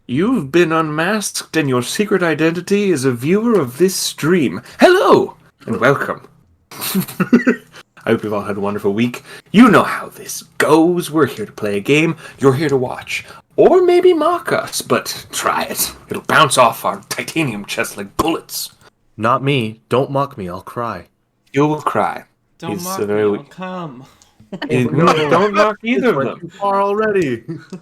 You've been unmasked, and your secret identity is a viewer of this stream. Hello, and welcome. I hope you've all had a wonderful week. You know how this goes. We're here to play a game. You're here to watch. Or maybe mock us, but try it. It'll bounce off our titanium chest like bullets. Not me. Don't mock me. I'll cry. You will cry. Don't mock me. I'll come. No, don't mock either of them. Too far already.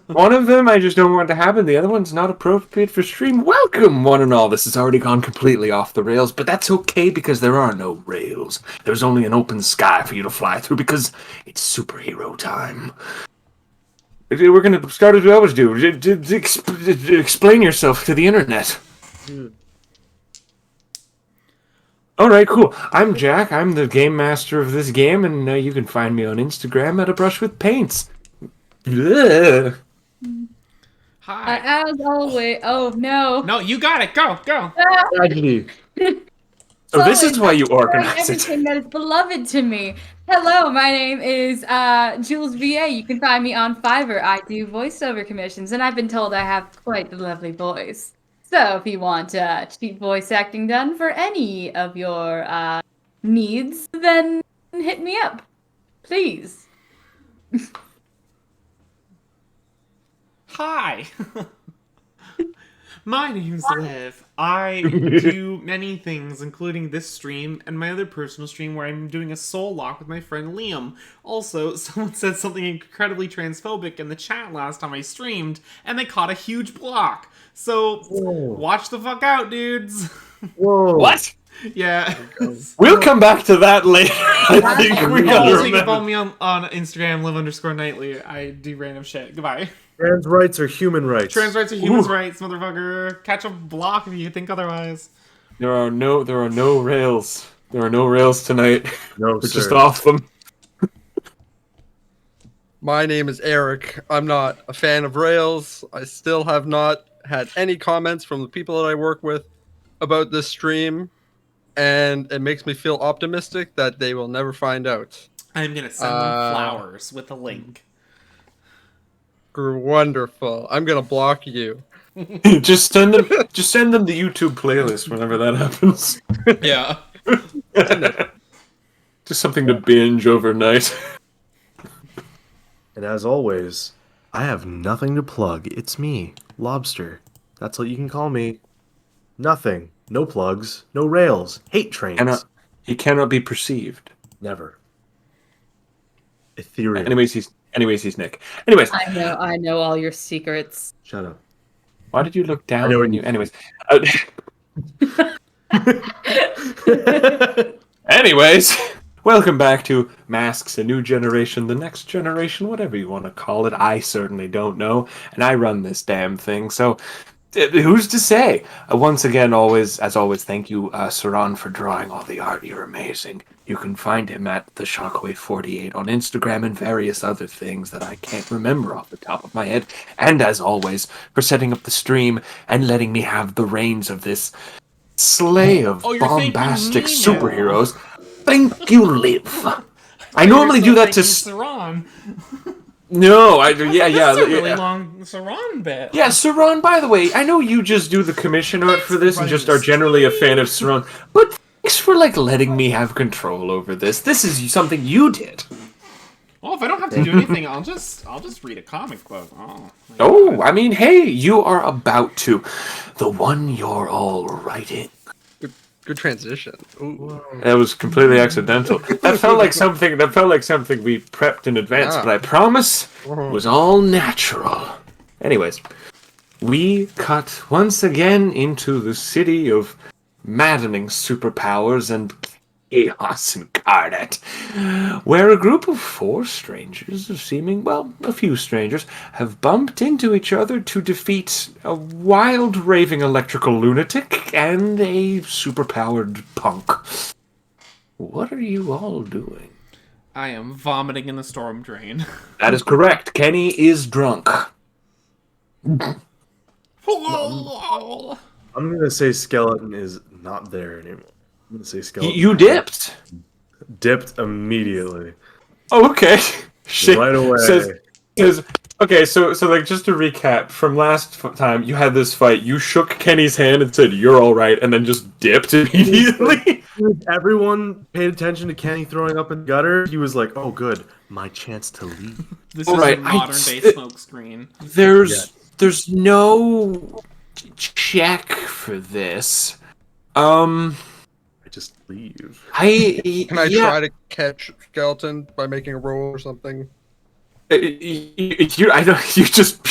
One of them I just don't want to happen. The other one's not appropriate for stream. Welcome, one and all. This has already gone completely off the rails, but that's okay because there are no rails. There's only an open sky for you to fly through because it's superhero time. We're going to start as we always do. Explain yourself to the internet. Alright, cool. I'm Jack. I'm the game master of this game, and you can find me on Instagram at A Brush with Paints. Ugh. Hi. As always. Oh, no. No, you got it. Go. Tragedy. So this is why you organize it. Everything that is beloved to me. Hello, my name is Jules VA. You can find me on Fiverr. I do voiceover commissions, and I've been told I have quite the lovely voice. So if you want cheap voice acting done for any of your needs, then hit me up, please. Hi. My name's Liv. I do many things, including this stream and my other personal stream where I'm doing a soul lock with my friend Liam. Also, someone said something incredibly transphobic in the chat last time I streamed, and they caught a huge block. So, watch the fuck out, dudes. Whoa. What? Yeah. We'll come back to that later. I think we gotta Also, you can remember. follow me on Instagram, live_nightly. I do random shit. Goodbye. Trans rights are human rights. Trans rights are human rights, motherfucker. Catch a block if you think otherwise. There are no rails. There are no rails tonight. No, We're sir. just off them. My name is Eric. I'm not a fan of Rails. I still have not had any comments from the people that I work with about this stream, and it makes me feel optimistic that they will never find out. I'm gonna send them flowers with a link. Wonderful. I'm gonna block you. just send them the YouTube playlist whenever that happens. Yeah. Just something to binge overnight. And as always, I have nothing to plug. It's me, Lobster. That's what you can call me. Nothing. No plugs. No rails. Hate trains. He cannot be perceived. Never. Ethereal. Anyways, he's Nick. Anyways, I know all your secrets. Shut up. why did you look down I know when what you? you- Anyways. Anyways, welcome back to Masks, a new generation, the next generation, whatever you want to call it. I certainly don't know, and I run this damn thing, so who's to say? Once again, as always, thank you, Saran, for drawing all the art. You're amazing. You can find him at the Shockwave48 on Instagram and various other things that I can't remember off the top of my head. And as always, for setting up the stream and letting me have the reins of this sleigh of Oh, you're thanking bombastic me now. superheroes. Thank you, Liv. I normally do that to. Saran. No, That's a really yeah. long Saran bit. Yeah, Saran, by the way, I know you just do the commission art for this and just are generally a fan of Saran, but thanks for, letting me have control over this. This is something you did. Well, if I don't have to do anything, I'll just read a comic book. Oh, I mean, hey, you are about to. The one you're all writing. Good transition. Ooh. That was completely accidental. That felt like something we prepped in advance, Ah. but I promise it was all natural. Anyways, we cut once again into the city of maddening superpowers and chaos incarnate, where a group of 4 strangers, a few strangers, have bumped into each other to defeat a wild, raving electrical lunatic and a superpowered punk. What are you all doing? I am vomiting in the storm drain. That is correct. Kenny is drunk. I'm gonna say skeleton is not there anymore. I'm gonna say skeleton. You dipped. Dipped immediately. Oh, okay. Shit. Right away. Says Okay, so like just to recap from last time, you had this fight. You shook Kenny's hand and said you're all right, and then just dipped immediately. Everyone paid attention to Kenny throwing up in the gutter. He was like, "Oh, good, my chance to leave." This All is right, a modern day smoke screen. There's no check for this. I just leave. Can I Yeah. try to catch Skeleton by making a roll or something? I don't. You just.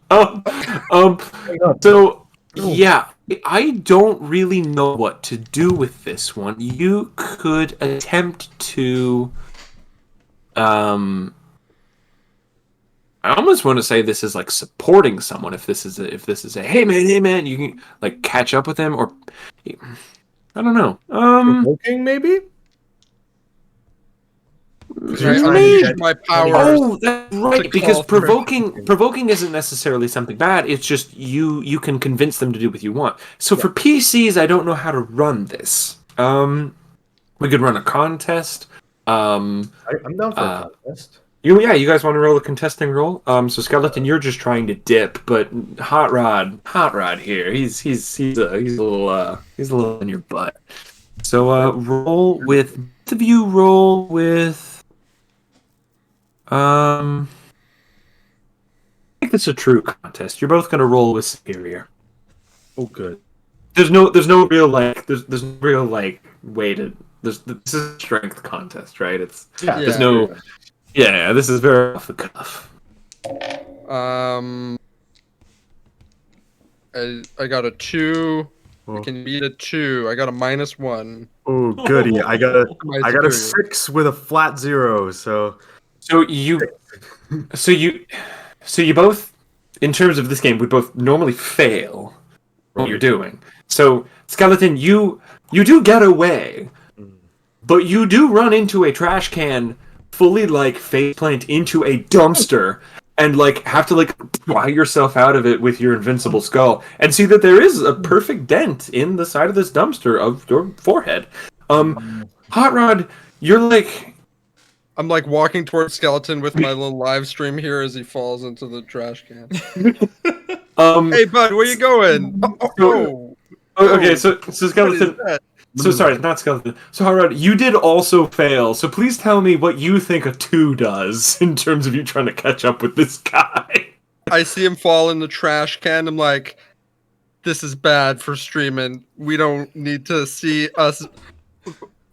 um. So yeah, I don't really know what to do with this one. You could attempt to. I almost want to say this is like supporting someone. If this is a hey man, you can like catch up with him, or I don't know. Provoking, maybe? Because Can I you're trying to unleash get my powers? Oh, that's right. to Because call for provoking isn't necessarily something bad. It's just you can convince them to do what you want. So for PCs, I don't know how to run this. We could run a contest. I'm down for a contest. You guys want to roll a contesting roll? So Skeleton, you're just trying to dip, but Hot Rod here, he's a little in your butt. So roll with both of you. Roll with I think it's a true contest. You're both gonna roll with superior. Oh, good. There's no real like there's no real like way to this is a strength contest, right? There's no this is very off the cuff. I got a 2. Oh. I can beat a 2. I got a -1. Oh, goody! I got My a superior. 6 with a flat 0. So So you both, in terms of this game, we both normally fail what you're doing. So Skeleton, you do get away, but you do run into a trash can, fully like faceplant into a dumpster, and like have to like pry yourself out of it with your invincible skull, and see that there is a perfect dent in the side of this dumpster of your forehead. Hot Rod, you're like. I'm like walking towards Skeleton with my little live stream here as he falls into the trash can. Hey, bud, where you going? Okay, so Skeleton. What is that? So sorry, not Skeleton. So Hot Rod, you did also fail. So please tell me what you think a 2 does in terms of you trying to catch up with this guy. I see him fall in the trash can. I'm like, this is bad for streaming. We don't need to see us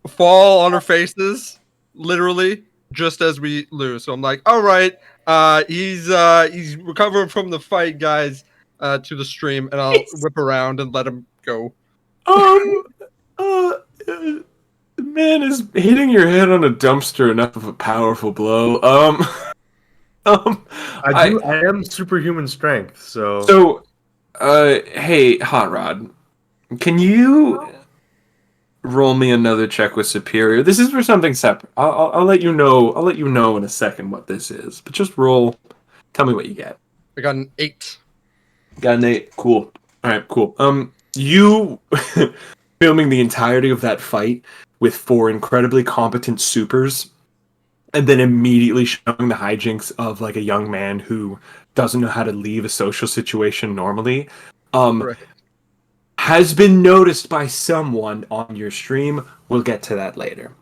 fall on our faces, literally, just as we lose. So I'm like, all right, he's recovering from the fight, guys, to the stream, and I'll whip around and let him go. Man, is hitting your head on a dumpster enough of a powerful blow? I am superhuman strength. So, hey, Hot Rod, can you roll me another check with superior? This is for something separate. I'll let you know. I'll let you know in a second what this is. But just roll. Tell me what you get. I got an 8. Got an 8. Cool. All right. Cool. You filming the entirety of that fight with 4 incredibly competent supers, and then immediately showing the hijinks of like a young man who doesn't know how to leave a social situation normally. Right. Has been noticed by someone on your stream. We'll get to that later.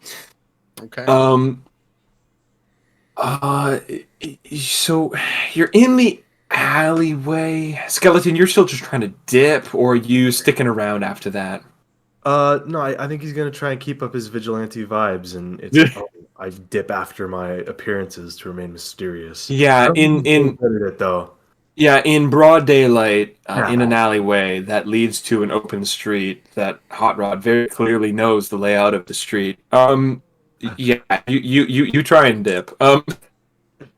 Okay. So you're in the alleyway. Skeleton, you're still just trying to dip, or are you sticking around after that? No, I think he's gonna try and keep up his vigilante vibes, and it's I dip after my appearances to remain mysterious. Yeah, in good at it though. Yeah, in broad daylight, in an alleyway that leads to an open street that Hot Rod very clearly knows the layout of the street. Yeah, you try and dip.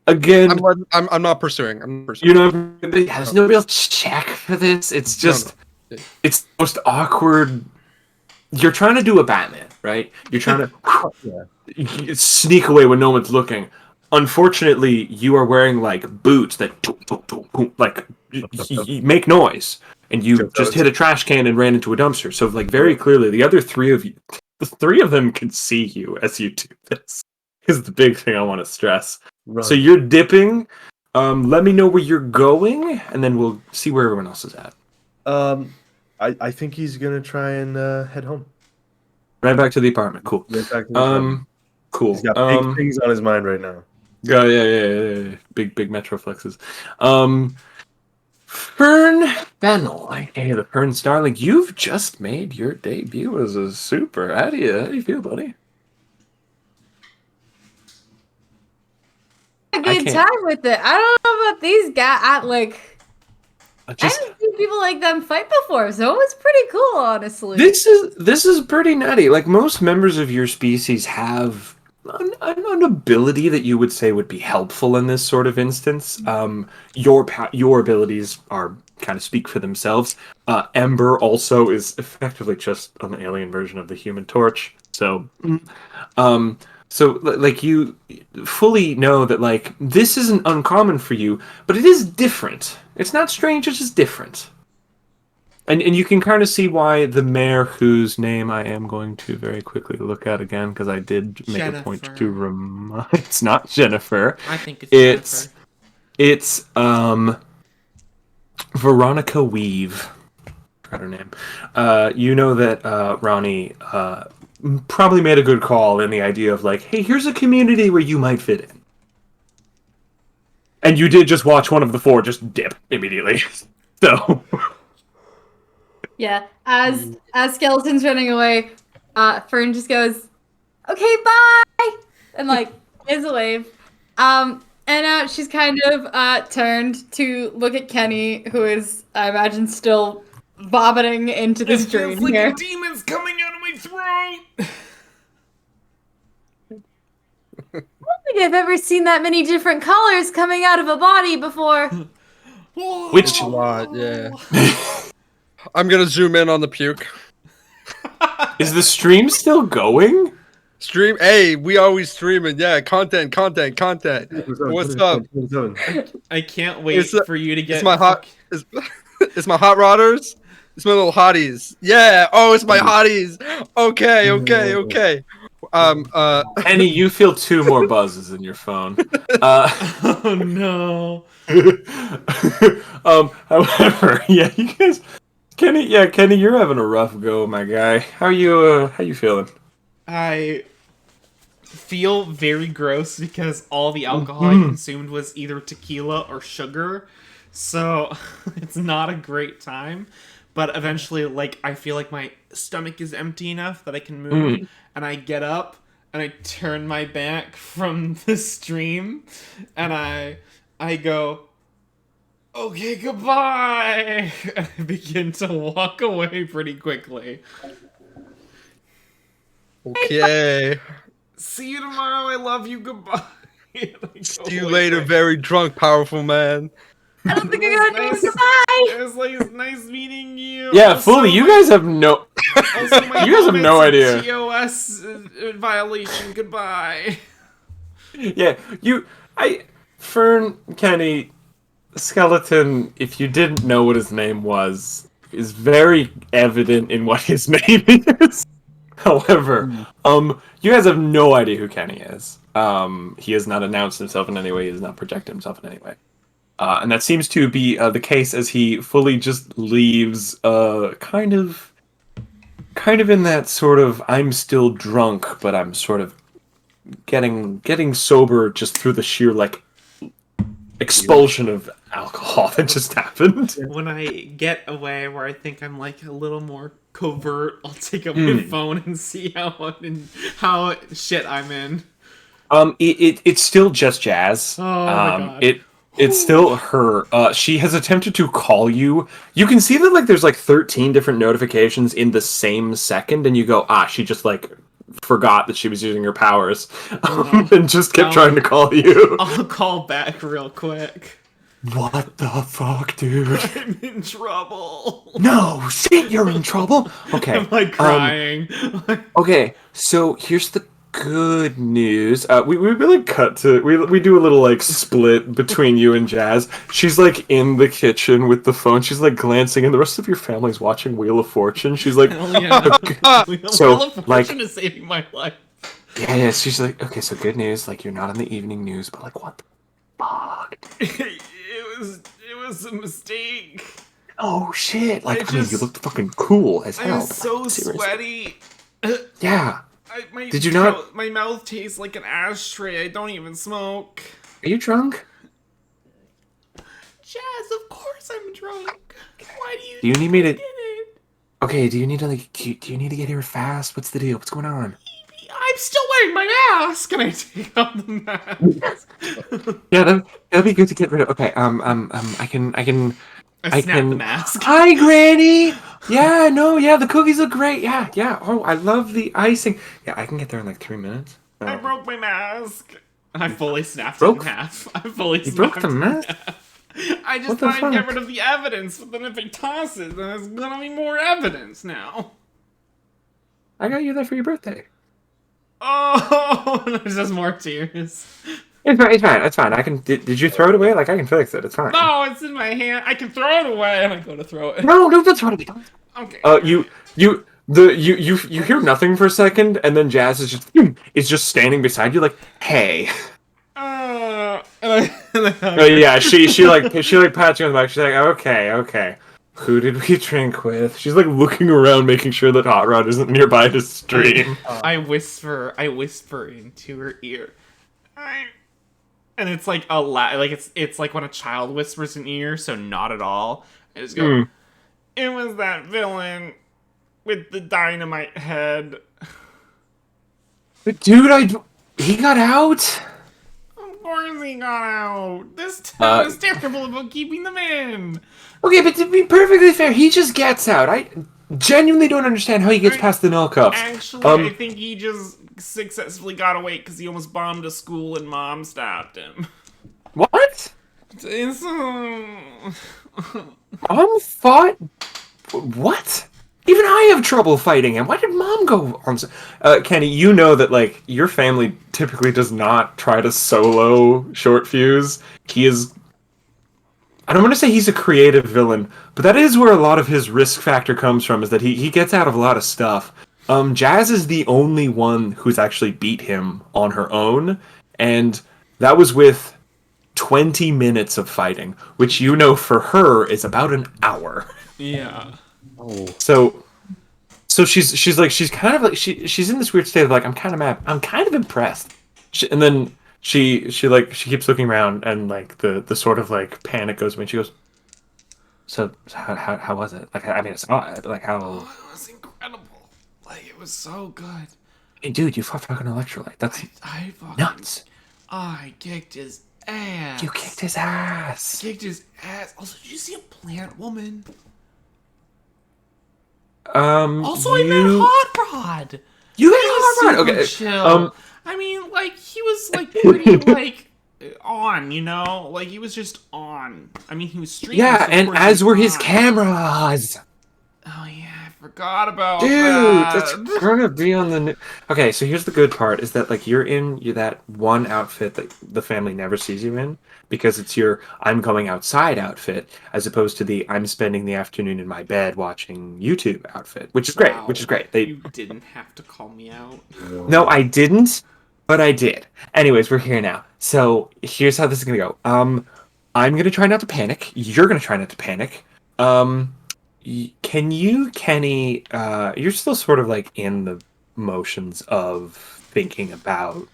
Again, I'm not pursuing. you know, there's no real check for this. It's just, it's the most awkward. You're trying to do a Batman, right? You're trying to sneak away when no one's looking. Unfortunately, you are wearing like boots that like make noise, and you just hit a trash can and ran into a dumpster. So like very clearly, the other 3 of you, the 3 of them can see you as you do this. Is the big thing I want to stress. Run. So you're dipping. Let me know where you're going, and then we'll see where everyone else is at. I think he's gonna try and head home. Right back to the apartment. Cool. Right back to the apartment. Cool. He's got big things on his mind right now. Yeah. Big metro flexes. Fern Fennel, aka the Fern Starling, you've just made your debut as a super. How do you feel, buddy? A good time with it. I don't know about these guys. I Just haven't seen people like them fight before, so it was pretty cool, honestly. this is pretty nutty. Like most members of your species have an ability that you would say would be helpful in this sort of instance. Your abilities are kind of speak for themselves. Ember also is effectively just an alien version of the Human Torch. So, like you fully know that like this isn't uncommon for you, but it is different. It's not strange. It's just different. And you can kind of see why the mayor, whose name I am going to very quickly look at again, because I did make a point to remind. It's not Jennifer. I think it's Jennifer. It's Veronica Weave. Forgot her name. You know that Ronnie probably made a good call in the idea of like, hey, here's a community where you might fit in. And you did just watch one of the four just dip immediately. So. Yeah, as Skeleton's running away, Fern just goes, "Okay, bye," and like gives a wave. And now she's kind of turned to look at Kenny, who is, I imagine, still vomiting into the It stream feels like here. a demon's coming out of my throat. I don't think I've ever seen that many different colors coming out of a body before. Which It's a lot, yeah. I'm gonna zoom in on the puke. is the stream still going? Stream, hey, we always streaming, yeah. Content. What's up? I can't wait for you to get. It's my hot. It's my hot rodders. It's my little hotties. Yeah. Oh, it's my hotties. Okay. Kenny, you feel 2 more buzzes in your phone. Oh no. However, yeah, you guys, Kenny, you're having a rough go, my guy. How you feeling? I feel very gross because all the alcohol I consumed was either tequila or sugar, so it's not a great time. But eventually, like, I feel like my stomach is empty enough that I can move, and I get up and I turn my back from the stream, and I go, "Okay, goodbye," and I begin to walk away pretty quickly. Okay. See you tomorrow. I love you. Goodbye. See you later, very drunk, powerful man. I don't think I'm gonna Nice. do goodbye. It was like nice meeting you. Yeah, Also, fully. You my- guys have no. Also, my You guys have no comments idea. of TOS violation. Goodbye. Yeah, Fern, Kenny, Skeleton. If you didn't know what his name was, is very evident in what his name is. However, you guys have no idea who Kenny is. He has not announced himself in any way. He does not project himself in any way. And that seems to be the case as he fully just leaves, kind of in that sort of I'm still drunk, but I'm sort of getting sober just through the sheer like expulsion of alcohol that just happened. When I get away where I think I'm like a little more covert, I'll take up my phone and see how shit I'm in. It's still just Jazz. Oh my God. It's still her. She has attempted to call you. You can see that like there's like 13 different notifications in the same second, and you go, she just like forgot that she was using her powers, and just kept trying to call you. I'll call back real quick. What the fuck, dude? I'm in trouble. No, shit, you're in trouble. Okay. I'm like crying. Okay, so here's the good news. We really cut to we do a little like split between you and Jazz. She's like in the kitchen with the phone. She's like glancing, and the rest of your family's watching Wheel of Fortune. She's like, Hell yeah. so Wheel of like Fortune is saving my life. Yeah. She's like, okay, so good news. Like, you're not on the evening news, but like, what the fuck? It was a mistake. Oh shit! Like, I mean, you just looked fucking cool as I hell. was But, so like, seriously. sweaty. Yeah. Did you not? My mouth tastes like an ashtray. I don't even smoke. Are you drunk? Jazz, of course I'm drunk. Why do you Do you think need me I to? did it? Okay. Do you need to like? Do you need to get here fast? What's the deal? What's going on? I'm still wearing my mask. Can I take off the mask? Yeah, that'd be good to get rid of. Okay. I I snapped the can. mask. Hi, Granny. Yeah. No. Yeah. The cookies look great. Yeah. Yeah. Oh, I love the icing. Yeah, I can get there in like 3 minutes. I broke my mask. I fully snapped it Broke? in half. I fully You snapped broke the it in mask? half. I just What the thought I'd get fuck? rid of the evidence, but then if I toss it, then there's gonna be more evidence now. I got you that for your birthday. Oh, there's just more tears. It's fine. It's fine. It's fine. I can. Did you throw it away? Like I can fix it. It's fine. No, it's in my hand. I can throw it away, and I go to throw it. No, don't throw it away. Okay. You hear nothing for a second, and then Jazz is just standing beside you, like, hey. And I Oh yeah, she like pats you on the back. She's like, okay. Who did we drink with? She's like looking around, making sure that Hot Rod isn't nearby to stream. I whisper into her ear. And it's like like it's like when a child whispers in ear, so not at all. I just go, It was that villain with the dynamite head. But dude, he got out. Of course he got out. This town is terrible about keeping them in. Okay, but to be perfectly fair, he just gets out. I genuinely don't understand how he gets past the null cuffs. Actually, I think he just successfully got away because he almost bombed a school and mom stopped him. What? It's, Mom fought? What? Even I have trouble fighting him. Why did Mom go on? Kenny, you know that like your family typically does not try to solo short fuse. He is. I don't want to say he's a creative villain, but that is where a lot of his risk factor comes from. Is that he gets out of a lot of stuff. Jazz is the only one who's actually beat him on her own, and that was with 20 minutes of fighting, which you know for her is about an hour. yeah. Oh, So she's kind of like she's in this weird state of like I'm kind of mad, I'm kind of impressed, and then she keeps looking around and like the sort of like panic goes when she goes. So how was it? Like I mean it's not like how. It was incredible. Like, it was so good. Hey dude, you fought fucking electrolyte. That's I fucking... nuts. I kicked his ass. You kicked his ass. Kicked his ass. Also, did you see a plant woman? Also, I met Hot Rod. You He had was Hot Rod. super Okay. chill. I mean, like, he was, like, pretty, like, on, you know? Like, he was just on. I mean, he was streaming. Yeah, so of and course as he were was his on. cameras. Oh, yeah, I forgot about Dude, that. that's gonna be on the. Okay, so here's the good part: is that like you're that one outfit that the family never sees you in because it's your "I'm going outside" outfit, as opposed to the "I'm spending the afternoon in my bed watching YouTube" outfit, which is great. Wow. Which is great. They You didn't have to call me out. no, I didn't, but I did. Anyways, we're here now. So here's how this is gonna go. I'm gonna try not to panic. You're gonna try not to panic. Can you, Kenny? You're still sort of like in the motions of thinking about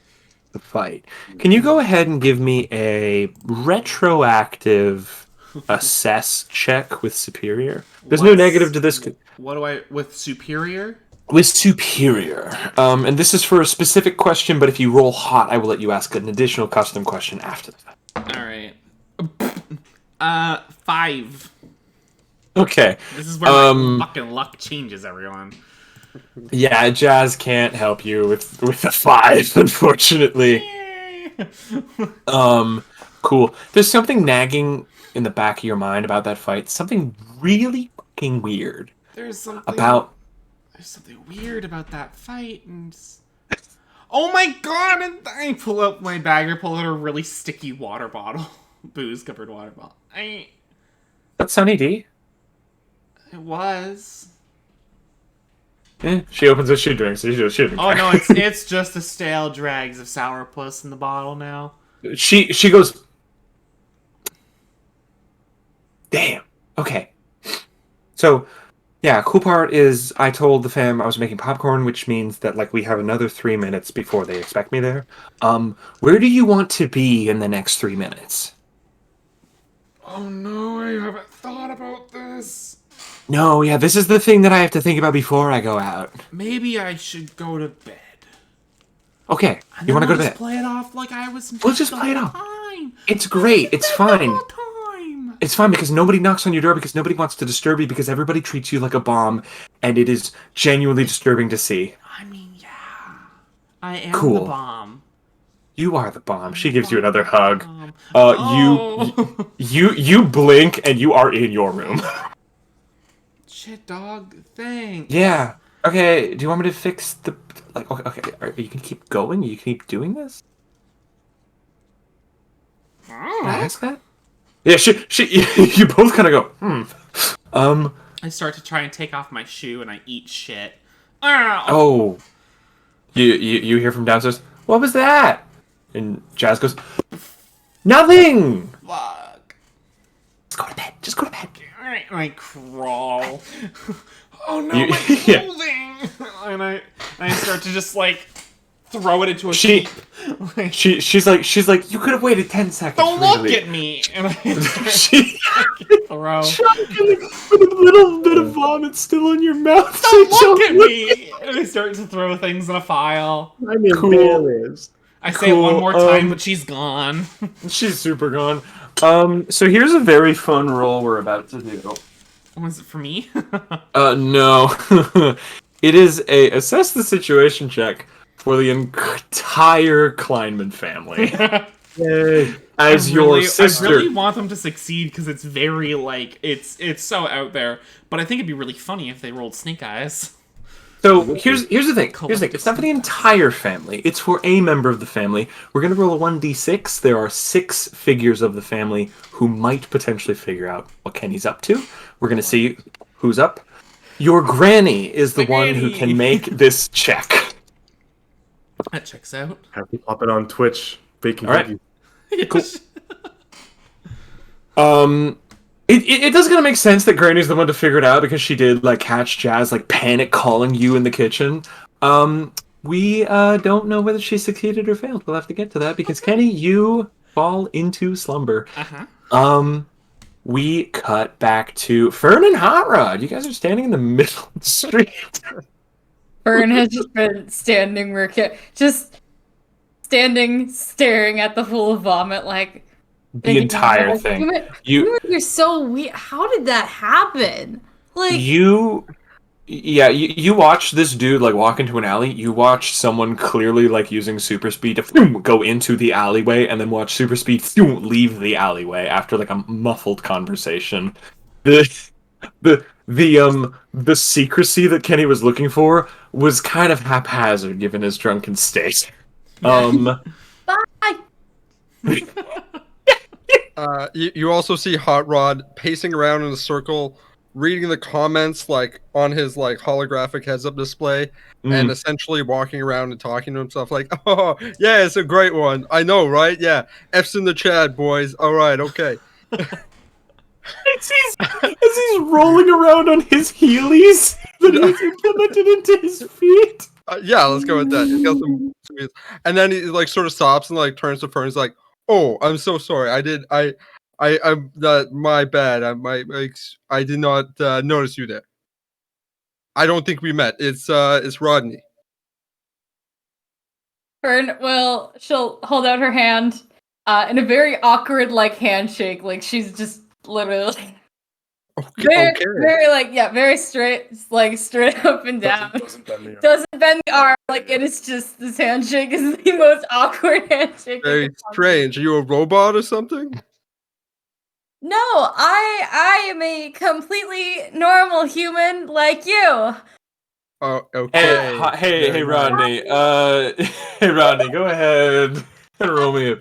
the fight. Can you go ahead and give me a retroactive assess check with superior? There's no What's- negative to this. What do I... With Superior? With superior, and this is for a specific question. But if you roll hot, I will let you ask an additional custom question after the fact. Alright. 5. Okay. This is where my fucking luck changes, everyone. Yeah, Jazz can't help you with a 5, unfortunately. Cool. There's something nagging in the back of your mind about that fight. Something really fucking weird There's something weird about that fight, and oh my god! And I pull out my bag or pull out a really sticky water bottle, booze covered water bottle. That's Sunny D. It was. She opens it, she drinks it, she drinks Oh it. no, it's just the stale dregs of sourpuss in the bottle now. She goes, damn. Okay. So, yeah, cool part is I told the fam I was making popcorn, which means that like we have another 3 minutes before they expect me there. Where do you want to be in the next 3 minutes? Oh no, I haven't thought about this. No, yeah, this is the thing that I have to think about before I go out. Maybe I should go to bed. Okay, And you then want to go we'll to just bed? play it off like I was. We'll just play it off. Time. It's great. It's fine. The time. It's fine because nobody knocks on your door because nobody wants to disturb you because everybody treats you like a bomb, and it is genuinely disturbing to see. I mean, yeah, I am Cool. the bomb. You are the bomb. She gives you another hug. Oh. You blink and you are in your room. Shit, dog. Thanks. Yeah. Okay. Do you want me to fix the like? Okay. Are you gonna keep going? You keep doing this? Can I ask that? Yeah. She. You both kind of go. I start to try and take off my shoe and I eat shit. Ow. Oh. You hear from downstairs. What was that? And Jazz goes. Nothing. Fuck. Just go to bed. Just go to bed. Alright, and I crawl. Oh no, You- my yeah. clothing! And I start to just like throw it into a She- heap. Like, She's like you could have waited 10 seconds. don't for me to look leave." at me! And I start She to throw. with a little bit of vomit still in your mouth. Don't look at me! And I start to throw things in a file. I'm embarrassed. I say it one Cool, more time, but she's gone. She's super gone. So here's a very fun roll we're about to do. Was it for me? No. It is a assess the situation check for the entire Kleinman family. Yay. As your sister. I really want them to succeed because it's very like it's so out there. But I think it'd be really funny if they rolled snake eyes. So here's the thing. Here's the thing. It's not for the entire family. It's for a member of the family. We're gonna roll a 1d6. There are 6 figures of the family who might potentially figure out what Kenny's up to. We're gonna see who's up. Your granny is the one who granny. can make this check. That checks out. Have to pop it on Twitch. Baking All right. cookies. Cool. It does kind of make sense that Granny's the one to figure it out because she did like catch Jazz like panic calling you in the kitchen. We don't know whether she succeeded or failed. We'll have to get to that because Kenny, you fall into slumber. Uh-huh. We cut back to Fern and Hot Rod. You guys are standing in the middle of the street. Fern has just been standing just standing, staring at the pool of vomit, like The entire thing. You're so weird. How did that happen? Like You watch this dude like walk into an alley. You watch someone clearly like using super speed to go into the alleyway, and then watch super speed leave the alleyway after like a muffled conversation. The secrecy that Kenny was looking for was kind of haphazard given his drunken state. bye. You also see Hot Rod pacing around in a circle, reading the comments like on his like holographic heads-up display, and essentially walking around and talking to himself like, "Oh, yeah, it's a great one. I know, right? Yeah, F's in the chat, boys. All right, okay." As he's rolling around on his heelys that he's implemented into his feet. Yeah, let's go with that. He's got some, and then he like sort of stops and like turns to Fern. He's like, "Oh, I'm so sorry. I'm my bad. I did not notice you there. I don't think we met. It's Rodney." Fern she'll hold out her hand in a very awkward like handshake, like she's just literally Okay. very like very straight, like straight up and down. Doesn't bend the arm, like it is just this handshake is the most awkward handshake. Very strange. Are you a robot or something? No, I am a completely normal human like you. Oh, okay. Hey, Rodney. Hey, Rodney, go ahead and roll me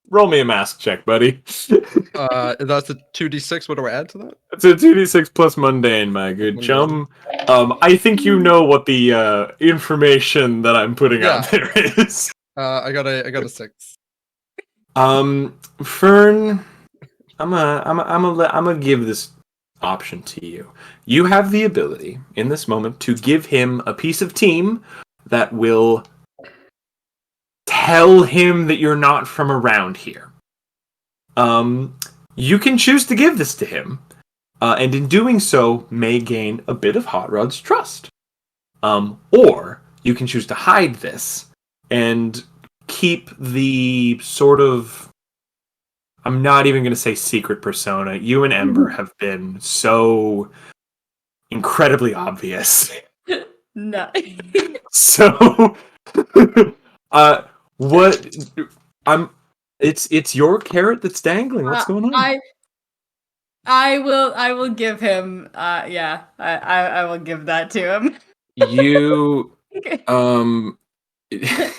Roll me a mask check, buddy. That's a 2d6. What do I add to that? It's a 2d6 plus mundane, my good chum. I think you know what the information that I'm putting out there is. I got a 6. Fern, I'm gonna give this option to you. You have the ability in this moment to give him a piece of team that will tell him that you're not from around here. You can choose to give this to him, and in doing so, may gain a bit of Hot Rod's trust. Or you can choose to hide this and keep the sort of, I'm not even going to say secret persona. You and Ember have been so incredibly obvious. No. So, what? It's your carrot that's dangling. What's going on? I will give him. I will give that to him. You A There's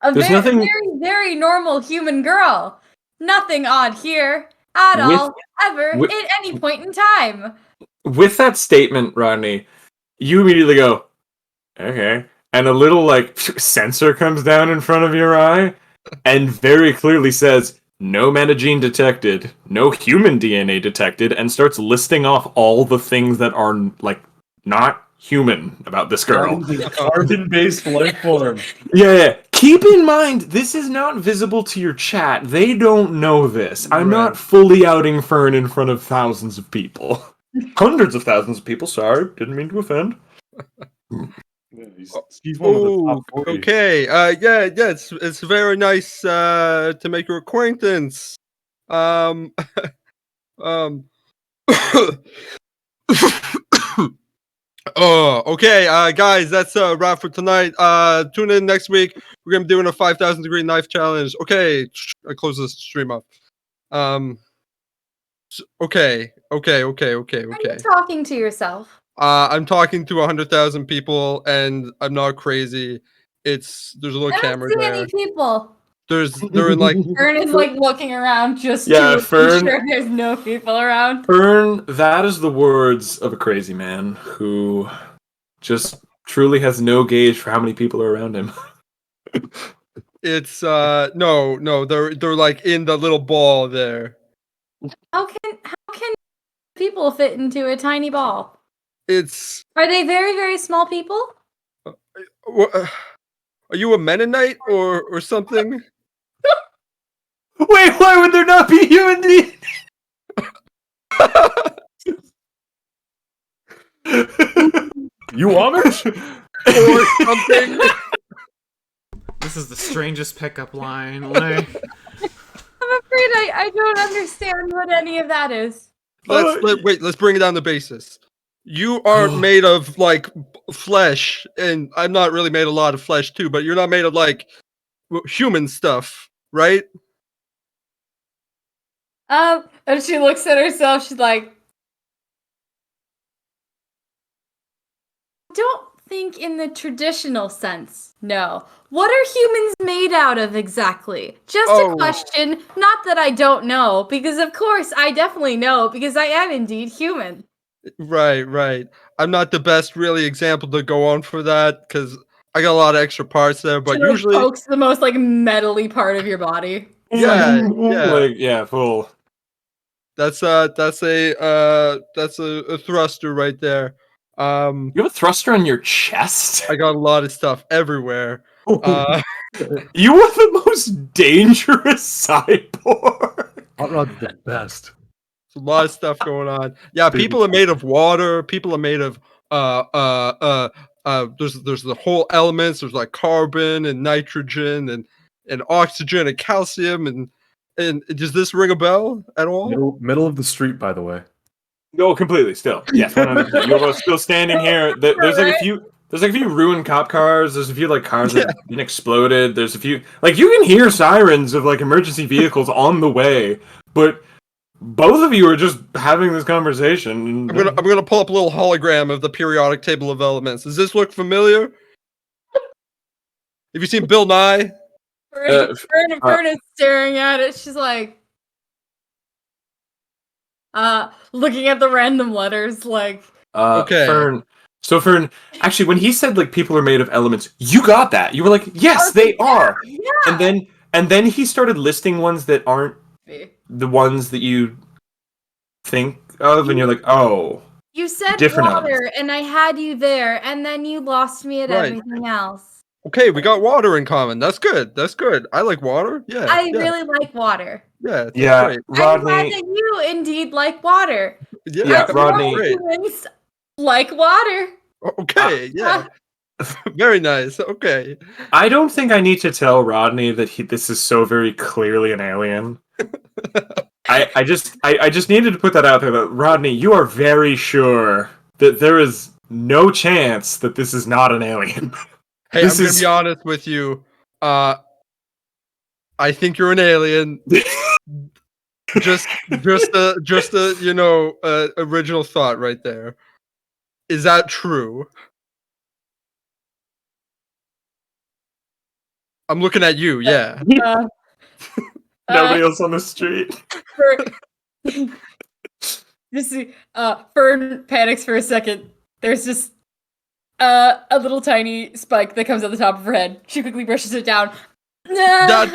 very, nothing- very, very normal human girl. Nothing odd here at all, ever, with- at any point in time. with that statement, Rodney, you immediately go, okay, and a little like sensor comes down in front of your eye, and very clearly says, "No metagene detected, no human DNA detected," and starts listing off all the things that are like not human about this girl. Carbon-based life form. Yeah. Keep in mind, this is not visible to your chat. They don't know this. I'm not Right. fully outing Fern in front of thousands of people. Hundreds of thousands of people. Sorry, didn't mean to offend. He's one of the Oh, top 40. okay. Yeah. It's very nice to make your acquaintance. Um, oh, okay, guys, that's a wrap for tonight. Tune in next week. We're gonna be doing a 5,000 degree knife challenge. Okay, I close this stream up. Okay. Are you talking to yourself? I'm talking to 100,000 people, and I'm not crazy. There's a little I don't camera see there. any people. They're in like Fern is like looking around just Yeah, to Fern- be sure there's no people around. Fern, that is the words of a crazy man who just truly has no gauge for how many people are around him. it's no, they're like in the little ball there. How can people fit into a tiny ball? It's Are they very, very small people? are you a Mennonite or something? Wait, why would there not be human beings? You Amish? Or something? This is the strangest pickup line. Like, I'm afraid I don't understand what any of that is. Let's bring it down to basis. You aren't made of like flesh, and I'm not really made a lot of flesh too, but you're not made of like human stuff, right? And she looks at herself, she's like, I don't think in the traditional sense, no. What are humans made out of exactly? Just a question, not that I don't know, because of course I definitely know, because I am indeed human. Right. I'm not the best really example to go on for that, because I got a lot of extra parts there, but She, like, usually pokes the most like metally part of your body. Yeah. Like, yeah, full. that's a thruster right there. You have a thruster on your chest? I got a lot of stuff everywhere. You are the most dangerous cyborg. Hot Rod's the best. There's a lot of stuff going on. Yeah, people are made of water. People are made of there's the whole elements. There's like carbon and nitrogen and oxygen and calcium and does this ring a bell at all? Middle of the street, by the way. No, completely. Still, yes, 100%. You're both still standing here. There's like a few. There's like a few ruined cop cars. There's a few like cars that have been exploded. There's a few like you can hear sirens of like emergency vehicles on the way, but both of you are just having this conversation. I'm gonna pull up a little hologram of the periodic table of elements. Does this look familiar? Have you seen Bill Nye? Fern is staring at it. She's like, looking at the random letters, like, Okay. Fern. So Fern, actually, when he said like people are made of elements, you got that. You were like, yes, they are. yeah. And then he started listing ones that aren't the ones that you think of, and you're like, oh, You said different water, elements. and I had you there, and then you lost me at Right. everything else. Okay, we got water in common. That's good. That's good. I like water. Yeah. I yeah. really like water. Yeah, that's Yeah, great. I'm glad Rodney. that you indeed like water. Yeah, As Rodney. normal humans like water. Okay, yeah. Very nice. Okay. I don't think I need to tell Rodney that this is so very clearly an alien. I just needed to put that out there that Rodney, you are very sure that there is no chance that this is not an alien. Hey, This I'm gonna is- be honest with you. I think you're an alien. just a original thought right there. Is that true? I'm looking at you. Yeah. Uh, Nobody else on the street. Fern panics for a second. There's just a little tiny spike that comes at the top of her head. She quickly brushes it down. That's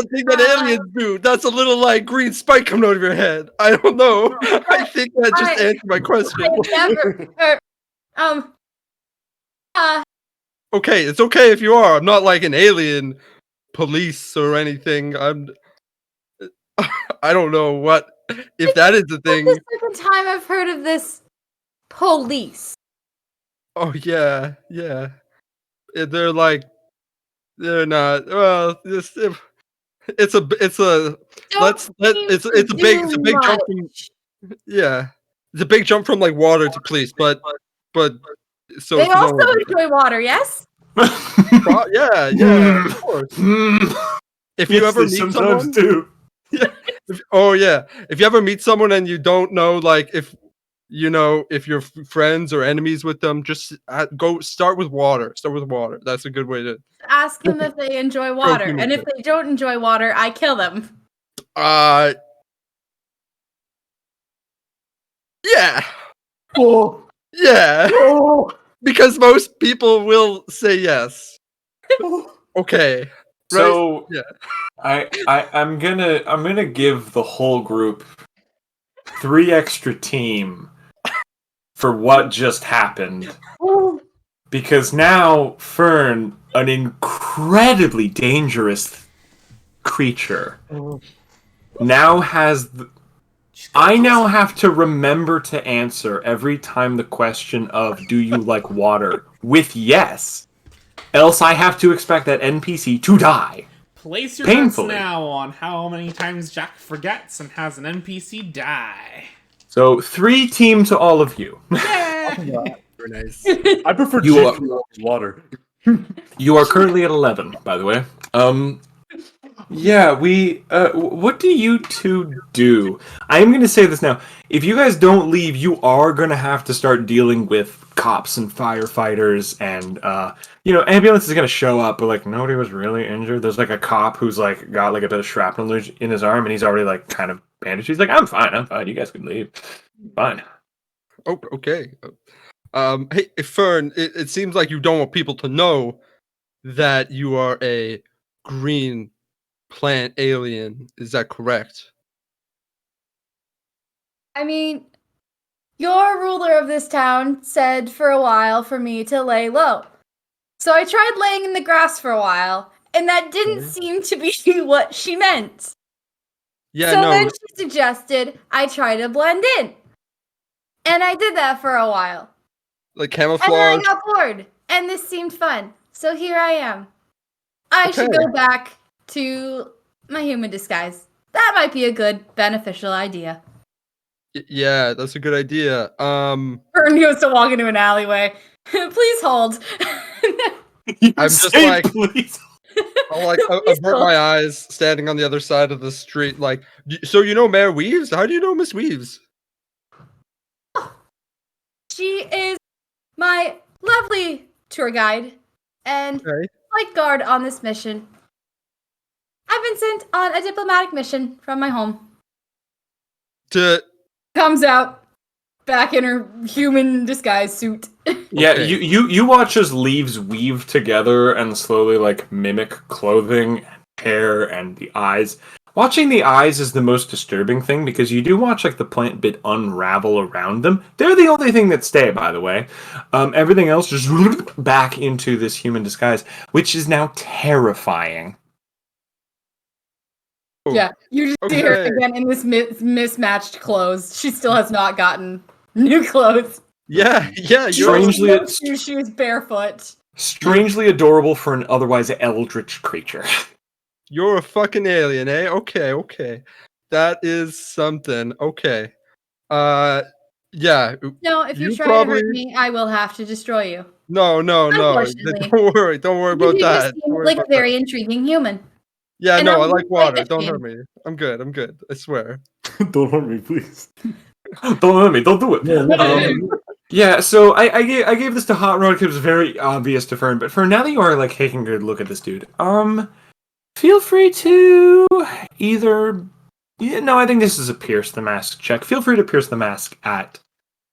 the thing that aliens do. That's a little like green spike coming out of your head. I don't know. I think that just answered my question. I have never. Okay, it's okay if you are. I'm not like an alien police or anything. I don't know what if that is the thing. This is the second time I've heard of this police. Oh yeah, yeah. They're like they're not. Well, it's a it's a it's a big jump from yeah. It's a big jump from like water to police, but so They it's also normal. enjoy water, yes? Yeah, of course. If you Yes, ever they meet sometimes someone, do. if you ever meet someone and you don't know, like if you're friends or enemies with them, just go start with water. Start with water. That's a good way to. Ask them if they enjoy water, and if they don't enjoy water, I kill them. Yeah, Oh, yeah. oh. Because most people will say yes. Okay. So Yeah. I'm gonna give the whole group 3 extra team for what just happened. Because now Fern, an incredibly dangerous creature, now has I now have to remember to answer every time the question of do you like water with yes. Else I have to expect that NPC to die. Place your bets Painfully. now on how many times Jack forgets and has an NPC die. So 3 team to all of you. Yeah. Very nice. I prefer You chicken are- over water. You are currently at 11, by the way. Yeah, what do you two do? I am going to say this now. If you guys don't leave, you are going to have to start dealing with cops and firefighters and, ambulance is going to show up, but, like, nobody was really injured. There's, like, a cop who's, like, got, like, a bit of shrapnel in his arm, and he's already, like, kind of bandaged. He's like, I'm fine. You guys can leave. Fine. Oh, okay. Hey, Fern, it seems like you don't want people to know that you are a green plant alien. Is that correct? I mean, your ruler of this town said for a while for me to lay low. So I tried laying in the grass for a while, and that didn't seem to be what she meant. Yeah, so no. then she suggested I try to blend in. And I did that for a while. Like And then camouflage. I got bored, and this seemed fun. So here I am. I should Okay. go back to my human disguise. That might be a good, beneficial idea. Yeah, that's a good idea. Fern goes to walk into an alleyway. Please hold. I'm just Say like- please. I'll like Please avert hold. my eyes, standing on the other side of the street. Like, so you know Mayor Weaves? How do you know Miss Weaves? She is my lovely tour guide and Okay. flight guard on this mission. I've been sent on a diplomatic mission from my home. To Comes out back in her human disguise suit. Yeah, Okay. you watch as leaves weave together and slowly like mimic clothing, hair, and the eyes. Watching the eyes is the most disturbing thing because you do watch like the plant bit unravel around them. They're the only thing that stay, by the way. Everything else just back into this human disguise, which is now terrifying. Yeah, you just see her Okay. again in this mismatched clothes. She still has not gotten new clothes. Yeah, you're Strangely, She was barefoot. strangely adorable for an otherwise eldritch creature. you're a fucking alien, eh? Okay. That is something. Okay. Yeah. No, if you You try to probably hurt me, I will have to destroy you. no. Unfortunately. Don't worry You about just that. seem Don't worry like a about that. very intriguing human. Yeah, and no, I I'm like quite water. Don't hurt ashamed. me. I'm good. I swear. Don't hurt me, please. Don't hurt me. Don't do it. No. Yeah, so I gave this to Hot Rod because it was very obvious to Fern. But for now that you are like taking a good look at this dude, feel free to either. Yeah, no, I think this is a pierce the mask check. Feel free to pierce the mask at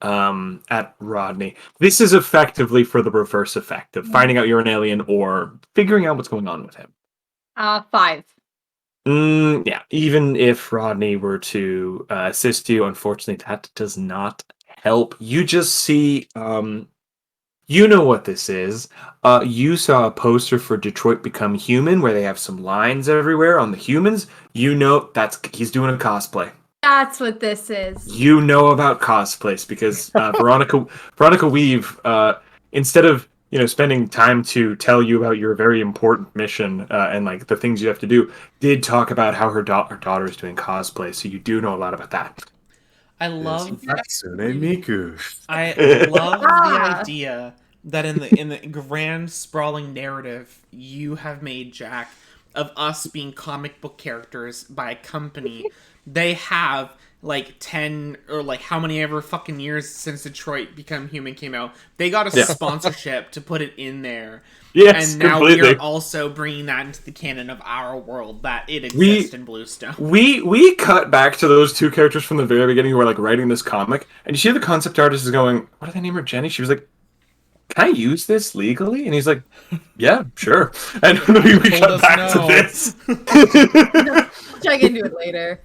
Rodney. This is effectively for the reverse effect of finding out you're an alien or figuring out what's going on with him. 5. Yeah, even if Rodney were to assist you, unfortunately, that does not help. You just see, you know what this is. You saw a poster for Detroit Become Human where they have some lines everywhere on the humans. You know he's doing a cosplay. That's what this is. You know about cosplays because Veronica Weave, instead of spending time to tell you about your very important mission and like the things you have to do, did talk about how her daughter is doing cosplay. So you do know a lot about that. I love Hatsune Miku. I love the Ah. idea that in the grand sprawling narrative you have made, Jack, of us being comic book characters by a company. They have like 10 or like how many ever fucking years since Detroit Become Human came out. They got a Yeah. sponsorship to put it in there. Yes, And now completely. we are also bringing that into the canon of our world, that it exists in Bluestone. We cut back to those two characters from the very beginning who were like writing this comic, and you see the concept artist is going, "What did they name her? Jenny?" She was like, "Can I use this legally?" And he's like, "Yeah, sure." And we Told cut us back to no. this. Check into it later.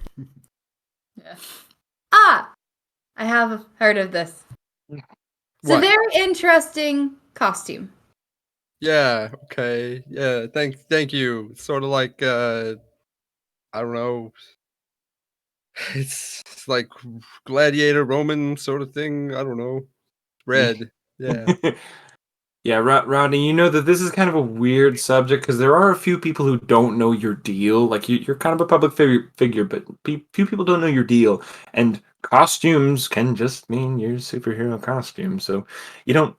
Yeah. I have heard of this. It's a What? very interesting costume. Yeah, okay. Yeah, thank you. It's sort of like I don't know. It's like gladiator Roman sort of thing. I don't know. Red. Yeah. Yeah, Rodney, you know that this is kind of a weird subject because there are a few people who don't know your deal. Like you're kind of a public figure, but few people don't know your deal. And costumes can just mean your superhero costume. So you don't.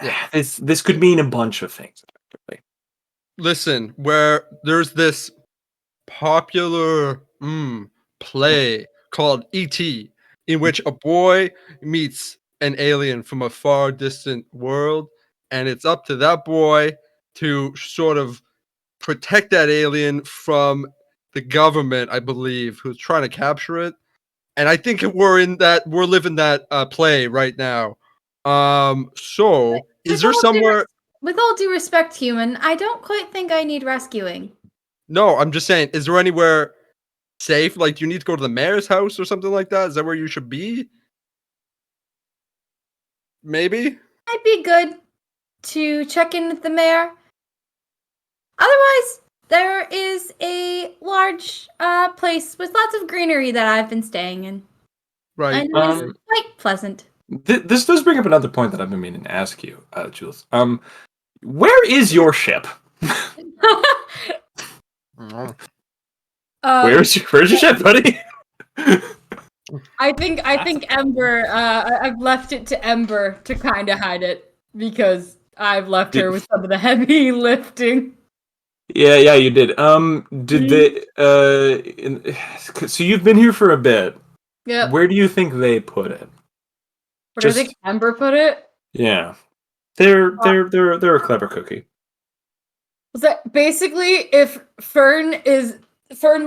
Yeah. This could mean a bunch of things. Effectively. Listen, where there's this popular play called E.T., in which a boy meets an alien from a far distant world, and it's up to that boy to sort of protect that alien from the government, I believe, who's trying to capture it. And I think we're living that play right now. So is there somewhere? With all due respect, human, I don't quite think I need rescuing. No, I'm just saying, is there anywhere safe? Like, do you need to go to the mayor's house or something like that? Is that where you should be? Maybe? Might be good to check in with the mayor. Otherwise, there is a large place with lots of greenery that I've been staying in. Right. And it's quite pleasant. This does bring up another point that I've been meaning to ask you, Jules. Where is your ship? Where's your ship, buddy? I think Ember. I've left it to Ember to kind of hide it because I've left her with some of the heavy lifting. Yeah, you did. Did they? So you've been here for a bit. Yep. Where do you think they put it? Where do I think Ember put it? Yeah, they're a clever cookie. So basically, if Fern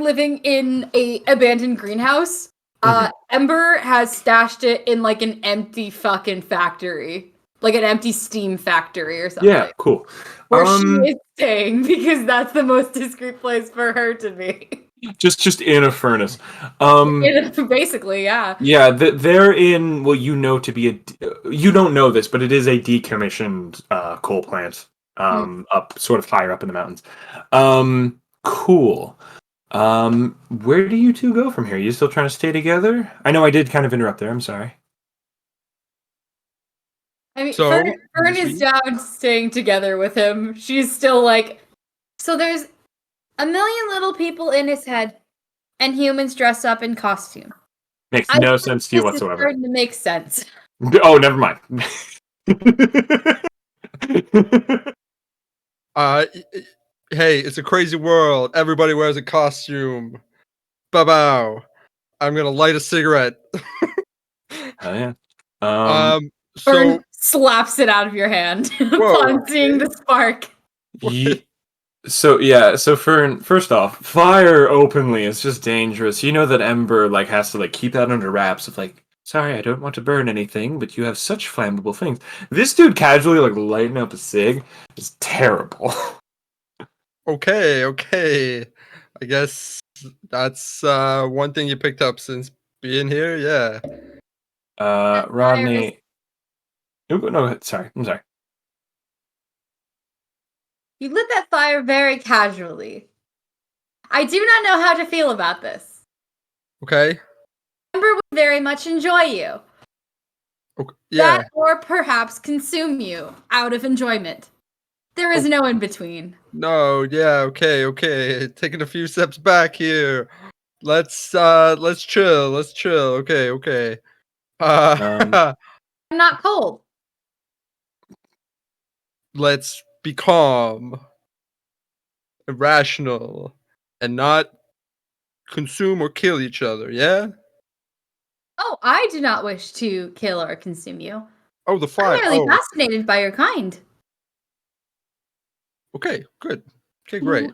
living in a abandoned greenhouse, Mhm. Ember has stashed it in like an empty fucking factory, like an empty steam factory or something, Yeah, cool. where she is staying because that's the most discreet place for her to be. Just in a furnace. Basically, yeah. Yeah, they're in what you know to be you don't know this, but it is a decommissioned coal plant up sort of higher up in the mountains. Cool. Where do you two go from here? You still trying to stay together? I know I did kind of interrupt there. I'm sorry. I mean, So, Fern is down staying together with him. She's still like, so there's a million little people in his head, and humans dress up in costume. Makes I no think sense to you this is whatsoever. starting to make sense. Oh, never mind. uh, hey, it's a crazy world. Everybody wears a costume. Bow. I'm gonna light a cigarette. Oh yeah. So Fern slaps it out of your hand Whoa, upon seeing the spark. So first off, fire openly is just dangerous. You know that Ember like has to like keep that under wraps of like, sorry, I don't want to burn anything, but you have such flammable things. This dude casually like lighting up a cig is terrible. okay. I guess that's one thing you picked up since being here. Yeah. Rodney. Oh, no, sorry. I'm sorry. You lit that fire very casually. I do not know how to feel about this. Okay. Ember would very much enjoy you. Yeah. That or perhaps consume you out of enjoyment. There is no in between. No. Yeah. Okay. Taking a few steps back here. Let's chill. Let's chill. Okay. Um, I'm not cold. Let's be calm, irrational, and not consume or kill each other. Yeah. Oh, I do not wish to kill or consume you. Oh, the I'm fire. merely Oh. fascinated by your kind. Okay. Good. Okay. Great.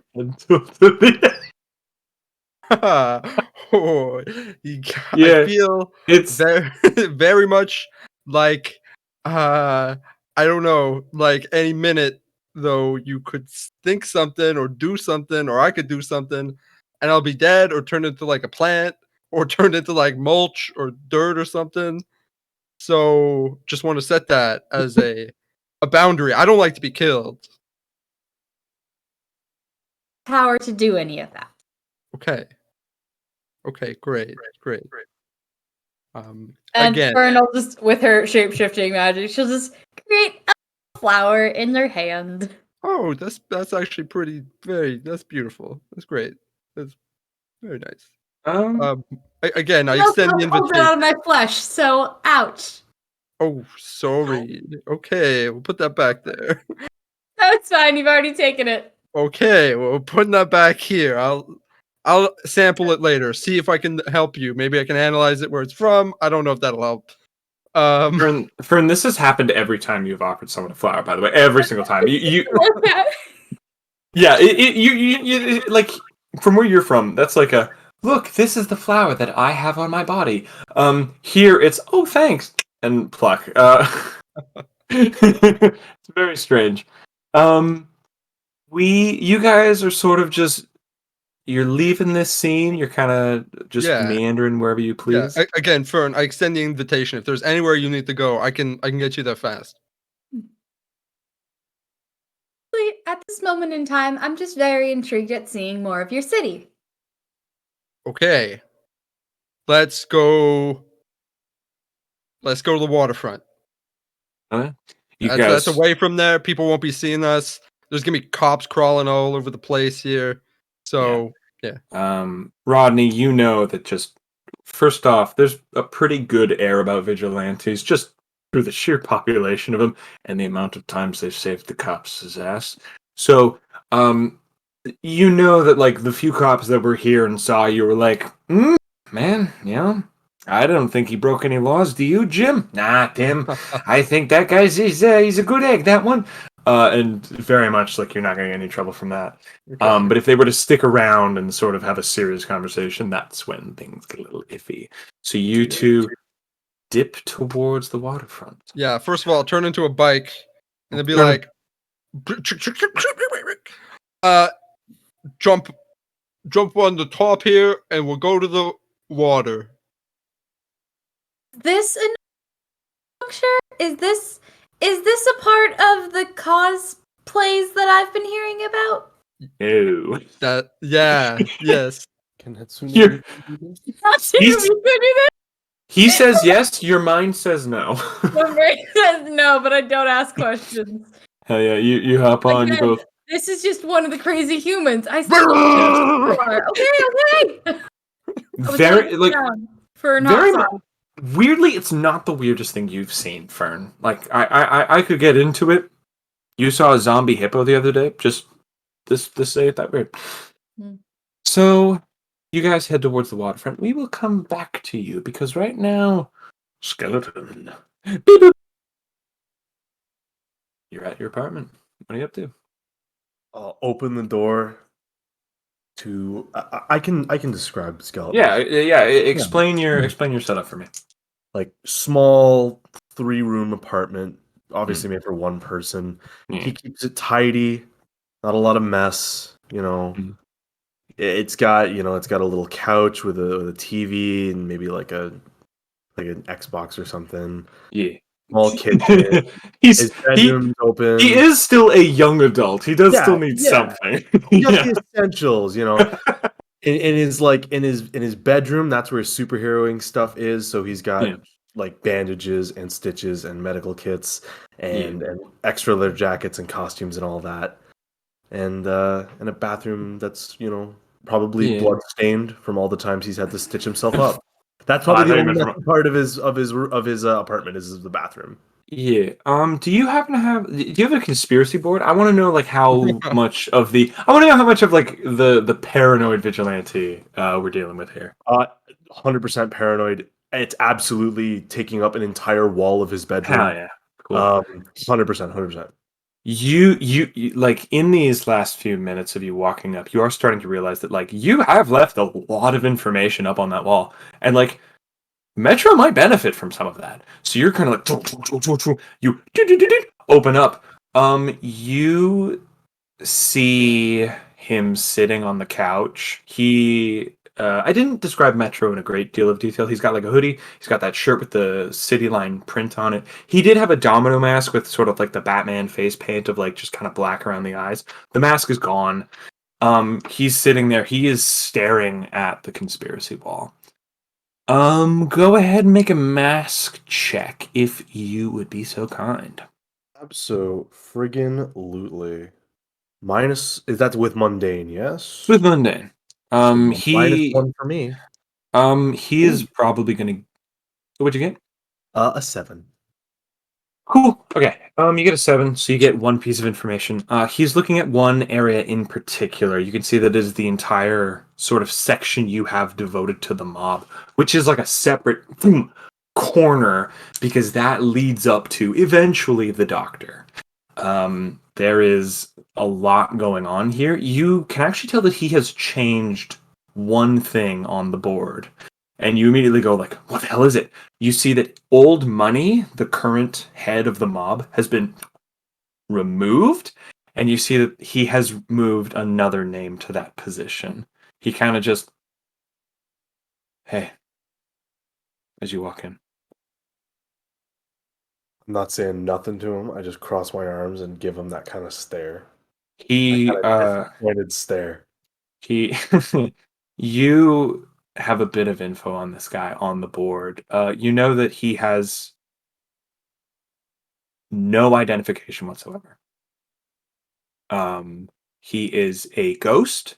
Oh, I yeah, feel it's very, very much like I don't know, like any minute though you could think something or do something, or I could do something, and I'll be dead or turned into like a plant or turned into like mulch or dirt or something. So just want to set that as a boundary. I don't like to be killed. Power to do any of that. Okay. Okay. Great. And Again. Fern will just, with her shape-shifting magic, she'll just create a flower in their hand. Oh, that's actually that's beautiful. That's great. That's very nice. Again, I extend the I pulled it invitation. out of my flesh, so ouch. Oh, sorry. Okay, we'll put that back there. No, it's fine. You've already taken it. Okay, well, we're putting that back here. I'll sample it later. See if I can help you. Maybe I can analyze it where it's from. I don't know if that'll help. Fern, this has happened every time you've offered someone a flower. By the way, every single time. Yeah, you like from where you're from. That's like a look. This is the flower that I have on my body. Here it's oh thanks and pluck. It's very strange. You guys are sort of just you're leaving this scene. You're kind of just meandering wherever you please. Yeah. Again, Fern, I extend the invitation. If there's anywhere you need to go, I can get you there fast. At this moment in time, I'm just very intrigued at seeing more of your city. Okay. Let's go to the waterfront. That's away from there. People won't be seeing us. There's gonna be cops crawling all over the place here. So yeah. Rodney, you know that just first off, there's a pretty good air about vigilantes just through the sheer population of them and the amount of times they've saved the cops' ass. So, you know that like the few cops that were here and saw you were like, man, I don't think he broke any laws. Do you, Jim? Nah, Tim. I think that guy's he's a good egg. That one. and very much like you're not going to get any trouble from that. Okay. But if they were to stick around and sort of have a serious conversation, that's when things get a little iffy. So you two dip towards the waterfront. Yeah, first of all, turn into a bike and then be Turn- like, uh, jump on the top here and we'll go to the water. This an structure? Is this a part of the cosplays that I've been hearing about? No. Yes. Can Hatsune You're- Miku do this? Not sure He's- we could do this. He says yes, your mind says no. My brain says no, but I don't ask questions. Hell yeah, you hop on, you Again, both. this is just one of the crazy humans. I still okay. I was Very looking like around for an hot very sauce. weirdly, it's not the weirdest thing you've seen, Fern. Like I could get into it. You saw a zombie hippo the other day. Just this ain't that weird. Hmm. So you guys head towards the waterfront. We will come back to you because right now, skeleton. Beep, boop. You're at your apartment. What are you up to? I'll open the door to. I can describe skeleton. Yeah. Explain your setup for me. Like small 3-room apartment, obviously made for one person. Yeah. He keeps it tidy, not a lot of mess. Mhm. It's got a little couch with a TV and maybe like an Xbox or something. Yeah. Small kitchen. He's His bedroom's open. he is still a young adult. He does Yeah, still need yeah. something. Just the essentials. In his bedroom, that's where his superheroing stuff is. So he's got Yeah. like bandages and stitches and medical kits and extra leather jackets and costumes and all that. And a bathroom that's probably Yeah. blood stained from all the times he's had to stitch himself up. That's I probably the thought you only meant messy part of his apartment is the bathroom. Yeah. Do you happen to have? Do you have a conspiracy board? I want to know like how much of the. I want to know how much of like the paranoid vigilante we're dealing with here. 100% paranoid. It's absolutely taking up an entire wall of his bedroom. Hell yeah. Cool. 100%, 100%. You like in these last few minutes of you walking up, you are starting to realize that like you have left a lot of information up on that wall, and like Metro might benefit from some of that. So you're kind of like you open up. You see him sitting on the couch. I didn't describe Metro in a great deal of detail. He's got like a hoodie. He's got that shirt with the city line print on it. He did have a domino mask with sort of like the Batman face paint of like just kind of black around the eyes. The mask is gone. He's sitting there. He is staring at the conspiracy wall. Go ahead and make a mask check if you would be so kind. Abso-friggin-lutely. Minus, is that with mundane, yes? With mundane. So minus He 1 for me. he is probably gonna. What'd you get? A 7. Cool. Okay. You get a 7, so you get one piece of information. He's looking at one area in particular. You can see that it is the entire sort of section you have devoted to the mob, which is like a separate corner because that leads up to eventually the doctor. There is a lot going on here. You can actually tell that he has changed one thing on the board. And you immediately go like, what the hell is it? You see that Old Money, the current head of the mob, has been removed. And you see that he has moved another name to that position. He kind of just, hey, as you walk in. I'm not saying nothing to him. I just cross my arms and give him that kind of stare. He, That kind of disappointed stare. he, you have a bit of info on this guy on the board. You know that he has no identification whatsoever. He is a ghost,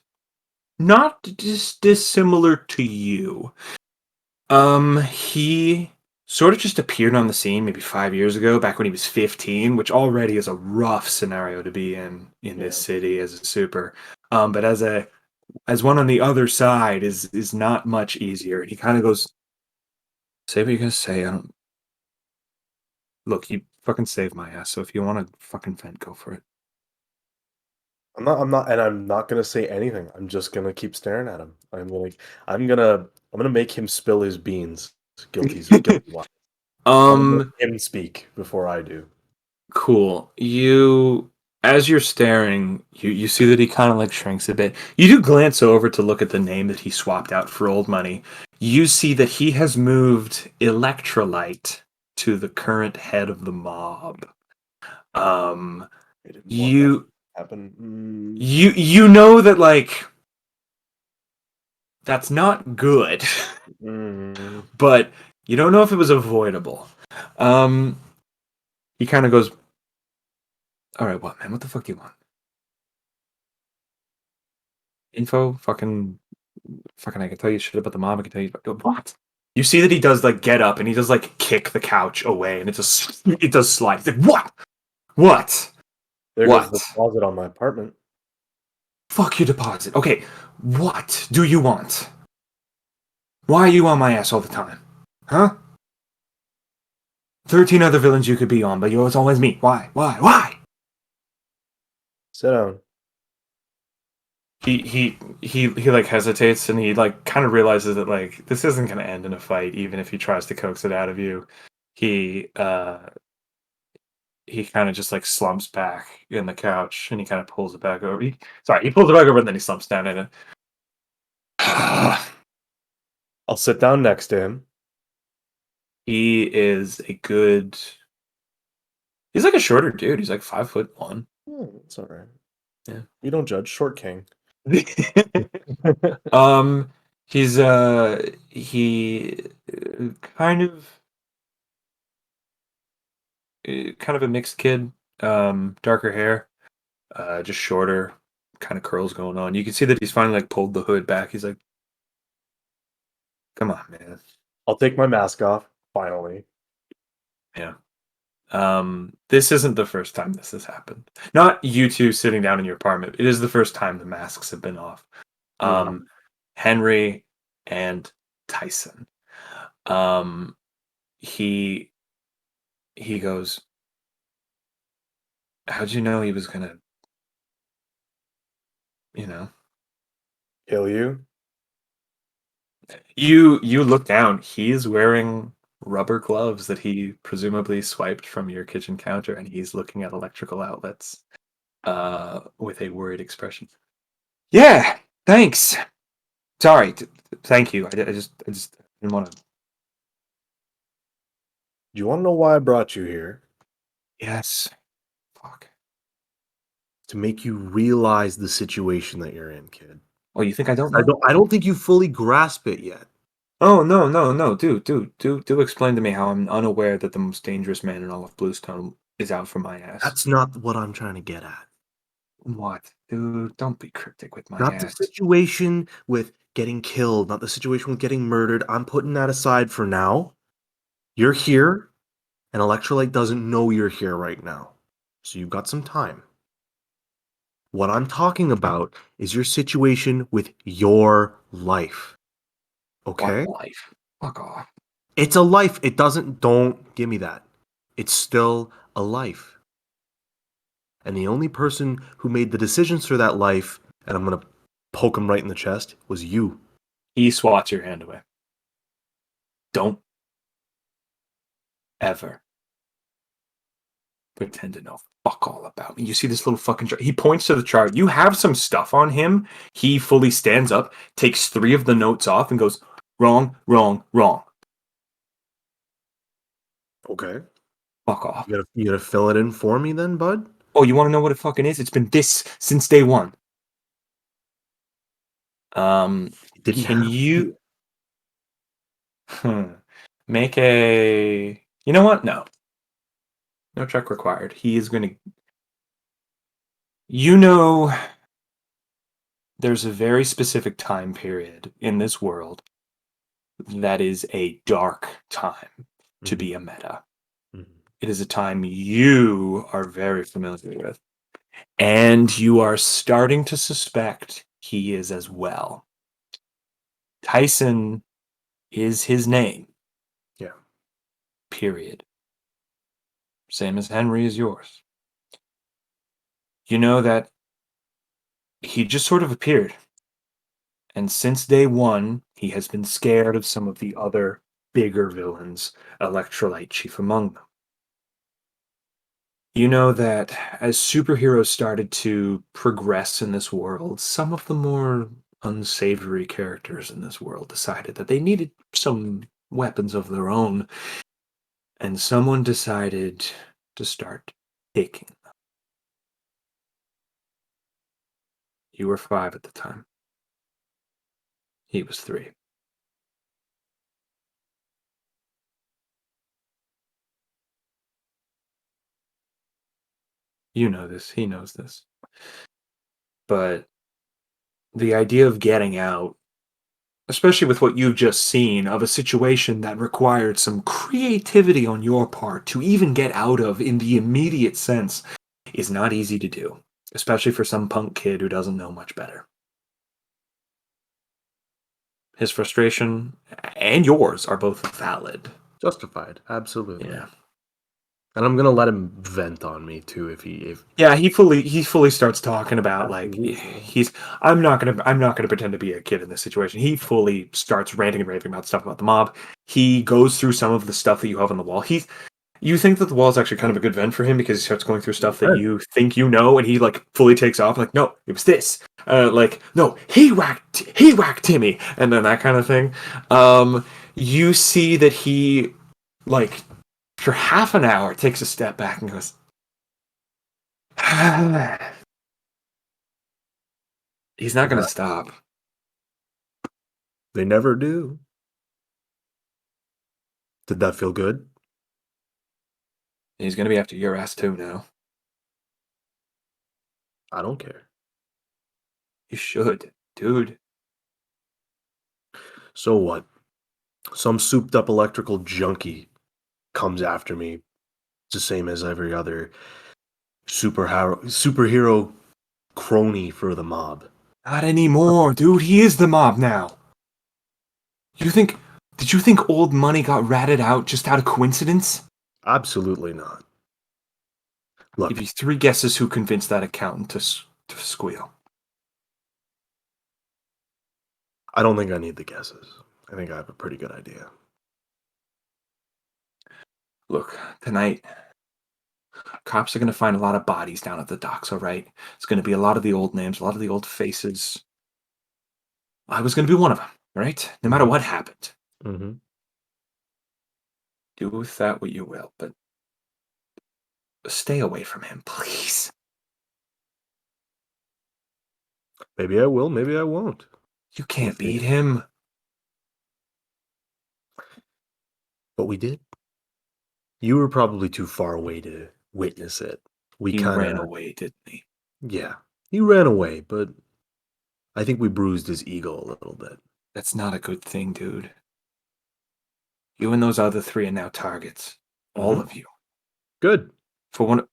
not dissimilar to you. He sort of just appeared on the scene maybe 5 years ago, back when he was 15, which already is a rough scenario to be in this city as a super. But as one on the other side is not much easier. And he kind of goes, "Say what you're gonna say. I don't look. fucking saved my ass. So if you want to fucking vent, go for it. I'm not gonna say anything. I'm just gonna keep staring at him. I'm gonna make him spill his beans. Guilty why. I'm gonna Um, let him speak before I do. cool. As you're staring, you see that he kind of like shrinks a bit. You do glance over to look at the name that he swapped out for old money. You see that he has moved Electrolyte to the current head of the mob. Um, I didn't want that you to happen. you know that like that's not good, but you don't know if it was avoidable. He kind of goes, "All right, what man? What the fuck do you want? Info? Fucking! I can tell you shit about the mob. I can tell you what." You see that he does like get up and he does like kick the couch away, and it does slide. He's like, "What? What? There goes What? the deposit on my apartment. Fuck your deposit. Okay, what do you want? Why are you on my ass all the time? Huh? 13 other villains you could be on, but it's always me. Why? Why? Sit down. He like hesitates and he like kind of realizes that like this isn't gonna end in a fight, even if he tries to coax it out of you. He he kind of just like slumps back in the couch and he kind of pulls it back over. He pulls it back over and then he slumps down in it. I'll sit down next to him. He is a good. He's like a shorter dude. He's like 5'1". It's all right. Yeah. We don't judge. Short king. um, he's he kind of a mixed kid. Darker hair, just shorter, kind of curls going on. You can see that he's finally like pulled the hood back. He's like, "Come on, man." I'll take my mask off. Finally. Yeah. This isn't the first time this has happened. Not you two sitting down in your apartment. It is the first time the masks have been off. Henry and Tyson. He goes, "How'd you know he was gonna, you know?" Kill you? You look down. He's wearing rubber gloves that he presumably swiped from your kitchen counter, and he's looking at electrical outlets with a worried expression. Yeah, thanks. Sorry, thank you. I just didn't want to. Do you want to know why I brought you here? Yes. Fuck. To make you realize the situation that you're in, kid. Oh, you think I don't know? I don't think you fully grasp it yet. Oh, no. Do explain to me how I'm unaware that the most dangerous man in all of Bluestone is out for my ass. That's not what I'm trying to get at. What? Dude, don't be cryptic with my Not ass. the situation with getting killed, not the situation with getting murdered. I'm putting that aside for now. You're here, and Electrolyte doesn't know you're here right now. So you've got some time. What I'm talking about is your situation with your life. Okay? What life? Fuck off. It's a life. Don't give me that. It's still a life. And the only person who made the decisions for that life, and I'm going to poke him right in the chest, was you. He swats your hand away. Don't ever pretend to know fuck all about me. You see this little fucking chart. He points to the chart. You have some stuff on him. He fully stands up, takes 3 of the notes off, and goes, wrong. Okay. Fuck off. You gonna fill it in for me then, bud? Oh, you want to know what it fucking is? It's been this since day one. Can you make a? You know what? No check required. He is going to. You know, there's a very specific time period in this world that is a dark time to be a meta. It is a time you are very familiar with, and you are starting to suspect he is as well. Tyson is his name. Yeah. Period. Same as Henry is yours. You know that he just sort of appeared. And since day one, he has been scared of some of the other bigger villains, Electrolyte chief among them. You know that as superheroes started to progress in this world, some of the more unsavory characters in this world decided that they needed some weapons of their own, and someone decided to start taking them. You were 5 at the time. He was 3. You know this, he knows this. But the idea of getting out, especially with what you've just seen of a situation that required some creativity on your part to even get out of in the immediate sense, is not easy to do, especially for some punk kid who doesn't know much better. His frustration and yours are both valid. Justified, absolutely. Yeah. And I'm gonna let him vent on me too if Yeah, he fully starts talking about like Absolutely. I'm not gonna pretend to be a kid in this situation. He fully starts ranting and raving about stuff about the mob. He goes through some of the stuff that you have on the wall. You think that the wall is actually kind of a good vent for him because he starts going through stuff that you think you know, and he like fully takes off. Like, no, it was this. Like, no, he whacked Timmy, and then that kind of thing. You see that he like for half an hour takes a step back and goes, he's not going to stop. they never do. Did that feel good? He's going to be after your ass too now. I don't care. You should, dude. So what? Some souped up electrical junkie comes after me. It's the same as every other superhero crony for the mob. Not anymore, dude. He is the mob now. Did you think old money got ratted out just out of coincidence? Absolutely not. I'll Look, give you 3 guesses who convinced that accountant to squeal. I don't think I need the guesses. I think I have a pretty good idea. Look, tonight, cops are going to find a lot of bodies down at the docks, all right? It's going to be a lot of the old names, a lot of the old faces. I was going to be one of them, all right? No matter what happened. Mm-hmm. Do with that what you will, but stay away from him, please. Maybe I will, maybe I won't. You can't We'll see. beat him. But we did. You were probably too far away to witness it. We He kind ran of, away, didn't he? yeah, he ran away, but I think we bruised his ego a little bit. That's not a good thing, dude. You and those other 3 are now targets. All of you. Good. For one.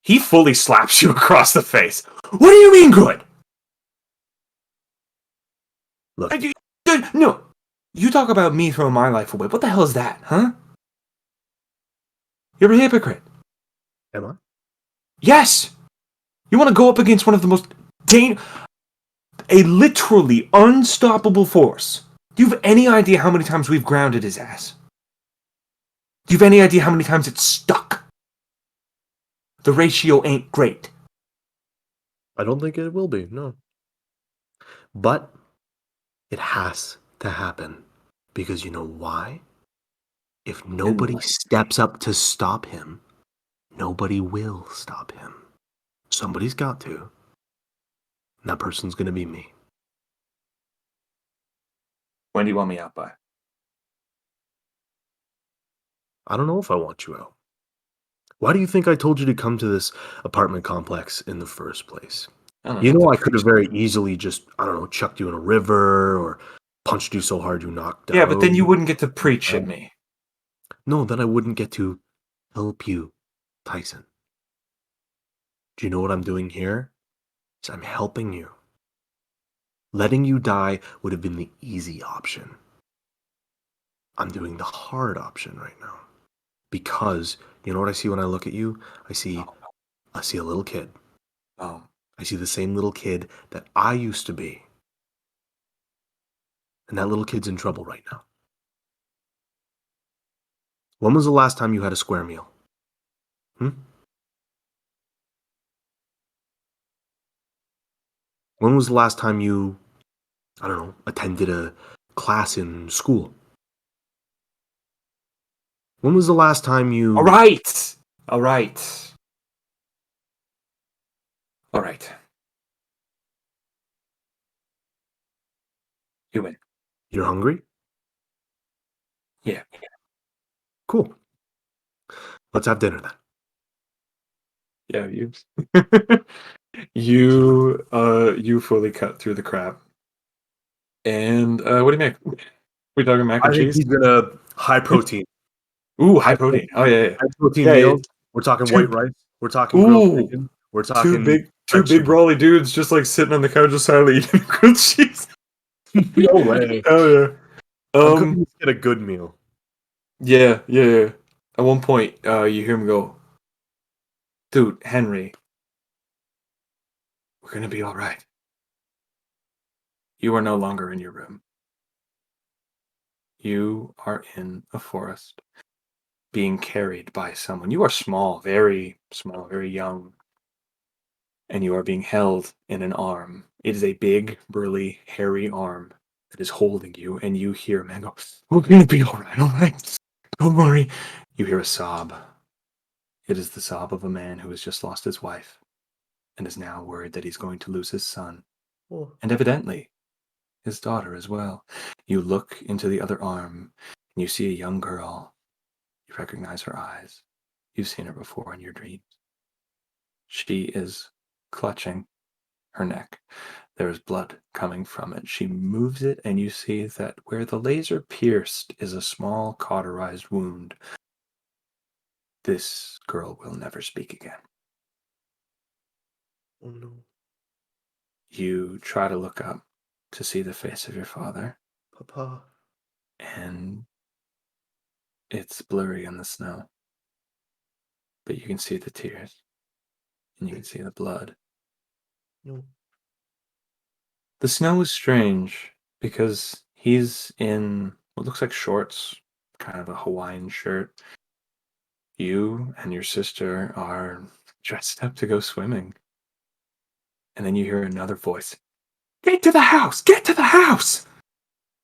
He fully slaps you across the face. What do you mean good? Look, No. You talk about me throwing my life away. What the hell is that, huh? You're a hypocrite. am I? Yes. You want to go up against one of the most a literally unstoppable force. Do you have any idea how many times we've grounded his ass? Do you have any idea how many times it's stuck? The ratio ain't great. I don't think it will be, no. But it has to happen. Because you know why? If nobody Enlighten steps up to stop him, nobody will stop him. Somebody's got to. And that person's going to be me. When do you want me out by? I don't know if I want you out. Why do you think I told you to come to this apartment complex in the first place? I don't You know, to I could have preach. very easily just, I don't know, chucked you in a river or punched you so hard you knocked out. Yeah, but then you wouldn't get to preach at me. No, then I wouldn't get to help you, Tyson. Do you know what I'm doing here? Is I'm helping you. Letting you die would have been the easy option. I'm doing the hard option right now. Because you know what I see when I look at you? I see a little kid. Oh, I see the same little kid that I used to be. And that little kid's in trouble right now. When was the last time you had a square meal? Hmm? When was the last time you, I don't know, attended a class in school? When was the last time you... all right, all right, all right. You win. You're hungry? Yeah. Cool. Let's have dinner then. Yeah, you. You fully cut through the crap. And what do you make? We talking mac I and think cheese? he's gonna high protein. Ooh, high protein. Oh yeah, yeah, High protein yeah. Yeah. meals. We're talking Two. white rice. We're talking grilled Ooh, chicken. We're two talking big, two French big chicken. brawly dudes just like sitting on the couch just silently eating grilled cheese. No way. Oh yeah. I'm cooking this kid a good meal. Yeah, yeah, yeah. At one point, you hear him go, "Dude, Henry, we're gonna be all right. You are no longer in your room. You are in a forest, being carried by someone. You are small, very young, and you are being held in an arm. It is a big, burly, hairy arm that is holding you, and you hear a man go, "We're gonna be all right, all right. Don't worry." You hear a sob. It is the sob of a man who has just lost his wife and is now worried that he's going to lose his son, Oh, and evidently his daughter as well. You look into the other arm, and you see a young girl. You recognize her eyes. You've seen her before in your dreams. She is clutching her neck. There is blood coming from it. She moves it, and you see that where the laser pierced is a small cauterized wound. This girl will never speak again. oh no. You try to look up to see the face of your father, Papa. and it's blurry in the snow. But you can see the tears, and you can see the blood. No. The snow is strange because he's in what looks like shorts, kind of a Hawaiian shirt. You and your sister are dressed up to go swimming. And then you hear another voice. Get to the house! Get to the house!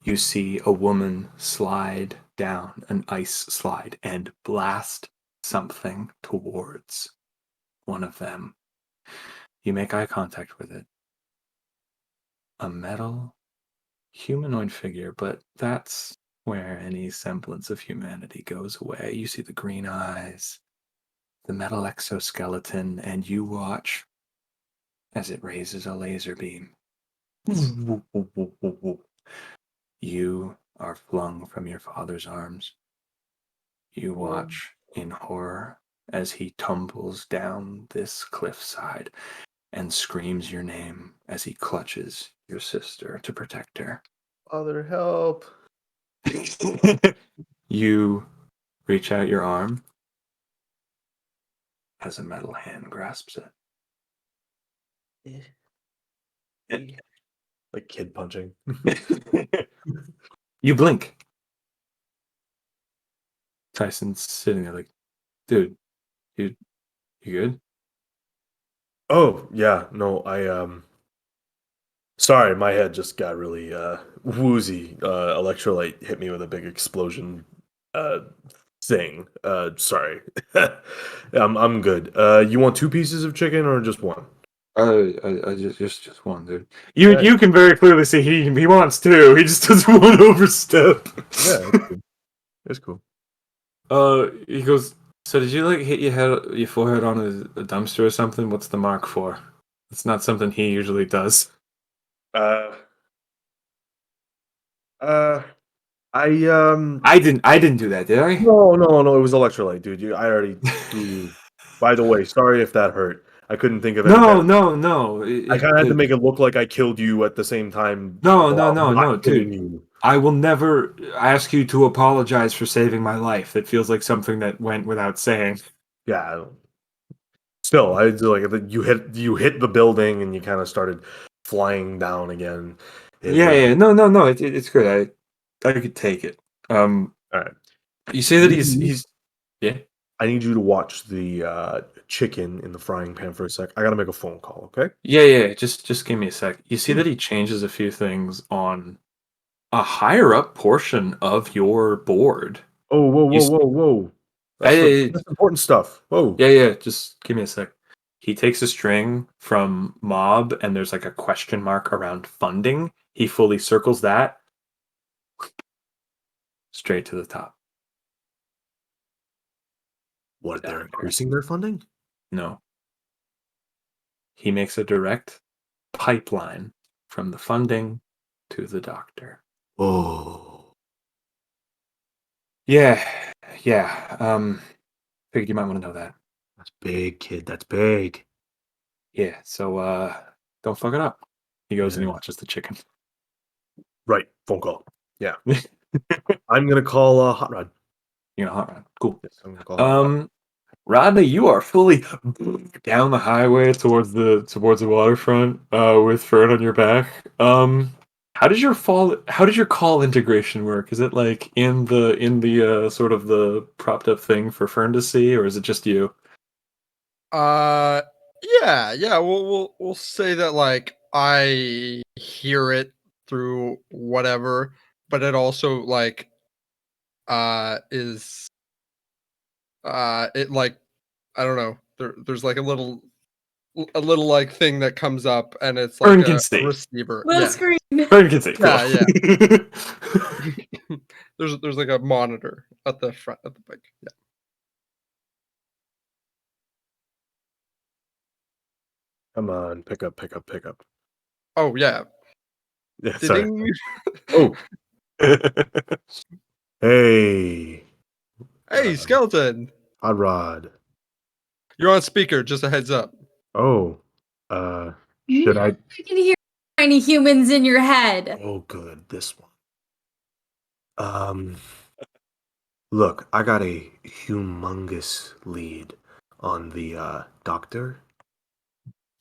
You see a woman slide down an ice slide and blast something towards one of them. You make eye contact with it. A metal humanoid figure, but that's where any semblance of humanity goes away. You see the green eyes, the metal exoskeleton, and you watch as it raises a laser beam. You are flung from your father's arms. You watch in horror as he tumbles down this cliffside and screams your name as he clutches your sister to protect her. Father, help. You reach out your arm as a metal hand grasps it. Like kid punching. You blink. Tyson's sitting there like, dude, you good? Oh, yeah. No, sorry, my head just got really woozy. Electrolyte hit me with a big explosion uh thing. Sorry. I'm good. You want two pieces of chicken or just one? I just one, dude. You Yeah. you can very clearly see he wants to. He just doesn't want to overstep. Yeah, it's cool. He goes. So did you like hit your forehead on a dumpster or something? What's the mark for? It's not something he usually does. Uh, uh, I I didn't do that, did I? no, it was electrolyte, dude. I already threw you. By the way, sorry if that hurt. I couldn't think of any better. No. I kind of had to make it look like I killed you at the same time No, while not no, killing dude. you. I will never ask you to apologize for saving my life. It feels like something that went without saying. Yeah. Still, I like you hit the building and you kind of started flying down again. No. It's good. I could take it. All right. You say that he's yeah. I need you to watch the chicken in the frying pan for a sec. I gotta make a phone call. Okay. Yeah. Just give me a sec. You see that he changes a few things on a higher up portion of your board. Oh, whoa, You whoa, s- whoa, whoa! I- That's important stuff. Whoa. yeah. Just give me a sec. He takes a string from mob, and there's like a question mark around funding. He fully circles that straight to the top. What? They're increasing their funding? No. He makes a direct pipeline from the funding to the doctor. Oh, Yeah. Figured you might want to know that. that's big, kid. That's big. Yeah, so don't fuck it up. He goes and he Yeah. watches the chicken. Right. Phone call. Yeah. You're I'm gonna call Hot Rod. gonna hot rod. Cool. Yes, I'm gonna call Hot Rod. Rodney, you are fully down the highway towards the waterfront, with Fern on your back. How does your call integration work? Is it like in the sort of the propped up thing for Fern to see, or is it just you? Yeah. We'll say that like I hear it through whatever, but it also like is it like I don't know. There's like a little like thing that comes up and it's like Fern can a see. receiver. Little Yeah. screen. Fern can see. Cool. Yeah. There's like a monitor at the front of the bike. Yeah. Come on, pick up. Oh yeah. Yeah, sorry. Ding. Oh, hey, Hey, skeleton. Hot Rod. You're on speaker, just a heads up. Oh, should I? I can hear tiny humans in your head. Oh, good. This one. Look, I got a humongous lead on the doctor.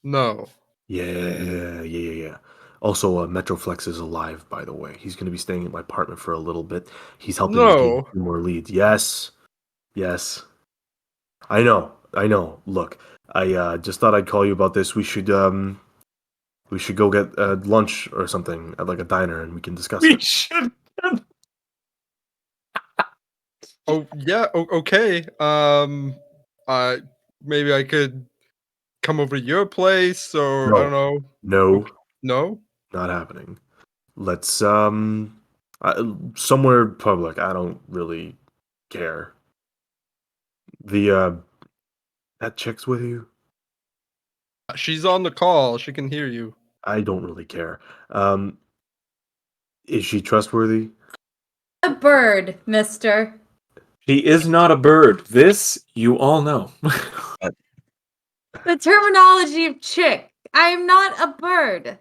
No. Yeah. Also, Metroflex is alive, by the way. He's going to be staying at my apartment for a little bit. He's helping me gain No. 2 more leads. Yes. I know. Look, I just thought I'd call you about this. We should go get lunch or something at like a diner, and we can discuss We it. should. Oh yeah, okay. Maybe I could come over to your place or I don't know. No, No? not happening. Let's somewhere public. I don't really care. The that chick's with you. She's on the call. She can hear you. I don't really care. Is she trustworthy? A bird, mister. She is not a bird. This you all know. The terminology of chick. I am not a bird.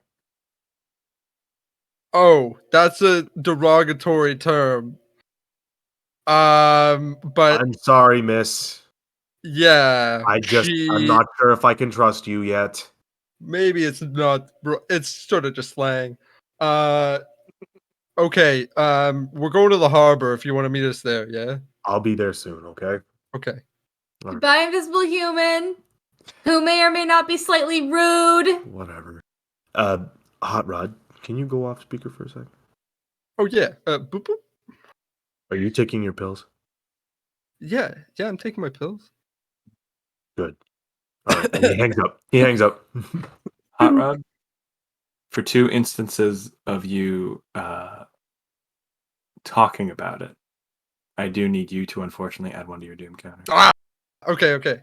Oh, that's a derogatory term. But I'm sorry, miss. yeah, I'm not sure if I can trust you yet. maybe it's not it's sort of just slang. Okay, we're going to the harbor if you want to meet us there, yeah? I'll be there soon, okay? Okay. All right. Goodbye, invisible human, who may or may not be slightly rude. Whatever. Hot Rod, can you go off speaker for a sec? Oh yeah, boop boop. Are you taking your pills? Yeah, I'm taking my pills. Good. All right. And he hangs up. Hot Rod, for 2 instances of you talking about it, I do need you to unfortunately add 1 to your doom counter. Ah! Okay.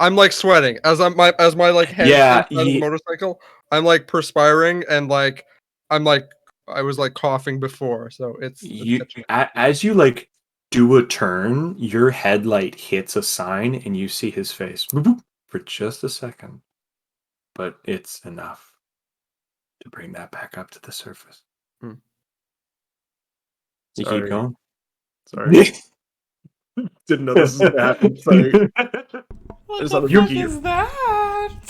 I'm like sweating as my like hands Yeah, inside of the motorcycle. I'm like perspiring and like I was like coughing before, so it's catching up. As you like do a turn, your headlight hits a sign and you see his face boop, boop, for just a second, but it's enough to bring that back up to the surface. You keep Sorry. going. Sorry. Didn't know this was gonna happen. Sorry. What Just the thought fuck of you. is that?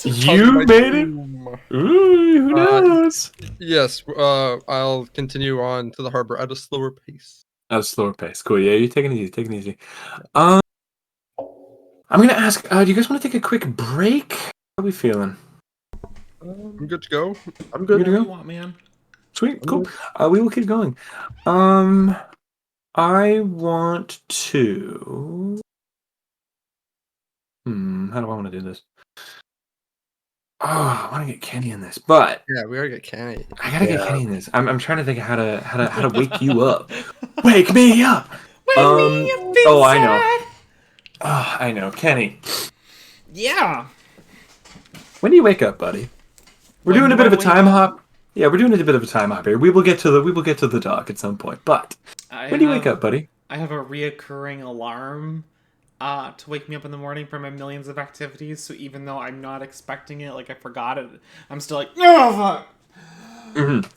You My made it. doom. Ooh, who knows? Yes, I'll continue on to the harbor at a slower pace. At a slower pace. Cool. Yeah, you're taking it easy. Taking it easy. I'm gonna ask. Do you guys want to take a quick break? How are we feeling? I'm good to go. I'm Good good. to What do go? you want, man? Sweet. I'm Cool. good. We will keep going. I want to. How do I want to do this? Oh, I want to get Kenny in this, but Yeah, we gotta get Kenny. I gotta get Yeah. Kenny in this. I'm trying to think of how to wake you up. Wake me up. Wake me up Oh, I know. inside. Oh, I know, Kenny. Yeah. When do you wake up, buddy? We're When doing a do bit I of a wake time up? hop. Yeah, we're doing a bit of a time hop here. We will get to the talk at some point. But when do you wake up, buddy? I have a reoccurring alarm to wake me up in the morning for my millions of activities. So even though I'm not expecting it, like I forgot it, I'm still like, oh fuck. Mhm.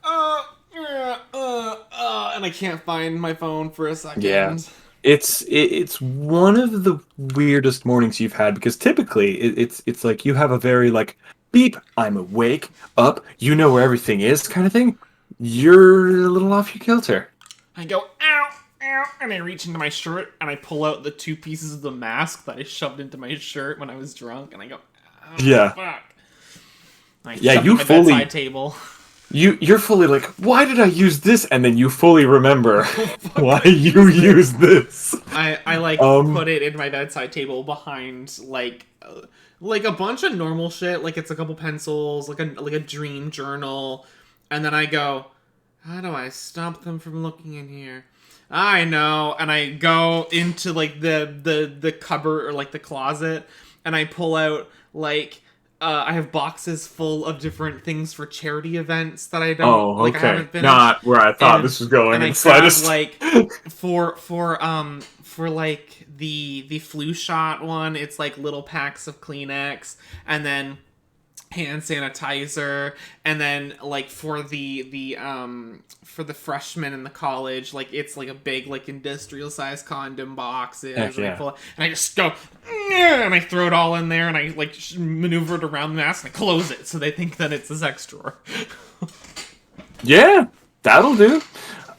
And I can't find my phone for a second. Yeah. It's one of the weirdest mornings you've had because typically it's like you have a very like beep, I'm awake, up, you know where everything is kind of thing. You're a little off your kilter. I go, ow, ow, and I reach into my shirt and I pull out the 2 pieces of the mask that I shoved into my shirt when I was drunk, and I go, oh, Yeah. fuck. And I Yeah, shove it you on my fully- bedside table. You're fully like, why did I use this? And then you fully remember why you used this. I like put it in my bedside table behind like a bunch of normal shit. Like it's a couple pencils, like a dream journal, and then I go, how do I stop them from looking in here? I know, and I go into like the cupboard or like the closet, and I pull out like. I have boxes full of different things for charity events that I don't Oh, like. I okay. haven't finished. Not where I thought And- this was going and in I the slightest. grab, like for like the flu shot one, it's like little packs of Kleenex, and then hand sanitizer, and then like for the freshmen in the college, like it's like a big like industrial size condom boxes. Heck yeah. And I just go, "Yeah," and I throw it all in there, and I like maneuver it around the mask and I close it so they think that it's a sex drawer. Yeah, that'll do.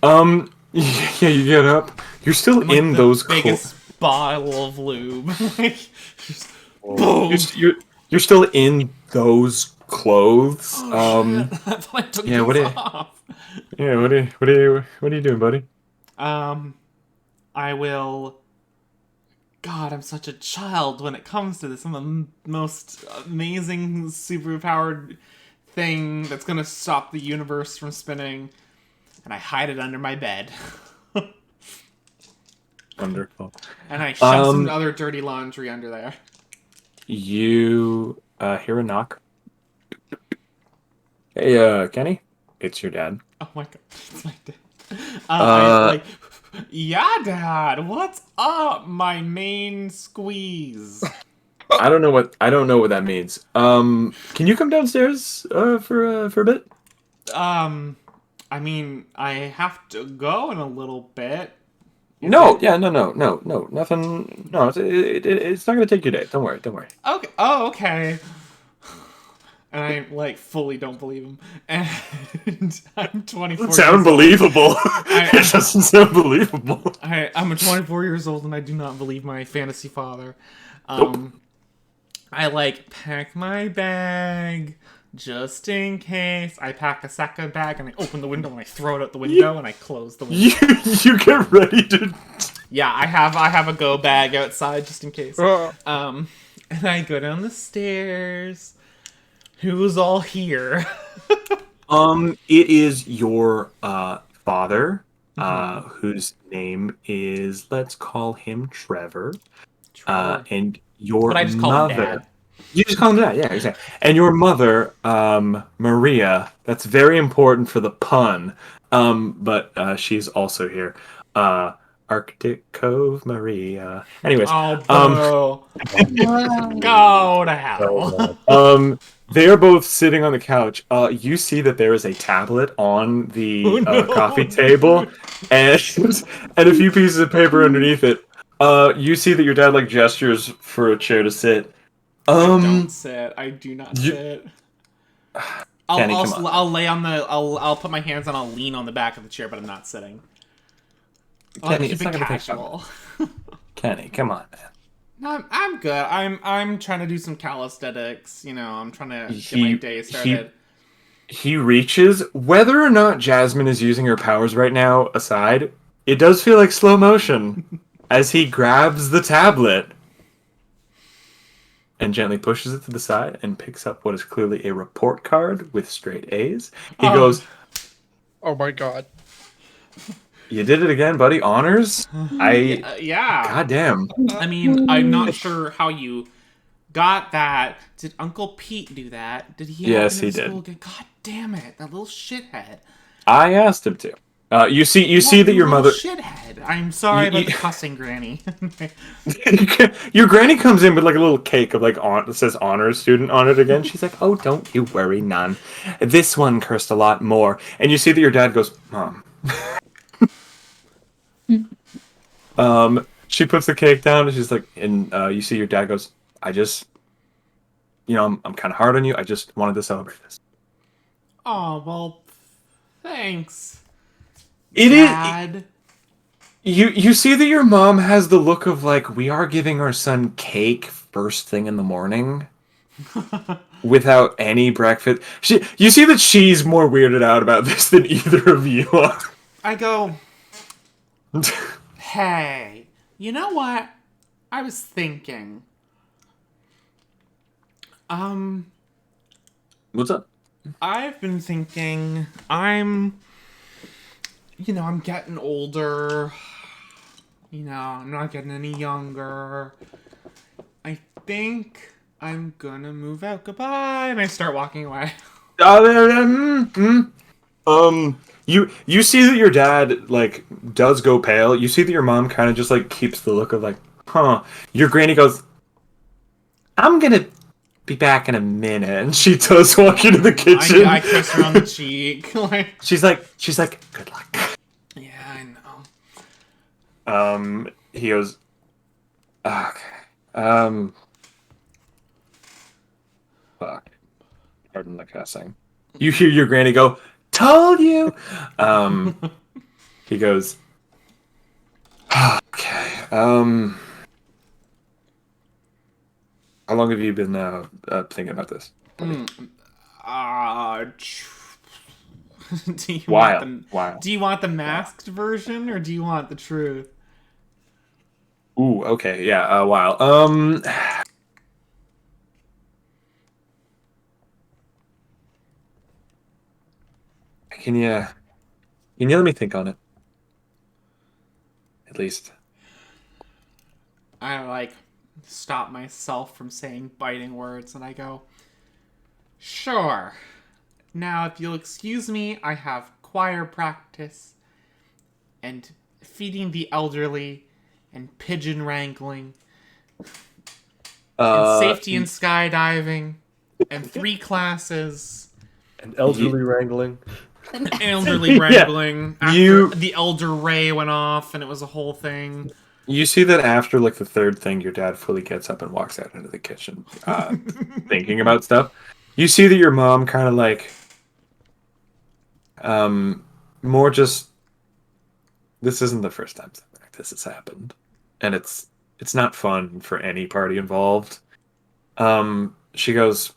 Yeah, you get up. You're still Like in the those biggest bottle of lube. Like, just boom. You're still in those clothes. Oh, shit. I thought I took yeah, these what do you- off. Yeah, what are you doing, buddy? I will. God, I'm such a child when it comes to this. I'm the most amazing, superpowered thing that's gonna stop the universe from spinning, and I hide it under my bed. Wonderful. And I shove some Um, other dirty laundry under there. You hear a knock. Hey, Kenny, it's your dad. Oh my god, it's my dad. I'm like, yeah, Dad, what's up, my main squeeze? I don't know what that means. Can you come downstairs for a bit? I mean, I have to go in a little bit. No, nothing. No, it's not gonna take your day. Don't worry. Okay. Oh, okay. And I like fully don't believe him. And I'm 24. It sound believable. I- It doesn't sound believable. I'm 24 years old and I do not believe my fantasy father. Nope. I like pack my bag just in case. I pack a second bag and I open the window and I throw it out the window and I close the window. You get ready to. Yeah, I have a go bag outside just in case. Uh, And I go down the stairs. Who's all here? It is your father, whose name is, let's call him Trevor. And your But I just call him mother. Dad. You just call him Dad, yeah, exactly. And your mother, Maria. That's very important for the pun. But she's also here. Arctic Cove Maria. Anyways, Oh, boo. Go to hell. They are both sitting on the couch. You see that there is a tablet on the Oh, no. coffee table, and and a few pieces of paper underneath it. You see that your dad like gestures for a chair to sit. I don't sit. I do not you- sit. Kenny, come on. I'll lay on the. I'll put my hands on. I'll lean on the back of the chair, but I'm not sitting. I'll Kenny, keep it's it not gonna take casual. Kenny, come on, man. No, I'm good. I'm trying to do some calisthenics. You know, I'm trying to get my day started. He reaches. Whether or not Jasmine is using her powers right now aside, it does feel like slow motion as he grabs the tablet and gently pushes it to the side and picks up what is clearly a report card with straight A's. He goes, Oh my god. "You did it again, buddy. Honors." Yeah. Goddamn. I mean, I'm not sure how you got that. Did Uncle Pete do that? Did he? Yes, happen he to did. school again? God damn it! That little shithead. I asked him to. You see What, that you your little mother. shithead. I'm sorry about You- the cussing, Granny. Your granny comes in with like a little cake of like that says honors student on it again. She's like, "Oh, don't you worry, none. This one cursed a lot more." And you see that your dad goes, "Mom." She puts the cake down and she's like, and you see your dad goes, "I just, I'm kind of hard on you. I just wanted to celebrate this." Oh well, thanks, It is. Dad. You see that your mom has the look of like, we are giving our son cake first thing in the morning without any breakfast. You see that she's more weirded out about this than either of you are. I go, hey, you know what? I was thinking. What's up? I've been thinking. I'm getting older. I'm not getting any younger. I think I'm gonna move out. Goodbye. And I start walking away. You see that your dad like does go pale. You see that your mom kind of just like keeps the look of like, huh. Your granny goes, "I'm gonna be back in a minute," and she does walk into the kitchen. I kiss her on the cheek. She's like, "Good luck." Yeah, I know. He goes, "Okay. Fuck. Pardon the cussing." You hear your granny go, "Told you." He goes, "Okay. How long have you been thinking about this?" Do you Wild. want Wild. Do you want the masked version or do you want the truth? Ooh, okay, yeah, a while. Can you let me think on it? At least. I stop myself from saying biting words and I go, sure. Now, if you'll excuse me, I have choir practice and feeding the elderly and pigeon wrangling and safety and skydiving and 3 classes. And elderly wrangling. Elderly Yeah. wrangling. After You- the elder ray went off and it was a whole thing. You see that after like the third thing, your dad fully gets up and walks out into the kitchen, thinking about stuff. You see that your mom kind of like, more just. This isn't the first time something like this has happened, and it's not fun for any party involved. She goes,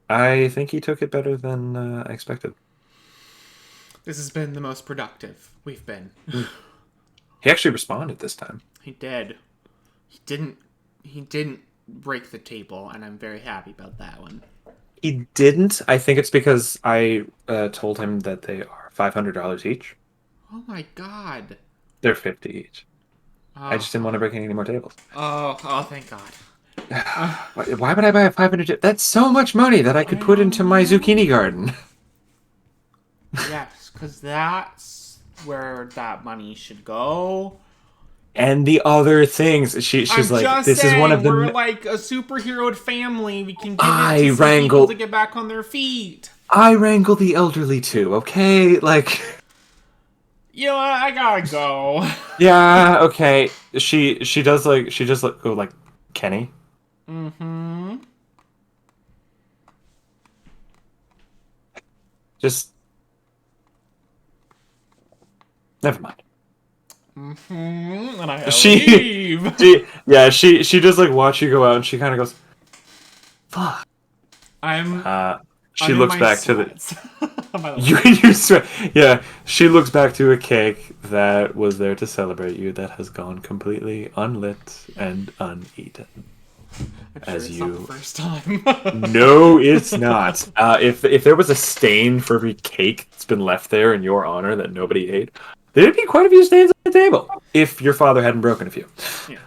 "I think he took it better than I expected. This has been the most productive we've been. He actually responded this time." He did. He didn't break the table, and I'm very happy about that one. He didn't. I think it's because I told him that they are $500 each. Oh my god. They're 50 each. Oh, I just didn't want to break any more tables. oh, thank God. Why would I buy a 500? That's so much money that I could put into my zucchini garden. Yes, because that's where that money should go. and the other things. She's I'm like, just this saying, is one of we're the. like a superheroed family. We can give I it to some people wrangle. to get back on their feet. I wrangle the elderly too. Okay, like. You know what? I gotta go. Yeah. Okay. She does like go like Kenny. Mm-hmm. Just never mind. Mm-hmm. And I She, leave. she just like watch you go out, and she kind of goes, "Fuck." I'm She in looks my back to the sweats. By the way. you swear. Yeah, she looks back to a cake that was there to celebrate you that has gone completely unlit and uneaten. I'm As sure it's not the you first time. No, it's not. If there was a stain for every cake that's been left there in your honor that nobody ate, there'd be quite a few stains on the table. If your father hadn't broken a few. Yeah.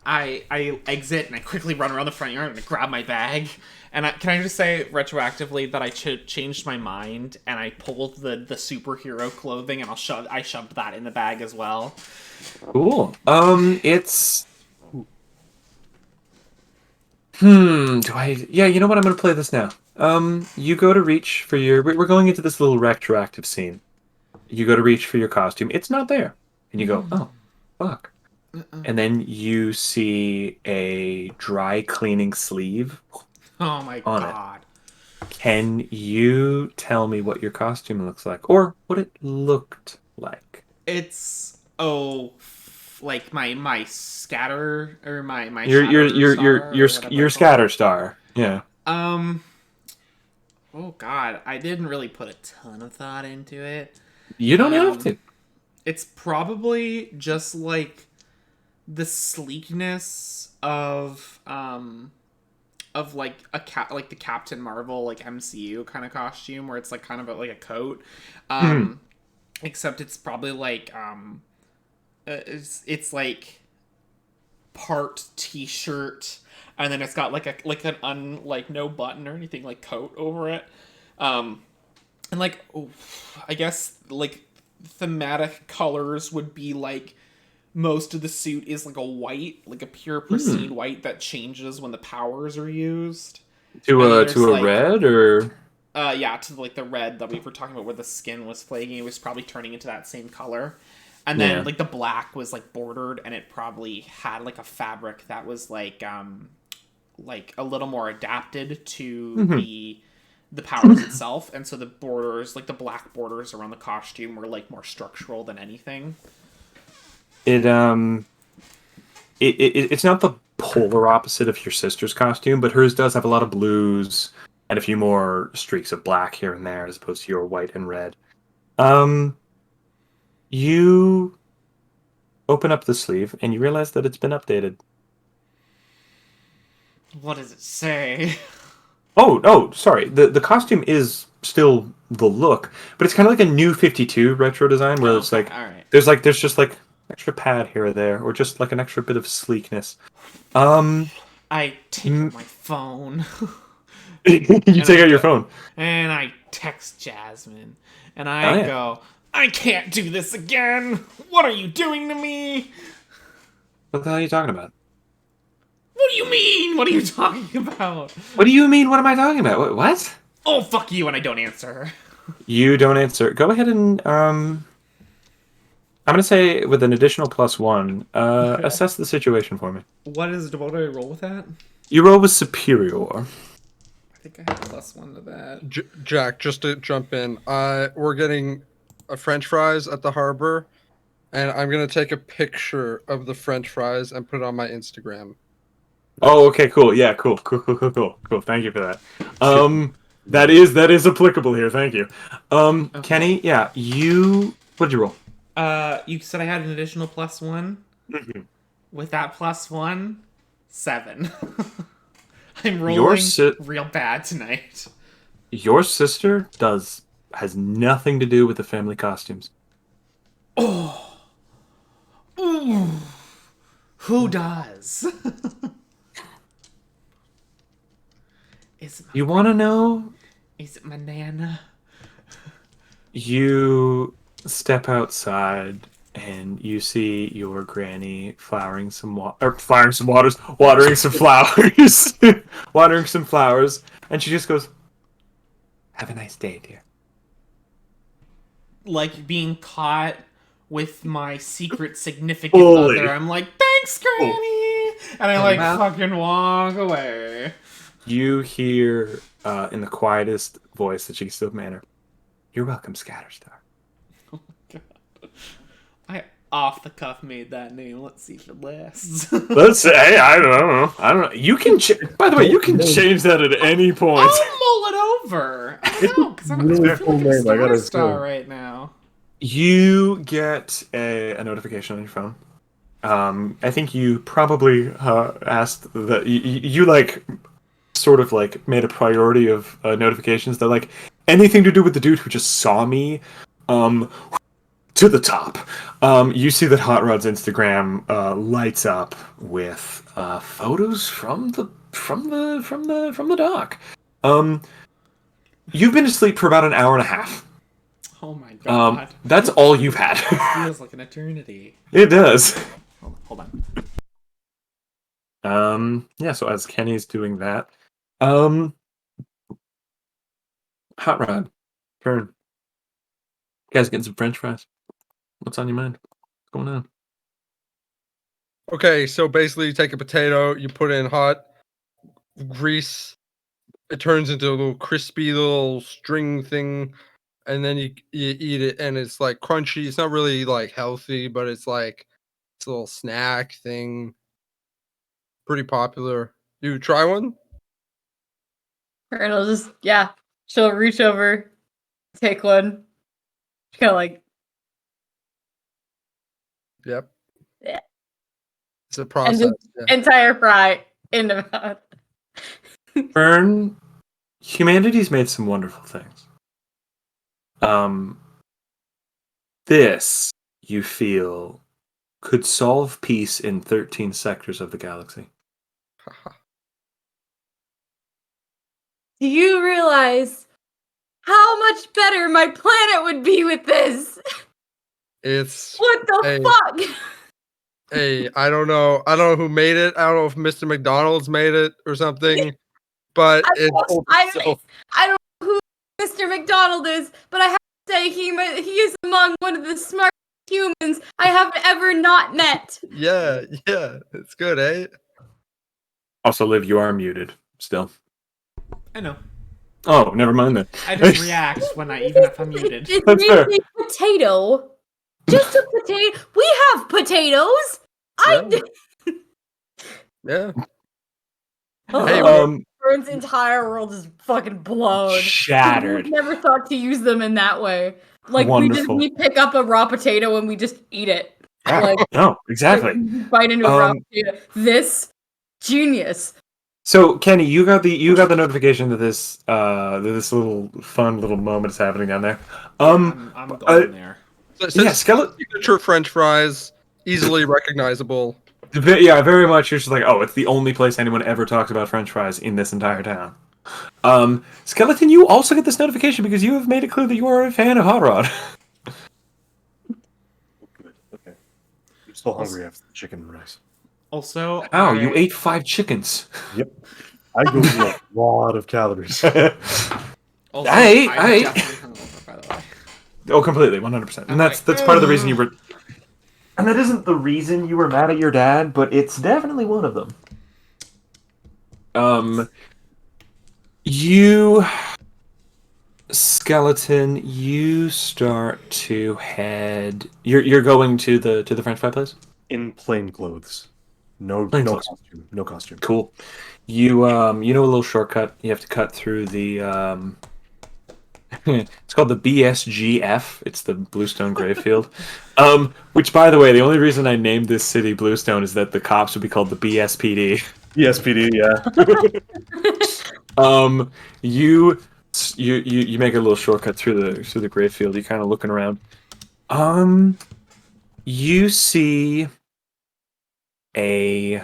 I exit and I quickly run around the front yard and I grab my bag. And can I just say retroactively that I changed my mind and I pulled the superhero clothing and I shoved that in the bag as well. Cool. It's. Do I? Yeah, you know what? I'm gonna play this now. You go to reach for your. We're going into this little retroactive scene. You go to reach for your costume. It's not there, and you go, "Oh, fuck!" And then you see a dry cleaning sleeve Oh my on it. god. Can you tell me what your costume looks like, or what it looked like? It's like my scatter or my Your your shatter your star your or your whatever your it's called. scatter star. Yeah. Oh god, I didn't really put a ton of thought into it. You don't have to. It's probably just like the sleekness of like like the Captain Marvel like MCU kind of costume where it's like kind of like a coat. Except it's probably like it's like part t-shirt and then it's got like like no button or anything like coat over it. And like I guess like thematic colors would be like most of the suit is like a white, like a pure pristine white that changes when the powers are used. To And then a there's, to a like, red or yeah, to like the red that we were talking about where the skin was flaking, it was probably turning into that same color. And then Yeah. like the black was like bordered and it probably had like a fabric that was like a little more adapted to the powers itself, and so the borders, like the black borders around the costume were like more structural than anything. It's not the polar opposite of your sister's costume, but hers does have a lot of blues and a few more streaks of black here and there as opposed to your white and red. You open up the sleeve and you realize that it's been updated. What does it say? Oh, sorry. The costume is still the look, but it's kind of like a new 52 retro design where it's like all right. there's just like extra pad here or there, or just like an extra bit of sleekness. I take out my phone You take out your phone. and I text Jasmine and Oh, I yeah. go, I can't do this again. What are you doing to me? What the hell are you talking about? What do you mean? What are you talking about? What do you mean? What am I talking about? What? Oh, fuck you, and I don't answer. You don't answer. Go ahead and I'm gonna say with an additional +1, assess the situation for me. What do I roll with that? You roll with superior. I think I have +1 to that. Jack, just to jump in, we're getting a French fries at the harbor, and I'm gonna take a picture of the French fries and put it on my Instagram. Oh, okay, cool. Yeah, cool. Thank you for that. That is applicable here. Thank you. Okay. Kenny, yeah, what'd you roll? You said I had an additional +1. With that +1, 7. I'm rolling real bad tonight. Your sister has nothing to do with the family costumes. Oh, ooh, who does? You want to know? Is it my nana? You step outside and you see your granny watering some flowers, watering some flowers, and she just goes, "Have a nice day, dear." Like being caught with my secret significant Fully. other. I'm like, thanks, Granny! And I like Wow. fucking walk away. You hear in the quietest voice that she can still manner, "You're welcome, Scatterstar." I off the cuff made that name. Let's see if it lasts. Let's say, I don't know. You can, by the way, you can change that at any point. I'll mull it over. I don't know, because I'm really I feel cool like name, I I'm gotta star say. right now. You get a notification on your phone. I think you probably asked that you like sort of like made a priority of notifications that like anything to do with the dude who just saw me to the top. You see that Hot Rod's Instagram lights up with photos from the dock. You've been asleep for about an hour and a half. Oh my god. That's all you've had. Feels like an eternity. It does. Hold on. Yeah, so as Kenny's doing that, Hot Rod, turn. You guys getting some French fries? What's on your mind? What's going on? Okay, so basically you take a potato, you put it in hot grease, it turns into a little crispy little string thing, and then you eat it, and it's like crunchy. It's not really like healthy, but it's like it's a little snack thing. Pretty popular. You try one? And it'll just, she'll reach over, take one, kind of like, Yep. Yeah. It's a and process. just Yeah. entire fry in the mouth. Fern, humanity's made some wonderful things. This, you feel, could solve peace in 13 sectors of the galaxy. Do you realize how much better my planet would be with this? It's What the Hey. fuck? hey, I don't know who made it. I don't know if Mr. McDonald's made it or something, but I it's don't know who Mr. McDonald is, but I have to say he is among one of the smartest humans I have ever not met. yeah, it's good, eh? Also, Liv, you are muted still. I know. Oh, never mind then. I just react even if I'm muted. It's That's fair. named a potato. Just a potato. We have potatoes. Yeah. Oh, Vern's entire world is fucking blown. Shattered. We never thought to use them in that way. Like Wonderful. we pick up a raw potato and we just eat it. Yeah, Like no, exactly. we bite into a raw potato. This genius. So Kenny, you got the notification that this little fun little moment is happening down there. I'm going there. Yeah, skeleton. Signature French fries, easily recognizable. Yeah, very much. You're just like, oh, it's the only place anyone ever talks about French fries in this entire town. Skeleton, you also get this notification because you have made it clear that you are a fan of Hot Rod. Okay. I'm still hungry after the chicken and rice. Also, you ate 5 chickens. Yep. I go through a lot of calories. Also, I- I'm definitely hungover, by the way. Oh, completely, 100%. And that's part of the reason you were. And that isn't the reason you were mad at your dad, but it's definitely one of them. You, Skeleton, you start to head. You're going to the French fry place? In plain clothes. No Plain no clothes. costume. No costume. Cool. You you know a little shortcut. You have to cut through the it's called the BSGF. It's the Bluestone Gravefield. Which, by the way, the only reason I named this city Bluestone is that the cops would be called the BSPD. ESPD, yeah. You make a little shortcut through the Gravefield. You're kind of looking around. You see you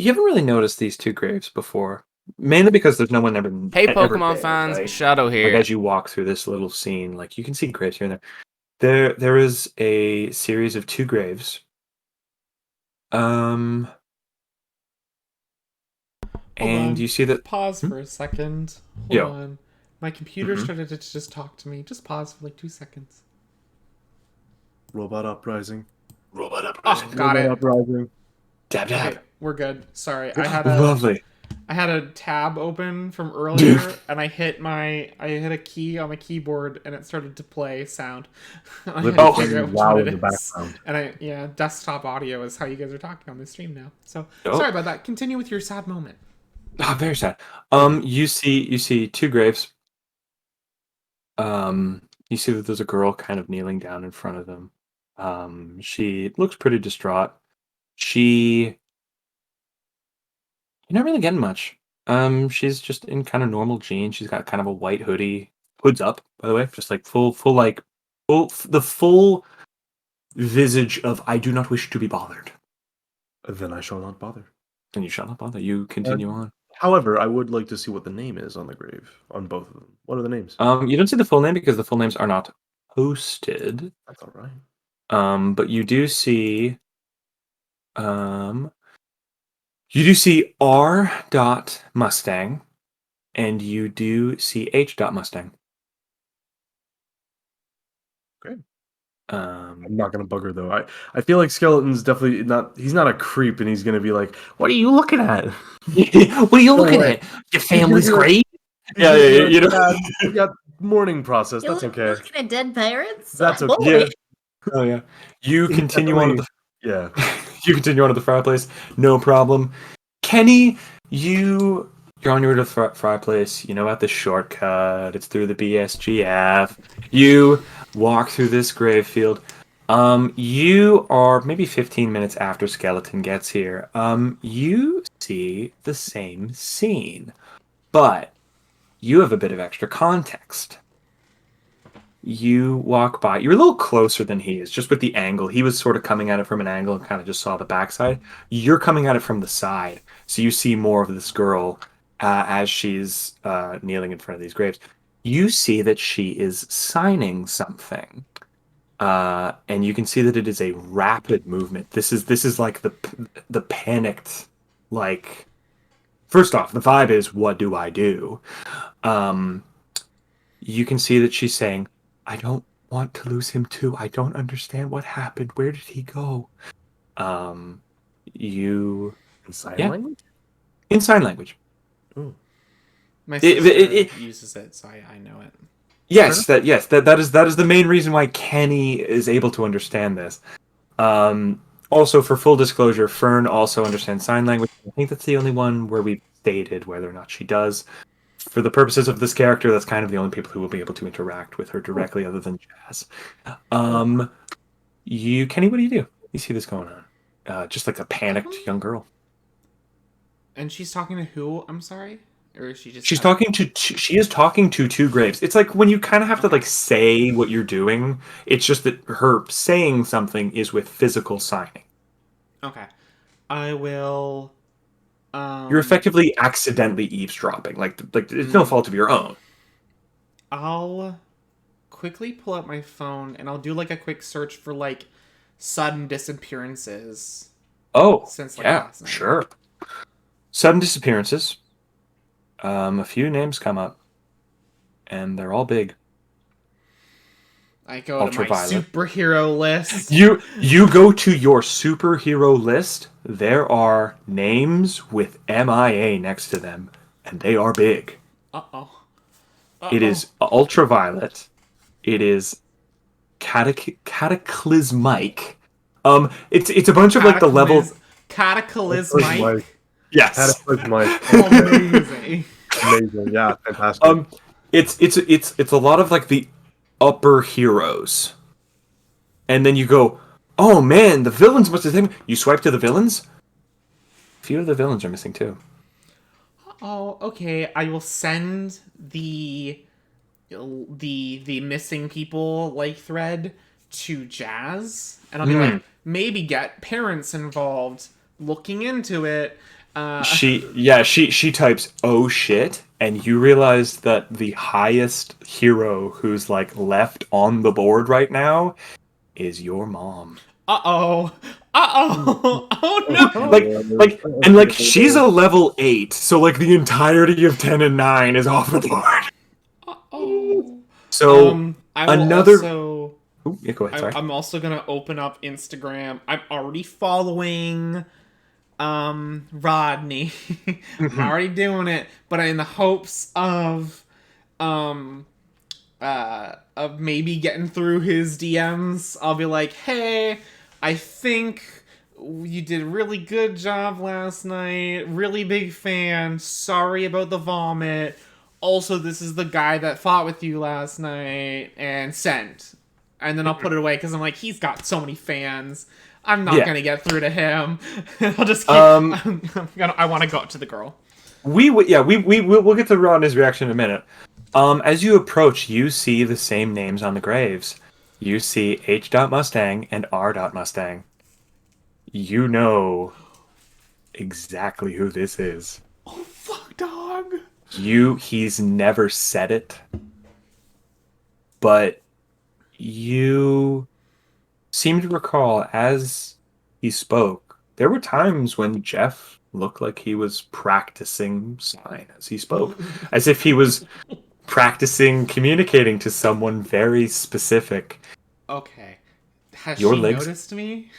haven't really noticed these 2 graves before. Mainly because there's no one ever. Hey, ever Pokemon there, fans, right? Shadow here. Like as you walk through this little scene, like you can see graves here and there. There is a series of 2 graves. Hold And on. you see that. Pause Hmm? for a second. Hold Yo. on. My computer Mhm. started to just talk to me. Just pause for like 2 seconds. Robot uprising. Robot Oh, uprising. got Robot it. uprising. Dab Okay, dab. we're good. Sorry, Lovely. I had a tab open from earlier, and I hit a key on my keyboard, and it started to play sound. I had to Oh. figure out which Wow one in it the is. background. And desktop audio is how you guys are talking on this stream now. So Oh. sorry about that. Continue with your sad moment. Very sad. You see 2 graves. You see that there's a girl kind of kneeling down in front of them. She looks pretty distraught. You're not really getting much. She's just in kind of normal jeans. She's got kind of a white hoodie, hoods up, by the way, just like the full visage of I do not wish to be bothered. Then I shall not bother. Then you shall not bother. You continue on. However, I would like to see what the name is on the grave on both of them. What are the names? You don't see the full name because the full names are not posted. That's all right. But you do see R. Dot Mustang, and you do see H. Dot Mustang. Great. Um, I'm not gonna bug her though. I feel like Skeleton's definitely not. He's not a creep, and he's gonna be like, "What are you looking at?" what are you looking way. at? Your family's great. He's Yeah, gonna be yeah, like, you know. "Dad, we got mourning process. You That's okay. looking at dead parents? That's Oh, okay. boy. Oh yeah. You He continue on to definitely- Yeah. you continue on to the fireplace. No problem. Kenny, you're on your way to the fireplace. You know, at the shortcut. It's through the BSGF. You walk through this grave field. You are maybe 15 minutes after Skeleton gets here. You see the same scene, but you have a bit of extra context. You walk by. You're a little closer than he is, just with the angle. He was sort of coming at it from an angle and kind of just saw the backside. You're coming at it from the side, so you see more of this girl as she's kneeling in front of these graves. You see that she is signing something, and you can see that it is a rapid movement. This is like the panicked, like. First off, the vibe is, what do I do? Um, you can see that she's saying, I don't want to lose him too. I don't understand what happened. Where did he go? You In sign Yeah. language. in sign language. Ooh. My It- sister it- uses it, so I know it. Yes, that is the main reason why Kenny is able to understand this. Also, for full disclosure, Fern also understands sign language. I think that's the only one where we stated whether or not she does. For the purposes of this character, that's kind of the only people who will be able to interact with her directly, other than Jazz. Kenny, what do? You see this going on? Just like a panicked young girl. And she's talking to who? I'm sorry, or is she just? She is talking to 2 graves. It's like when you kind of have to like say what you're doing. It's just that her saying something is with physical signing. Okay, I will. You're effectively accidentally eavesdropping. Like it's no fault of your own. I'll quickly pull up my phone and I'll do like a quick search for like sudden disappearances. Oh, Since, like, yeah, last night. sure. Sudden disappearances. A few names come up, and they're all big. I go to my Ultraviolet. superhero list. You go to your superhero list. There are names with MIA next to them, and they are big. Uh-oh. It is Ultraviolet. It is Cataclysmic. It's a bunch of like the level. Cataclysmic. Yes. Amazing. Amazing. Yeah. Fantastic. It's a lot of like the upper heroes, and then you go, oh man, the villains must have taken. You swipe to the villains. A few of the villains are missing too. Oh, okay. I will send the missing people like thread to Jazz, and I'll be like, maybe get parents involved, looking into it. She types, oh shit, and you realize that the highest hero who's like left on the board right now is your mom. Uh-oh. Uh-oh. Oh no. Like she's a level 8, so like the entirety of 10 and 9 is off the board. Uh-oh. So I will another also... Ooh, yeah, go ahead, sorry. I'm also gonna open up Instagram. I'm already following Rodney. I'm already doing it, but in the hopes of maybe getting through his DMs, I'll be like, hey, I think you did a really good job last night. Really big fan. Sorry about the vomit. Also, this is the guy that fought with you last night, and send. And then I'll put it away because I'm like, he's got so many fans. I'm not gonna get through to him. I'll just keep. I want to go up to the girl. We'll get to Rodney's reaction in a minute. As you approach, you see the same names on the graves. You see H. Mustang and R. Mustang. You know exactly who this is. Oh fuck, dog. He's never said it, but you seem to recall as he spoke, there were times when Jeff looked like he was practicing sign as he spoke, as if he was practicing communicating to someone very specific. Okay. Has Your she legs- noticed me?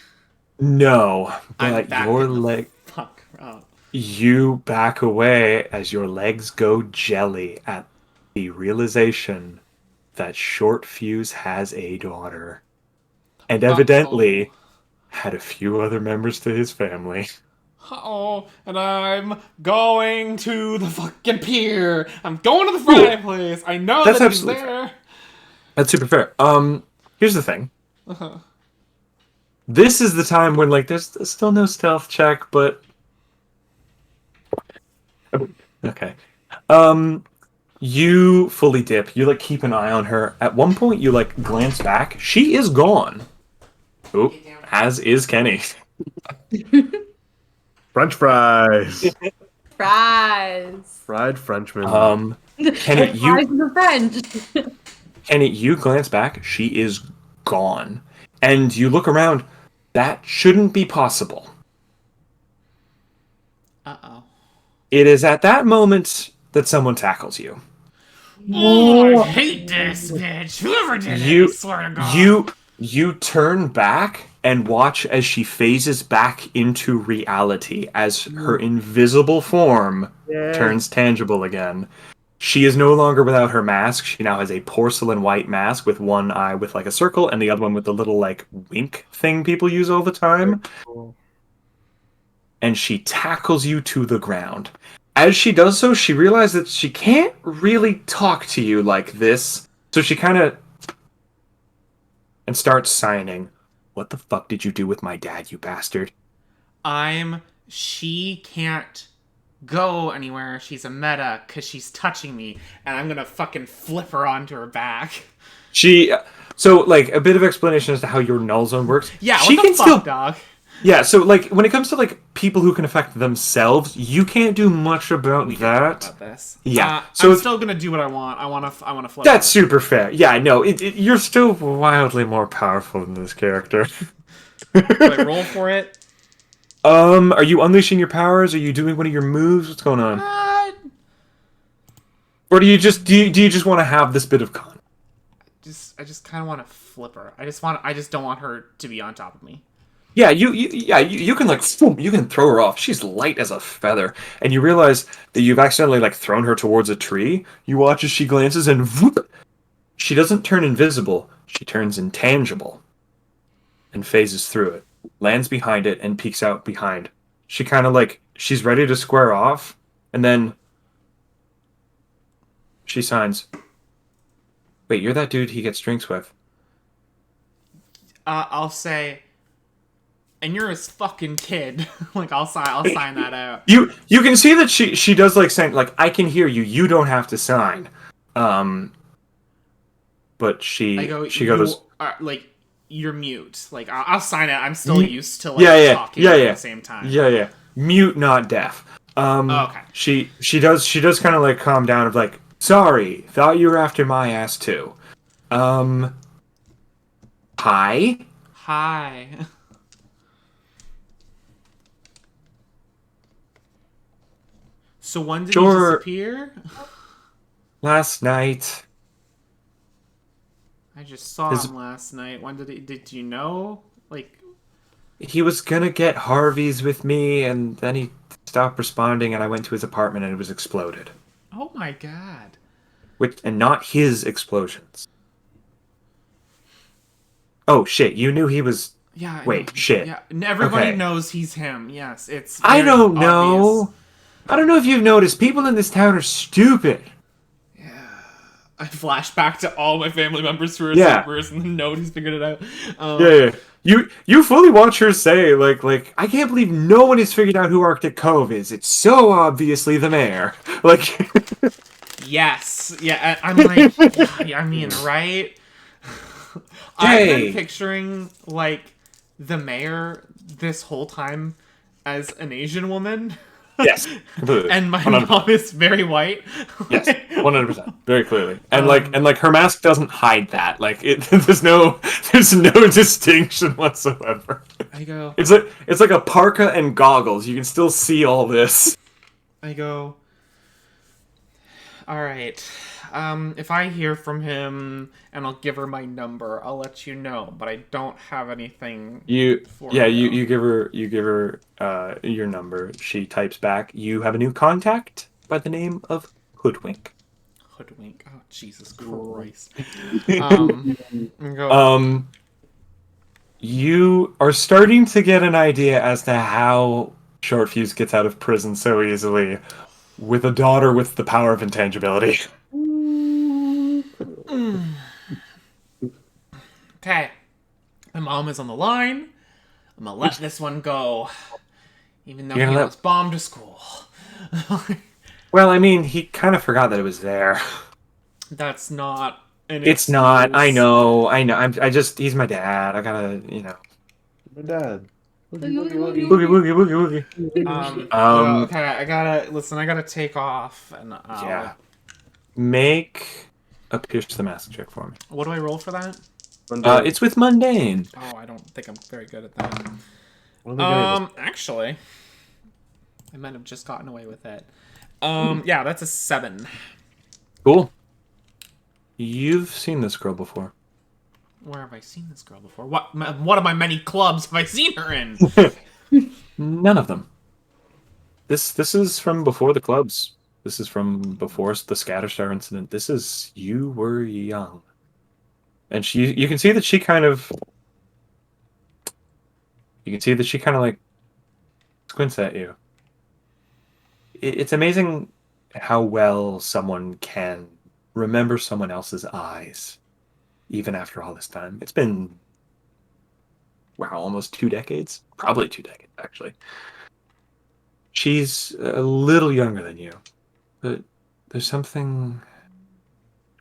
No, I'm but back your in the leg. fuck up. You back away as your legs go jelly at the realization that Short Fuse has a daughter. And evidently had a few other members to his family. Oh, and I'm going to the fucking pier. I'm going to the fireplace. I know That's that he's absolutely there. That's super fair. Here's the thing. Uh-huh. This is the time when like there's still no stealth check, but okay. You fully dip. You like keep an eye on her. At one point, you like glance back. She is gone. Oop, as is Kenny. French fries. Fries. Fried Frenchman. Kenny, Fries in the French. Kenny, you glance back. She is gone, and you look around. That shouldn't be possible. Uh-oh. It is at that moment that someone tackles you. Oh, I hate this bitch. Whoever did it, I swear to God. You turn back and watch as she phases back into reality as her invisible form turns tangible again. She is no longer without her mask. She now has a porcelain white mask with one eye with like a circle and the other one with the little like wink thing people use all the time. And she tackles you to the ground. As she does so, she realizes that she can't really talk to you like this. So she kind of and starts signing. What the fuck did you do with my dad, you bastard? She can't go anywhere. She's a meta because she's touching me, and I'm gonna fucking flip her onto her back. So like a bit of explanation as to how your null zone works. Yeah, she what can the fuck, still, dog? Yeah, so like when it comes to like people who can affect themselves, you can't do much about that. About this. Yeah, so I'm still gonna do what I want. I wanna flip. That's super fair. Yeah, no, you're still wildly more powerful than this character. Do I roll for it? Are you unleashing your powers? Are you doing one of your moves? What's going on? Or do you just want to have this bit of con? I just kind of want to flip her. I just don't want her to be on top of me. Yeah, you can like you can throw her off. She's light as a feather, and you realize that you've accidentally like thrown her towards a tree. You watch as she glances, and whoop, she doesn't turn invisible. She turns intangible, and phases through it, lands behind it, and peeks out behind. She kind of like she's ready to square off, and then she signs. Wait, you're that dude he gets drinks with. I'll say. And you're his fucking kid. Like I'll sign that out. You can see that she does like saying like I can hear you. You don't have to sign. But she goes like you're mute. Like I'll sign it. I'm still used to like talking at the same time. Yeah. Mute, not deaf. Okay. She does kind of like calm down of like, sorry, thought you were after my ass too. Hi. Hi. So when did he Sure. disappear? Last night. I just saw His him last night. When did you know? Like, he was gonna get Harvey's with me, and then he stopped responding, and I went to his apartment, and it was exploded. oh my god. And not his explosions. Oh shit! You knew he was. Yeah, I know. Wait, shit. Yeah, and everybody Okay. knows he's him. Yes, it's I very don't obvious. know. I don't know if you've noticed. People in this town are stupid. I flash back to all my family members who are Yeah. supers, and then nobody's figured it out. Yeah. You fully watch her say like I can't believe no one has figured out who Arctic Cove is. It's so obviously the mayor. Like. Yes. Yeah, I'm like, yeah, I mean, right? I've been Hey. picturing, like, the mayor this whole time as an Asian woman. Yes. Completely. And my 100%. mom is very white. Yes, 100%, very clearly, and like her mask doesn't hide that. Like there's no distinction whatsoever. I go, It's like a parka and goggles. You can still see all this. all right. If I hear from him and I'll give her my number, I'll let you know. But I don't have anything. You For yeah her, you give her your number. She types back. You have a new contact by the name of Hoodwink. Hoodwink. Oh Jesus Christ. I go, You are starting to get an idea as to how Short Fuse gets out of prison so easily with a daughter with the power of intangibility. okay. My mom is on the line. I'm gonna let this one go. Even though he You're gonna almost bombed a school. Well, I mean, he kind of forgot that it was there. That's not an It's not. I excuse. know. He's my dad. I gotta, My dad. Boogie, boogie, boogie. Okay, I gotta take off and Yeah. Make a pierce the mask check for me. What do I roll for that? It's with mundane. Oh, I don't think I'm very good at that. What are they gonna Actually, I might have just gotten away with it. Yeah, that's a 7. Cool. You've seen this girl before. Where have I seen this girl before? What of my many clubs have I seen her in? None of them. This is from before the clubs. This is from before the Scatterstar incident. This is you were young, and you can see that she kind of. You can see that she kind of like squints at you. It's amazing how well someone can remember someone else's eyes, even after all this time. It's been, wow, almost 2 decades? Probably 2 decades, actually. She's a little younger than you, but there's something...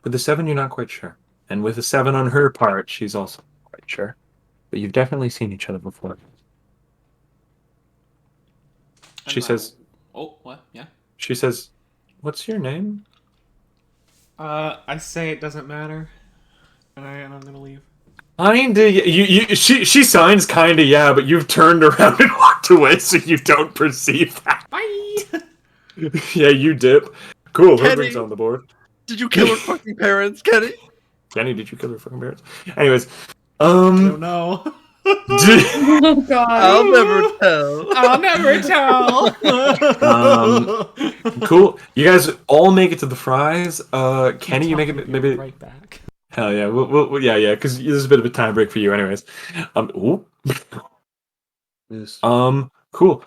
With the 7, you're not quite sure. And with the 7 on her part, she's also not quite sure. But you've definitely seen each other before. She says... Oh, what? Yeah. She says, "What's your name?" I say it doesn't matter, and I'm gonna leave. Kinda. She signs kinda, yeah, but you've turned around and walked away, so you don't perceive that. Bye. Yeah, you dip. Cool. Kenny. Hoodwink's on the board. Did you kill her fucking parents, Kenny? Kenny, did you kill her fucking parents? Anyways, I don't know. Oh god. I'll never tell. I'll never tell. cool. You guys all make it to the fries. Kenny, you make it maybe. Right back. Hell yeah. Yeah, because there's a bit of a time break for you, anyways. Ooh. Yes. Cool.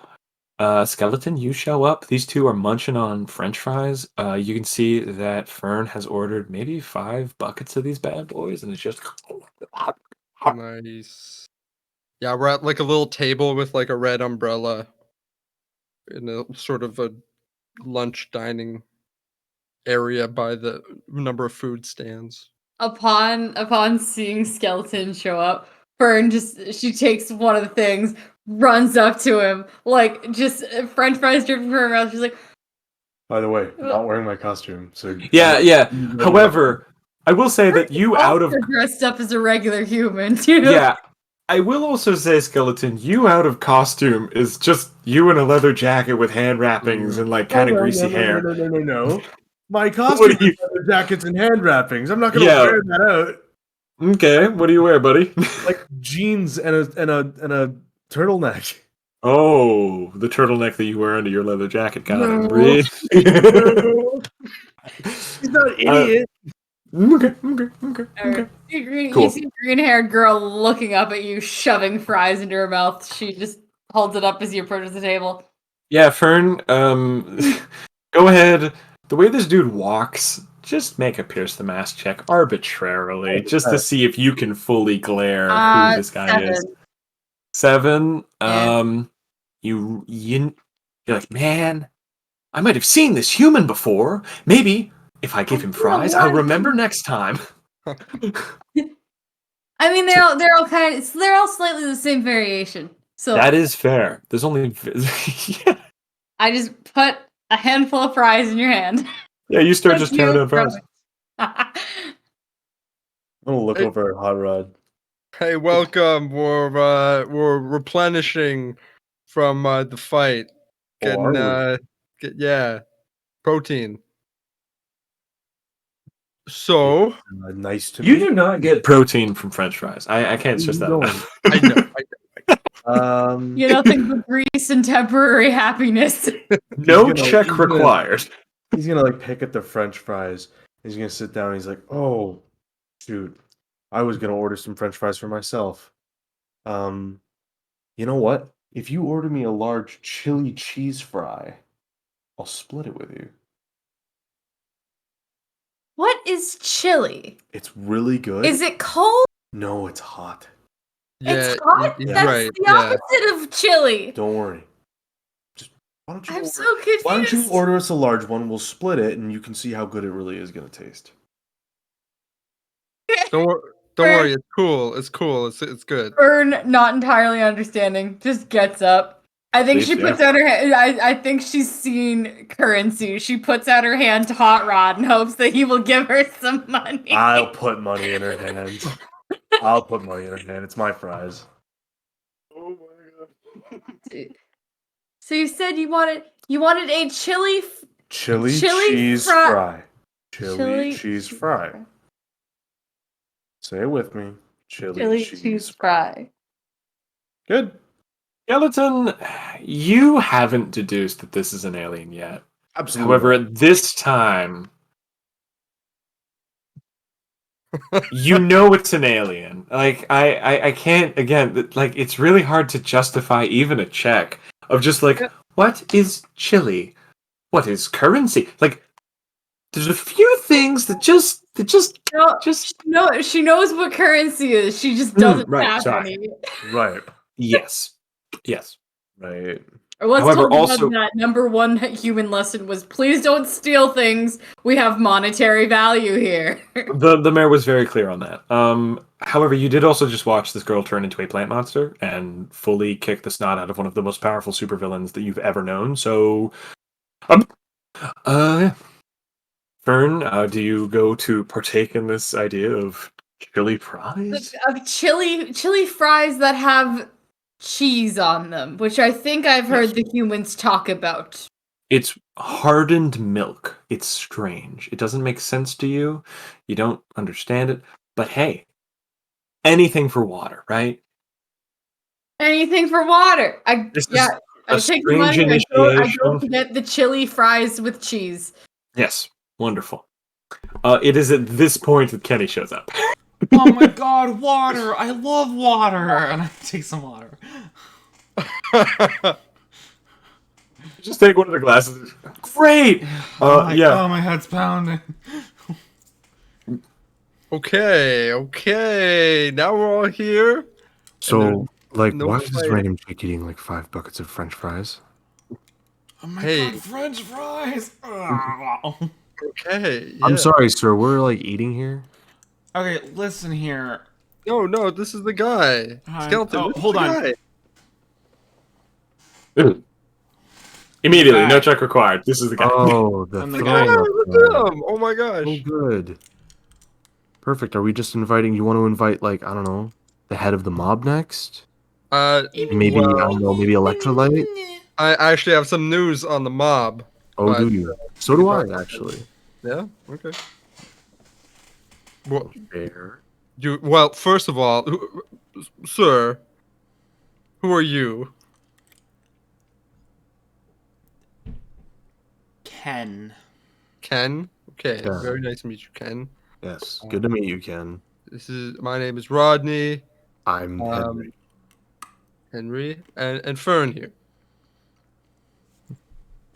Skeleton, you show up. These two are munching on French fries. You can see that Fern has ordered maybe 5 buckets of these bad boys, and it's just Nice. Yeah, we're at like a little table with like a red umbrella in a sort of a lunch dining area by the number of food stands. Upon seeing Skeleton show up, Fern she takes one of the things, runs up to him, like just French fries dripping from her mouth. She's like, By the way, I'm not wearing my costume, so Yeah. However, I will say that you out of also dressed up as a regular human, too. yeah. I will also say, Skeleton, you out of costume is just you in a leather jacket with hand wrappings and like kind of greasy hair. No. My costume do you- is leather jackets and hand wrappings. I'm not gonna Yeah. wear that out. Okay, what do you wear, buddy? Like jeans and a turtleneck. Oh, the turtleneck that you wear under your leather jacket. Got No. it. Really? He's not an idiot. Okay. You Cool. see a green-haired girl looking up at you, shoving fries into her mouth. She just holds it up as you approach the table. Yeah, Fern, go ahead. The way this dude walks, just make a pierce the mask check arbitrarily, just to see if you can fully glare who this guy is. 7. Yeah. You're like, man, I might have seen this human before. Maybe if I give him fries, I'll remember next time. I mean, they're all they're all slightly the same variation. So That is fair. There's only yeah. I just put a handful of fries in your hand. Yeah, you start Thank just counting you. down fries. I'm gonna look Hey. over at Hot Rod. Hey, welcome. We're replenishing from the fight. Getting protein. So Nice to You meet do not get protein from French fries. I can't stress that No. enough. I know. You nothing but grease and temporary happiness. No gonna- check he's gonna- required. He's gonna like pick at the French fries. He's gonna sit down. And he's like, "Oh, shoot, I was gonna order some French fries for myself. You know what? If you order me a large chili cheese fry, I'll split it with you. What is chili? It's really good. Is it cold? No, it's hot. Yeah, It's hot? he's That's right. the Yeah. opposite of chili. Don't worry. Just why don't you? I'm order, so confused. why don't you order us a large one? We'll split it, and you can see how good it really is gonna taste. Don't worry. It's cool. It's cool. It's good. Fern, not entirely understanding, just gets up. I think she Please, puts out her hand. I think she's seen currency. She puts out her hand to Hot Rod and hopes that he will give her some money. I'll put money in her hands. I'll put money in her hand. It's my fries. Oh my god. So you said you wanted a chili Chili cheese fry. Chili cheese fry. Say it with me. Chili cheese fry. Good. Skeleton, you haven't deduced that this is an alien yet. Absolutely. However, at this time, you know it's an alien. Like I can't again. Like it's really hard to justify even a check of just like what is chili, what is currency. Like there's a few things that just No, she knows what currency is. She just doesn't right, have sorry. any. Right. yes. Right. Or what's However, told also- that number one human lesson was please don't steal things. We have monetary value here. The mayor was very clear on that. However, you did also just watch this girl turn into a plant monster and fully kick the snot out of one of the most powerful supervillains that you've ever known. So, yeah. Fern, do you go to partake in this idea of chili fries? Of chili fries that have cheese on them, which I think I've heard Yes. the humans talk about. It's hardened milk. It's strange. It doesn't make sense to you. You don't understand it. But hey, anything for water, right? Anything for water. I This is I a take the strange money. I go initiation. to get the chili fries with cheese. Yes, wonderful. It is at this point that Kenny shows up. Oh my god, water! I love water! And I take some water. Just take one of the glasses. Great. Yeah. Oh, my head's pounding. Okay. Now we're all here. So, like, no why is this fight. random chick eating like 5 buckets of French fries? Oh my Hey. god, French fries! Ugh. Okay. I'm yeah. sorry, sir. We're like eating here. Okay, listen here. No, this is the guy. Hi. Skeleton. Oh, this is hold the on. guy. Immediately, no Back. check required. This is the guy. Oh, the I'm the throwing guy. up look guy. at him. Oh my gosh. Oh, good. Perfect. Are we just inviting? You want to invite, like, I don't know, the head of the mob next? Maybe I well, don't know. Maybe Electrolyte. I actually have some news on the mob. Oh, but, do you? So do I, actually. Yeah. Okay. Well, Fair. well, first of all, sir, who are you? Ken. Ken. Okay. Yeah. Very nice to meet you, Ken. Yes. Good to meet you, Ken. My name is Rodney. I'm Henry. Henry, and Fern here.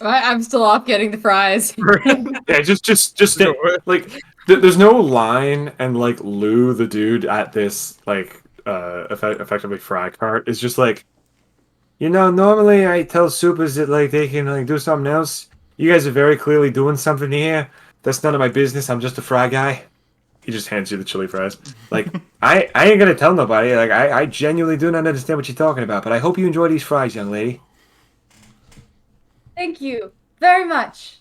I'm still off getting the fries. Yeah, just stay. Like, there's no line, and like Lou, the dude at this like effectively fry cart, is just like, normally I tell supers that like they can like do something else. You guys are very clearly doing something here. That's none of my business. I'm just a fry guy. He just hands you the chili fries. Like, I ain't gonna tell nobody. Like, I genuinely do not understand what you're talking about. But I hope you enjoy these fries, young lady. Thank you very much.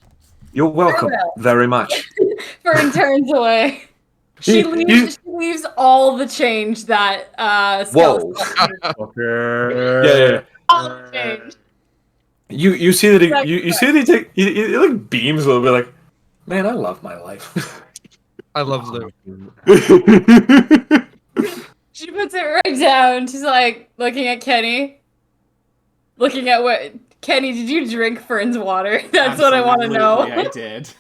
You're welcome Farewell. very much. Fern turns away. She leaves all the change that Whoa. Yeah. all the change. You see that you see that he take he like beams a little bit like, man, I love my life. I love Lou. She puts it right down. She's like looking at Kenny. Looking at what Kenny, did you drink Fern's water? That's what I want to know. Absolutely, I did.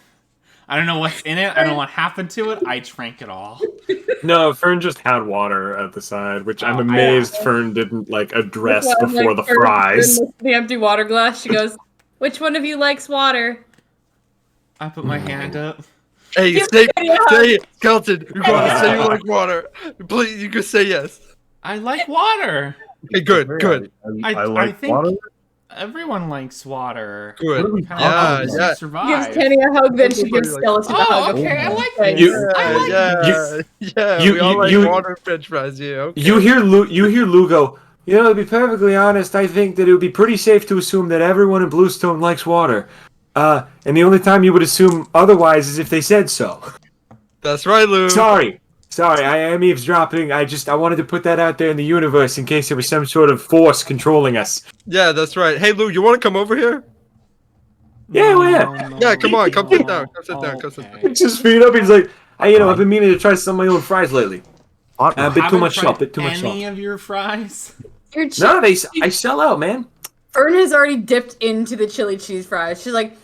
I don't know what's in it. I don't know what happened to it. I drank it all. No, Fern just had water at the side, which I'm Oh, amazed yeah. Fern didn't like address That's why I'm before like, the Fern fries. looks at the empty water glass. She goes, "Which one of you likes water?" I put my hand up. Hey, Give say me a hug. it, Kelton. You're going to say you like water. Please, you can say yes. I like water. Okay, good. I like think water. everyone likes water. Good. we How Yeah, else do yeah. you Gives survive? Kenny a hug, then she Everybody gives likes Skeleton a Oh, hug. okay, I like Okay. this. You- I like yeah. you- We all you- like you- water and French fries. Yeah. Okay. You hear Lou go, to be perfectly honest, I think that it would be pretty safe to assume that everyone in Bluestone likes water. And the only time you would assume otherwise is if they said so. That's right, Lou. Sorry, I am eavesdropping. I wanted to put that out there in the universe in case there was some sort of force controlling us. Yeah, that's right. Hey, Lou, you want to come over here? Yeah, well, yeah. Yeah, come on, come sit down. Come sit down. Come sit down. Picks his feet up. He's like, I've been meaning to try some of my own fries lately. Hot A rod. bit too much tried salt. Bit too much any salt. of your fries? Your chi- No, I sell out, man. Fern has already dipped into the chili cheese fries. She's like,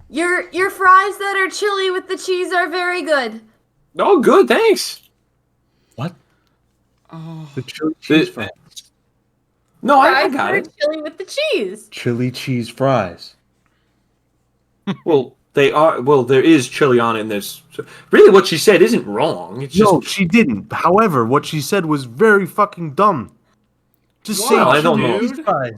your fries that are chili with the cheese are very good. Oh, good, thanks. What? Oh, The chili cheese The- fries. No, I Fries that got are it. chili with the cheese. Chili cheese fries. Well, they are. Well, there is chili on it. And there's really what she said isn't wrong. It's just No, she didn't. However, what she said was very fucking dumb. Just Well, say I don't chili know. cheese fries.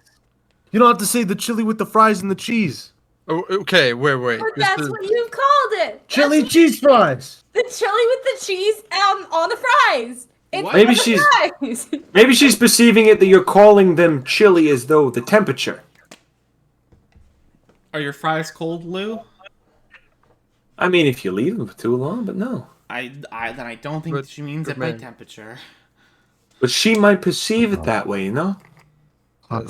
You don't have to say the chili with the fries and the cheese. Oh, okay, wait. But This that's is- what you've called it. Chili That's cheese fries. the chili with the cheese on the fries. It's What? Maybe on the she's- fries. maybe she's perceiving it that you're calling them chili as though the temperature. are your fries cold, Lou? I mean, if you leave them for too long, but no. Then I don't think Good- she means good at my man. temperature. But she might perceive it that way, Hot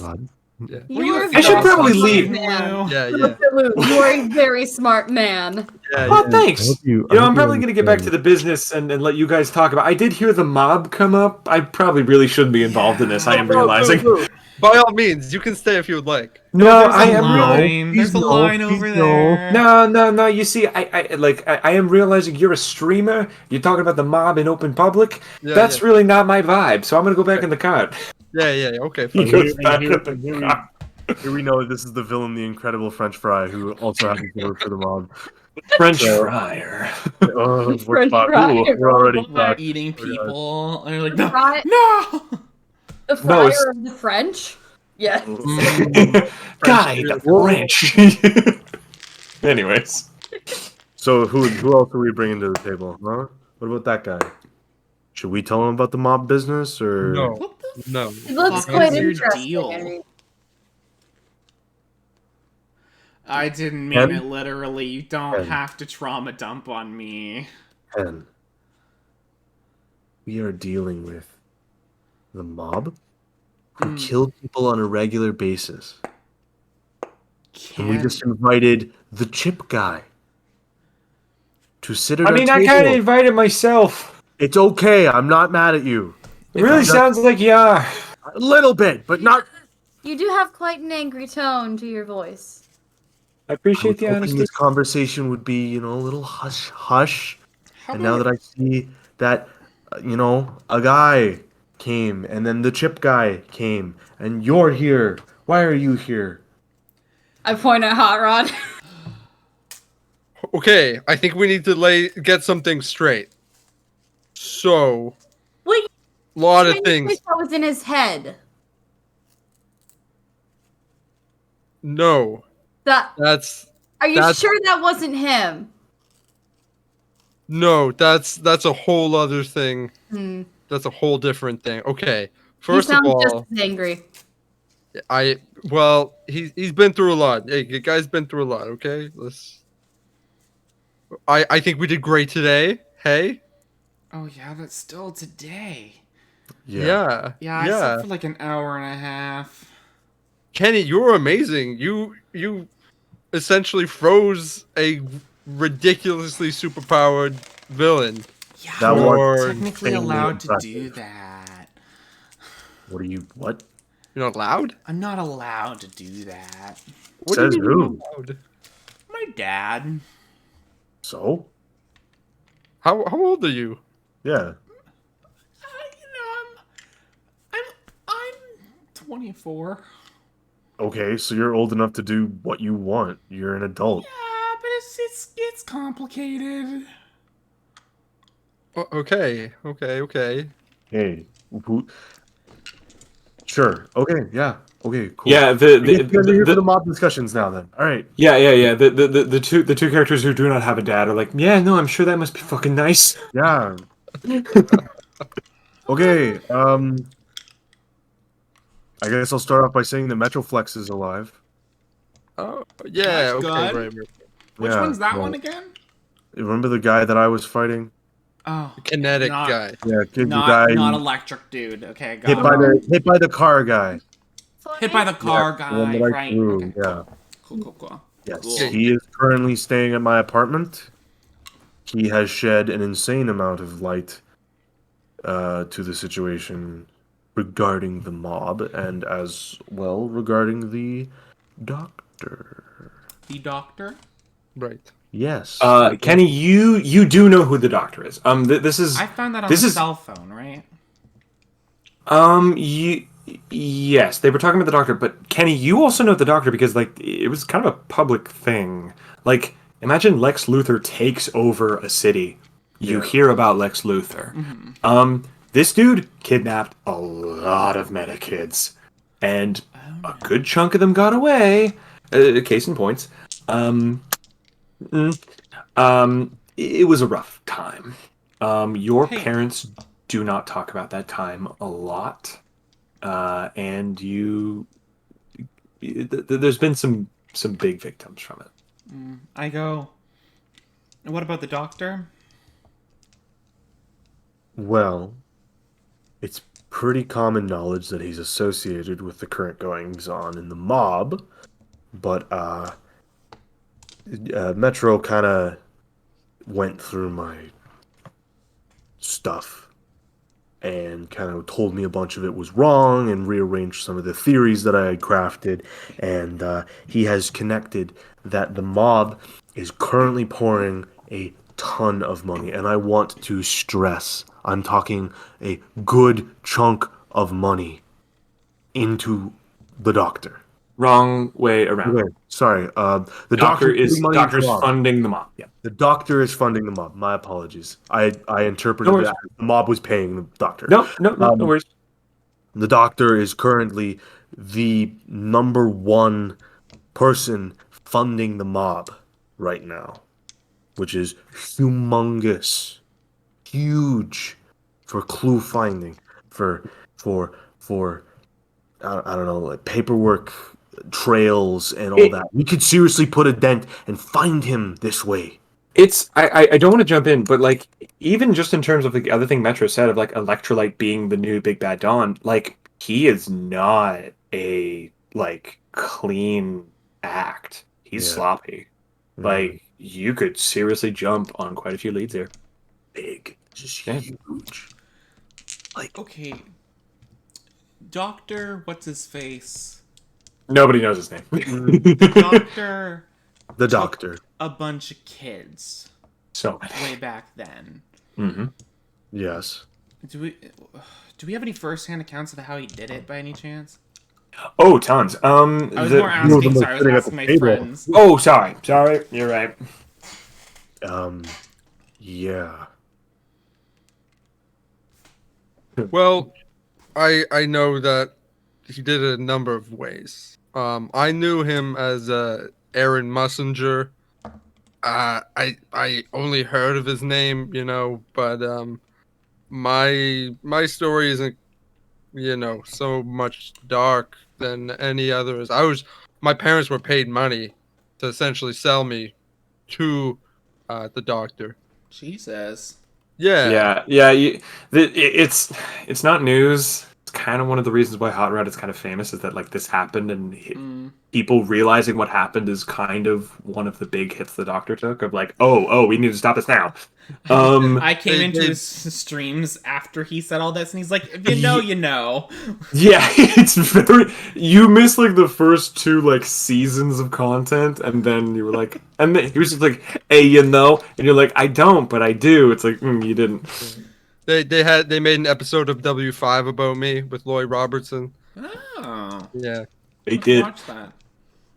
rod. Yeah. You are a I should very probably smart leave. man. Yeah. Absolutely. You are a very smart man. Oh, thanks. I hope you- I'm I hope probably going to get back to the business and let you guys talk about. I did hear the mob come up. I probably really shouldn't be involved in this. I am realizing. By all means, you can stay if you would like. No, There's I a am. line. There's a no, line please over no. there. No. You see, I am realizing you're a streamer. You're talking about the mob in open public. Yeah, That's yeah. really not my vibe. So I'm gonna go back in the cart. Yeah. Okay. He Fine. goes back Here- in the here- cart. Here we know this is the villain, the Incredible French Fry, who also happens to work for the mob. French So- fryer. Oh, we're French fucked. fry. Ooh, we're already They're fucked. eating people. And they're like, The no, fry- no. The No, fryer it's- of the French? Yes. Guy, the French. Anyways, So who else are we bringing to the table? Huh? What about that guy? Should we tell him about the mob business or? No. What the No. It looks Fuck quite is your interesting. deal? I mean, I didn't mean Ken? it literally. You don't Ken. have to trauma dump on me. Ken, we are dealing with the mob who kill people on a regular basis. And we just invited the chip guy to sit at I our mean, I kind of table. invited myself. It's okay. I'm not mad at you. It really Just sounds like you are. a little bit, but not. You do have quite an angry tone to your voice. I I appreciate was the hoping honesty. this conversation would be, a little hush hush. How And now about that I see that, a guy came, and then the chip guy came, and you're here. Why are you here? I point at Hot Rod. Okay, I think we need to get something straight. So, Wait, a lot of can you things. think that was in his head? No, That that's are you that's- sure that wasn't him? no, that's a whole other thing. Hmm. That's a whole different thing. Okay, He first of sounds just all, as angry. he's been through a lot. Hey, the guy's been through a lot. Okay, I think we did great today. Hey, Oh yeah, that's still today. yeah, Yeah, I slept for like an hour and a half. Kenny, you're amazing. You essentially froze a ridiculously superpowered villain. Yeah, That I'm was not technically insanely allowed to do impressive. that. What? You're not loud? I'm not allowed to do that. What Says do you mean you're who? not loud? My dad. So? How old are you? Yeah. I'm 24. Okay, so you're old enough to do what you want. You're an adult. Yeah, but it's complicated. Okay. Hey, who? Sure. Okay. Yeah. Okay. Cool. Yeah, Here for the mob discussions now. Then. All right. yeah. The two characters who do not have a dad are like, yeah, no, I'm sure that must be fucking nice. Yeah. Okay. I guess I'll start off by saying that Metroflex is alive. Oh, yeah. That's Okay, good. right. Which Yeah, one's that well, one again? Remember the guy that I was fighting? Oh, Kinetic not, guy. Yeah, kid, the not guy not electric dude. Okay, got hit it. by the car guy. Hit by the car Yeah, the one guy, that I right? threw, Okay. yeah. Cool. Yes, Cool. he is currently staying at my apartment. He has shed an insane amount of light to the situation regarding the mob and as well regarding the doctor. The doctor? Right. Yes. Kenny, you do know who the doctor is. This is I found that on this the is cell phone, right? yes, they were talking about the doctor, but Kenny, you also know the doctor because like it was kind of a public thing. Like, imagine Lex Luthor takes over a city. You Yeah. hear about Lex Luthor. This dude kidnapped a lot of meta kids, and a good chunk of them got away. Case in points. It was a rough time. Your Hey. parents do not talk about that time a lot, and there's been some big victims from it. I go. And what about the doctor? Well, it's pretty common knowledge that he's associated with the current goings on in the mob, but Metro kind of went through my stuff and kind of told me a bunch of it was wrong and rearranged some of the theories that I had crafted. And he has connected that the mob is currently pouring a ton of money. And I want to stress, I'm talking a good chunk of money into the doctor. Wrong way around. Okay, sorry. The Doctor doctor's is putting money into doctor's the mob. funding the mob. Yeah. The doctor is funding the mob. My apologies. I interpreted No it worries. as the mob was paying the doctor. No worries. The doctor is currently the number one person funding the mob right now, which is humongous, huge for clue finding, for I don't know, like paperwork trails and all that. We could seriously put a dent and find him this way. I don't want to jump in, but like even just in terms of the other thing Metro said of like Electrolyte being the new Big Bad Don, like he is not a like clean act. He's Yeah. sloppy. Like you could seriously jump on quite a few leads here. Big, just Yeah. huge. Like Okay. Doctor, what's his face? Nobody knows his name. Doctor the took doctor. a bunch of kids So way back then. mm-hmm. Yes. Do we have any first-hand accounts of how he did it by any chance? Oh, tons. I was more asking. Sorry, I was sitting at asking the my table. friends. Oh, sorry. You're right. Yeah. Well, I know that he did it a number of ways. I knew him as Aaron Messenger. I only heard of his name, but my story isn't so much dark than any others. My parents were paid money to essentially sell me to the doctor. Jesus. Yeah. Yeah. It's not news. It's kind of one of the reasons why Hot Rod is kind of famous is that like this happened and people realizing what happened is kind of one of the big hits the Doctor took of like, oh, we need to stop this now. I came into they- his streams after he said all this, and he's like, "If you know, you know." Yeah, it's very. You missed like the first two like seasons of content, and then you were like, and then he was just like, "Hey, and you're like, "I don't, but I do." It's like you didn't. They made an episode of W5 about me with Lloyd Robertson. Oh, Yeah. They let's did. watch that.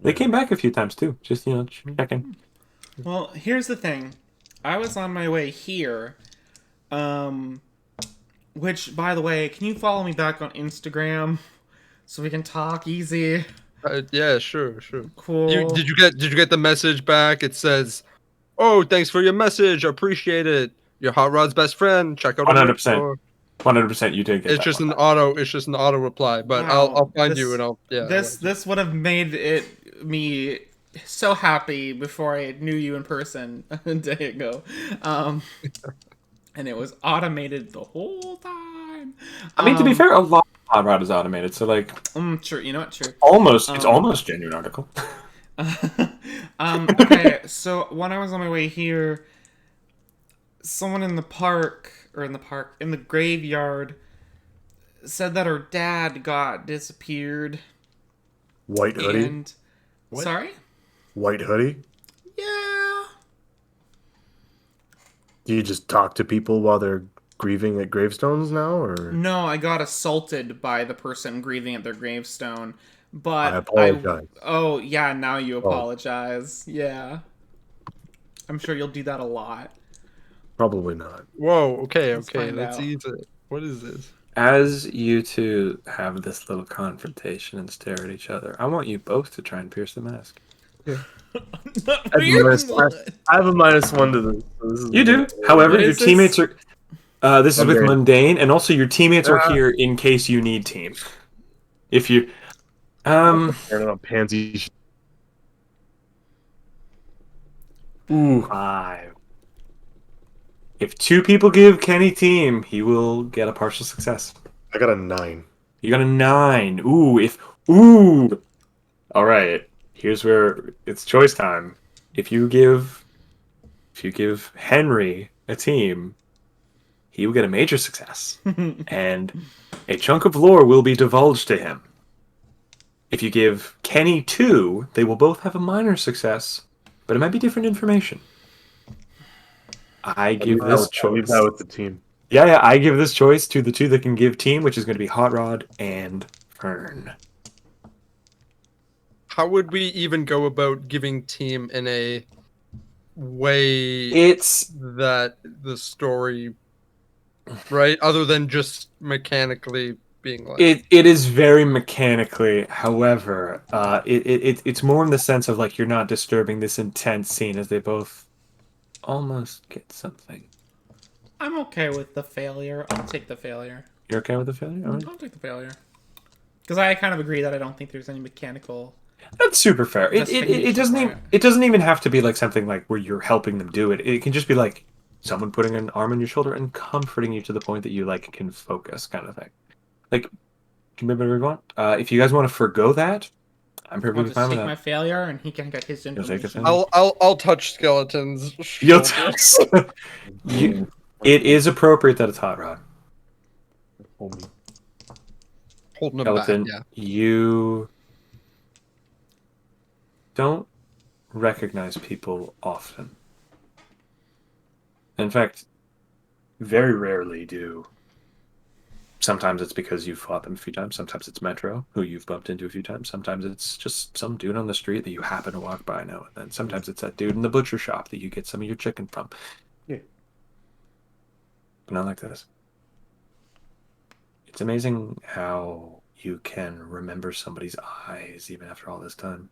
They came back a few times too. Just checking. Well, here's the thing. I was on my way here, which, by the way, can you follow me back on Instagram so we can talk easy? Yeah, sure. Cool. Did you get the message back? It says, "Oh, thanks for your message. Appreciate it. Your Hot Rod's best friend. Check out our 100%. 100%. You did get It's that just one an back. auto. It's just an auto reply. But Wow, I'll find this- you and I'll This would have made me so happy before I knew you in person a day ago, and it was automated the whole time. I mean, to be fair, a lot of Hot Rod is automated, so like Sure, you know what? Sure. it's almost genuine article. Okay, so when I was on my way here, someone in the graveyard, said that her dad got disappeared. White hoodie. And sorry? White hoodie. Yeah. Do you just talk to people while they're grieving at gravestones now, or? No, I got assaulted by the person grieving at their gravestone. But I apologize. oh, yeah, now you apologize. Yeah. I'm sure you'll do that a lot. Probably not. Whoa. Okay. Let's Okay. find Let's out. ease it. What is this? As you two have this little confrontation and stare at each other, I want you both to try and pierce the mask. I have a -1 to this. So this is You do. However, What your is this? teammates are. This is with Mundane. mundane, and also your teammates are here in case you need team. If you, Turning on pansy. Ooh. 5. If 2 people give Kenny team, he will get a partial success. I got a 9. You got a 9. Ooh. All right. Here's where it's choice time. If you give Henry a team, he will get a major success, and a chunk of lore will be divulged to him. If you give Kenny 2, they will both have a minor success, but it might be different information. I give this I'll leave choice. that with the team. Yeah, I give this choice to the 2 that can give team, which is going to be Hot Rod and Fern. How would we even go about giving team in a way It's that the story, right? Other than just mechanically being like. it is very mechanically. However, it's more in the sense of like you're not disturbing this intense scene as they both almost get something. I'm okay with the failure. I'll take the failure. You're okay with the failure? All right. I'll take the failure. Because I kind of agree that I don't think there's any mechanical That's super fair. It, Just it, finish it doesn't it. even it doesn't even have to be like something like where you're helping them do it. It can just be like someone putting an arm on your shoulder and comforting you to the point that you like can focus, kind of thing. Like, can whatever you want. If you guys want to forgo that, I'm I'll perfectly just fine with take my that. failure, and he can get his You'll take information. it. I'll touch Skeleton's You'll shoulder. It is appropriate that it's hot rod. Homie. Holding him Skeleton, back. Yeah. you don't recognize people often. In fact, very rarely do. Sometimes it's because you've fought them a few times. Sometimes it's Metro, who you've bumped into a few times. Sometimes it's just some dude on the street that you happen to walk by now and then. Sometimes it's that dude in the butcher shop that you get some of your chicken from. Yeah. But not like this. It's amazing how you can remember somebody's eyes even after all this time.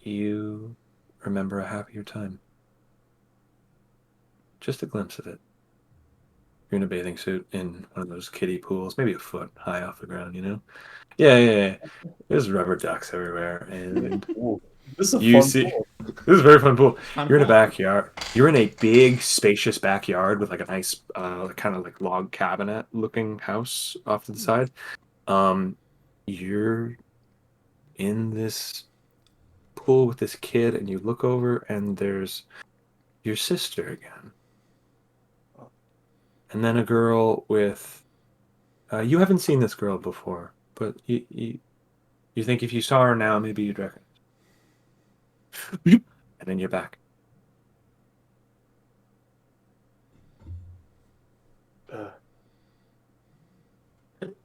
You remember a happier time. Just a glimpse of it. You're in a bathing suit in one of those kiddie pools, maybe a foot high off the ground, you know? Yeah. There's rubber ducks everywhere, and Ooh, this is a you fun see. pool. This is a very fun pool. Fun You're in a pool. backyard. You're in a big, spacious backyard with like a nice, kind of like log cabinet looking house off to the side. You're in this pool with this kid, and you look over, and there's your sister again. And then a girl with. You haven't seen this girl before, but you think if you saw her now, maybe you'd recognize. And then you're back.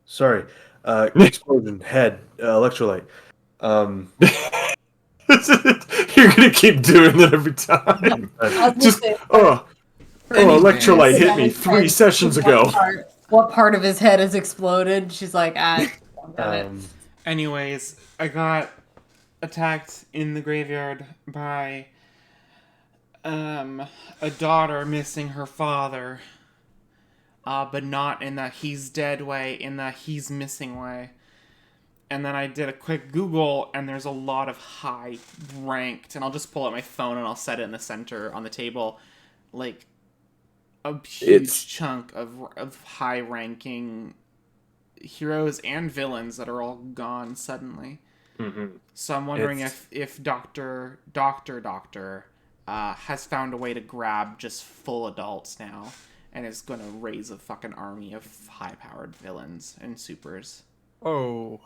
Sorry. Explosion. Head. Electrolyte. You're gonna keep doing that every time. I was gonna Just say, electrolyte hit me His 3 head, sessions what ago. what part of his head has exploded? She's like, don't get it. Anyways, I got attacked in the graveyard by a daughter missing her father. But not in the he's dead way, in the he's missing way. And then I did a quick Google, and there's a lot of high ranked, and I'll just pull out my phone and I'll set it in the center on the table, like a huge chunk of high ranking heroes and villains that are all gone suddenly. Mm-hmm. So I'm wondering if Doctor has found a way to grab just full adults now, and is gonna raise a fucking army of high-powered villains and supers. Oh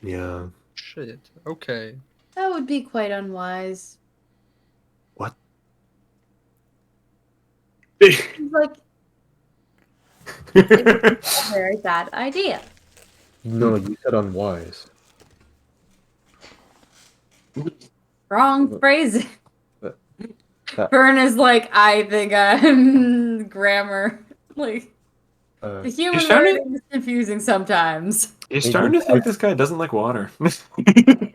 Yeah. shit. Okay. That would be quite unwise. What? He's like, it's a very bad idea. No, you said unwise. Wrong phrasing. that- Fern is like, I think grammar. Like, the human You're starting- wording is confusing sometimes. You're starting to think this guy doesn't like water. That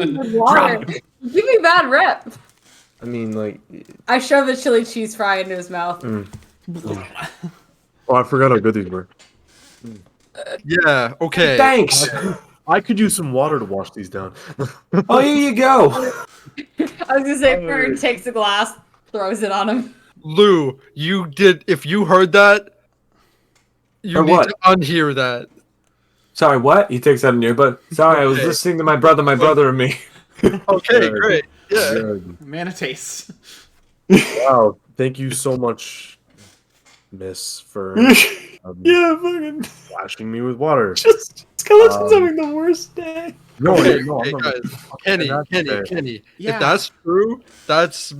is water. Give me a bad rep. I mean, like. I shove a chili cheese fry into his mouth. Oh, I forgot how good these were. Yeah. Okay. Thanks. I could use some water to wash these down. Oh, here you go. I was gonna say, Fern takes a glass, throws it on him. Lou, you did. If you heard that, you Or need what? to unhear that. Sorry, what? He takes out an earbud. Sorry, I was listening to my brother and me. Okay. Good. Great. Yeah. Good. Manitace. Wow. Thank you so much, Miss, for Yeah, fucking. flashing me with water. Just Skeleton's Um, having the worst day. No, Okay, no, okay, I'm not- guys. Kenny, That's fair. Kenny. Yeah. If that's true, that's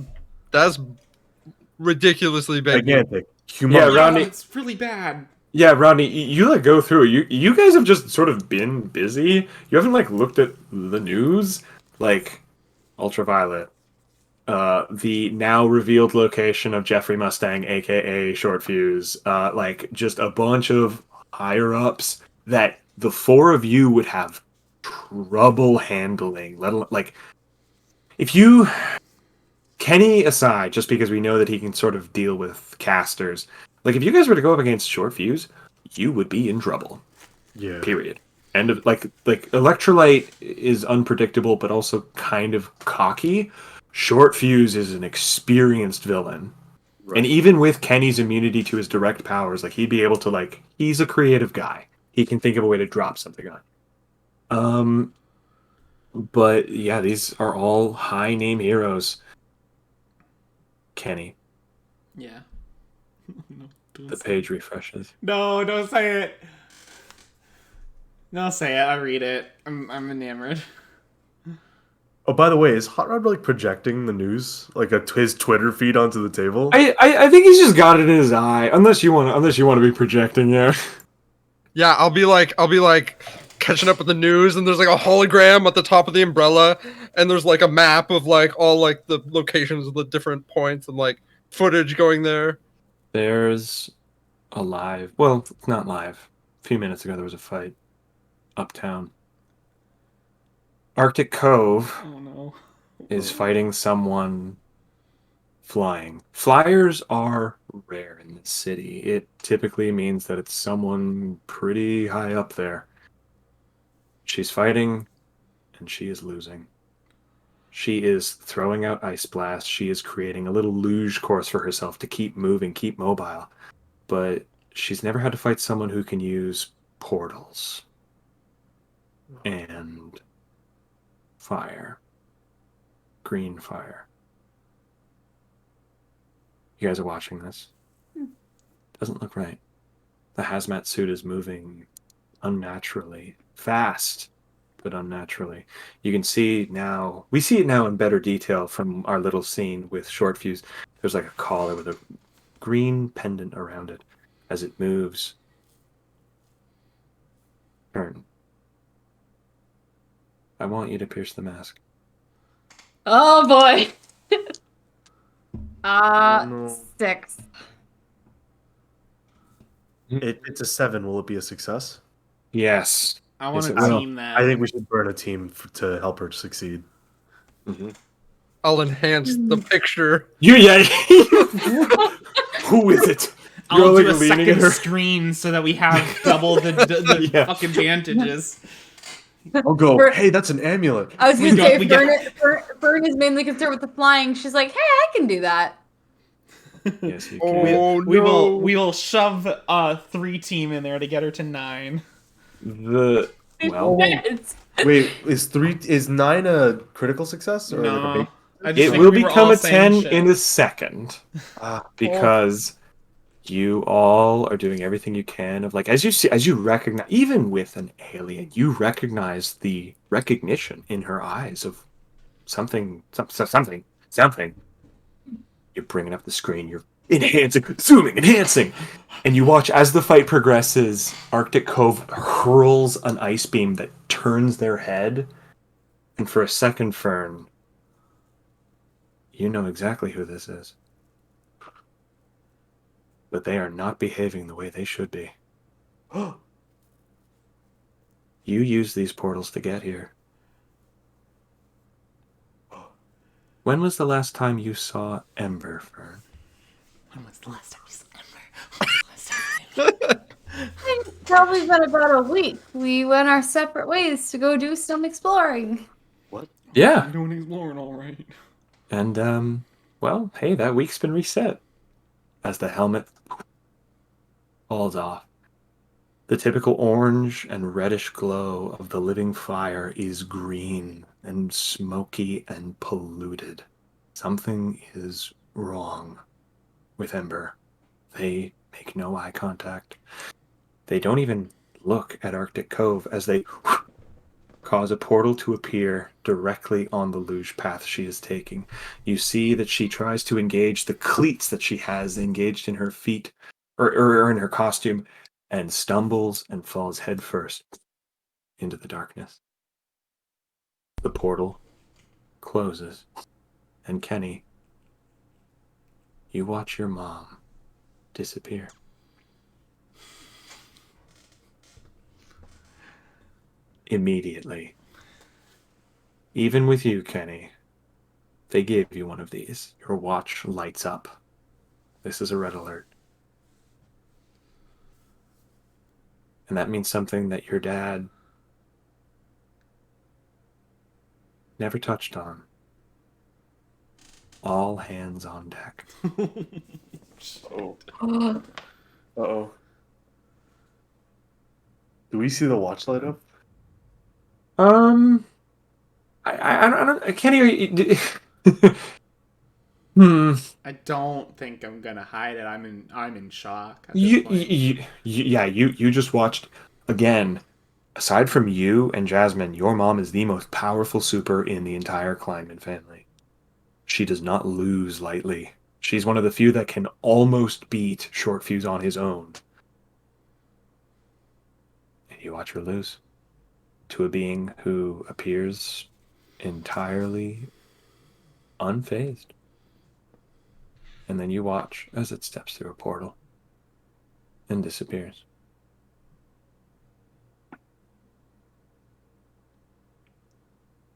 ridiculously big. Gigantic. Yeah, Humongous. Rodney- It's really bad. Yeah, Rodney, you like go through. You guys have just sort of been busy. You haven't like looked at the news, like Ultraviolet, the now revealed location of Jeffrey Mustang, aka Short Fuse, like just a bunch of higher ups that the four of you would have trouble handling. Let alone like if you Kenny aside, just because we know that he can sort of deal with casters. Like if you guys were to go up against Short Fuse, you would be in trouble. Yeah. Period. end of like Electrolyte is unpredictable but also kind of cocky. Short Fuse is an experienced villain. Right. And even with Kenny's immunity to his direct powers, like he'd be able to he's a creative guy. He can think of a way to drop something on. But yeah, these are all high name heroes. Kenny. Yeah. No, don't The say page it. refreshes. No, don't say it. No, say it. I read it. I'm enamored. Oh, by the way, is Hot Rod like projecting the news, like his Twitter feed onto the table? I think he's just got it in his eye. Unless you want to be projecting, yeah. Yeah, I'll be like catching up with the news, and there's like a hologram at the top of the umbrella, and there's like a map of like all like the locations of the different points and like footage going there. There's a live. Well, it's not live. A few minutes ago, there was a fight uptown. Arctic Cove Oh no. is fighting someone flying. Flyers are rare in this city. It typically means that it's someone pretty high up there. She's fighting, and she is losing. She is throwing out ice blasts. She is creating a little luge course for herself to keep moving, keep mobile. But she's never had to fight someone who can use portals and fire. Green fire. You guys are watching this. Doesn't look right. The hazmat suit is moving unnaturally. Fast, but unnaturally. You can see now, we see it now in better detail from our little scene with Short Fuse. There's like a collar with a green pendant around it as it moves. Turn. I want you to pierce the mask. Oh boy. No. 6. It's a 7. Will it be a success? Yes. I want Yes, to it will. team that. I think we should burn a team to help her succeed. Mm-hmm. I'll enhance the picture. Yeah. Who is it? You're I'll like do a leaning in second her. screen so that we have double the Yeah. fucking advantages. I'll go. Burn- Hey, that's an amulet. I was We gonna got- say we got- Fern is mainly concerned with the flying. She's like, hey, I can do that. Yes, you Oh, can. We no. will shove 3 team in there to get her to 9. Well, It's- Wait, is 9 a critical success or like a No. big? I just it think will we were become all a saying 10 shit. in a second Ah, because you all are doing everything you can of as you recognize, even with an alien, you recognize the recognition in her eyes of something. You're bringing up the screen. You're enhancing, zooming, enhancing, and you watch as the fight progresses. Arctic Cove hurls an ice beam that turns their head, and for a second, Fern, you know exactly who this is. But they are not behaving the way they should be. You use these portals to get here. When was the last time you saw Ember, Fern? When was the last time you saw Ember? It's probably been about a week. We went our separate ways to go do some exploring. Yeah. I'm doing exploring all right. And, well, hey, that week's been reset. As the helmet falls off. The typical orange and reddish glow of the living fire is green and smoky and polluted. Something is wrong with Ember. They make no eye contact. They don't even look at Arctic Cove as they cause a portal to appear directly on the luge path she is taking. You see that she tries to engage the cleats that she has engaged in her feet or in her costume and stumbles and falls headfirst into the darkness. The portal closes, and Kenny, you watch your mom disappear. Immediately. Even with you, Kenny, they gave you one of these. Your watch lights up. This is a red alert. And that means something that your dad never touched on. All hands on deck. Oh. Uh-oh. Do we see the watch light up? I can't hear you. I don't think I'm gonna hide it. I'm in shock at this point. You just watched again. Aside from you and Jasmine, your mom is the most powerful super in the entire Kleinman family. She does not lose lightly. She's one of the few that can almost beat Short Fuse on his own. And you watch her lose to a being who appears entirely unfazed. And then you watch as it steps through a portal and disappears.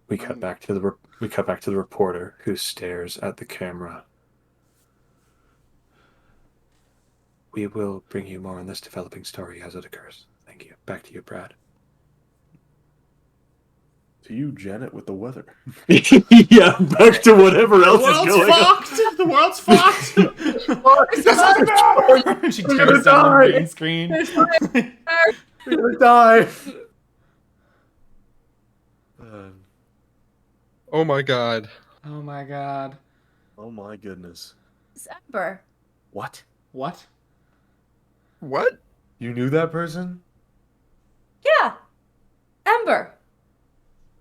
We cut back to the reporter who stares at the camera. We will bring you more on this developing story as it occurs. Thank you. Back to you, Brad. To you, Janet, with the weather. Yeah, back to whatever else is going on. The world's fucked. It doesn't matter. She turns down the green screen. We're gonna die. Oh my god. Oh my god. Oh my goodness. It's Ember. What? What? What? You knew that person? Yeah. Ember.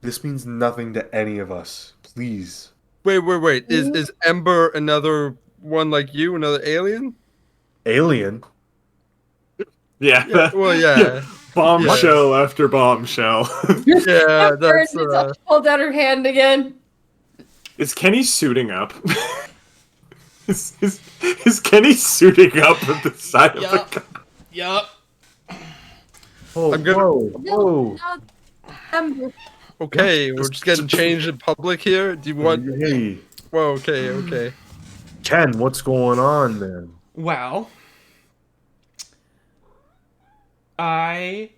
This means nothing to any of us. Please. Wait. Is Ember another one like you, another alien? Alien? Yeah. Well, yeah. Bombshell after bombshell. Yeah, Ember that's pulled out her hand again. Is Kenny suiting up? is Kenny suiting up at the side of the gun? Yup. Oh, I'm gonna- whoa. No, Ember. okay. We're just getting changed in public here. Do you want? Hey, Well, okay. Ken, what's going on, man? Well, I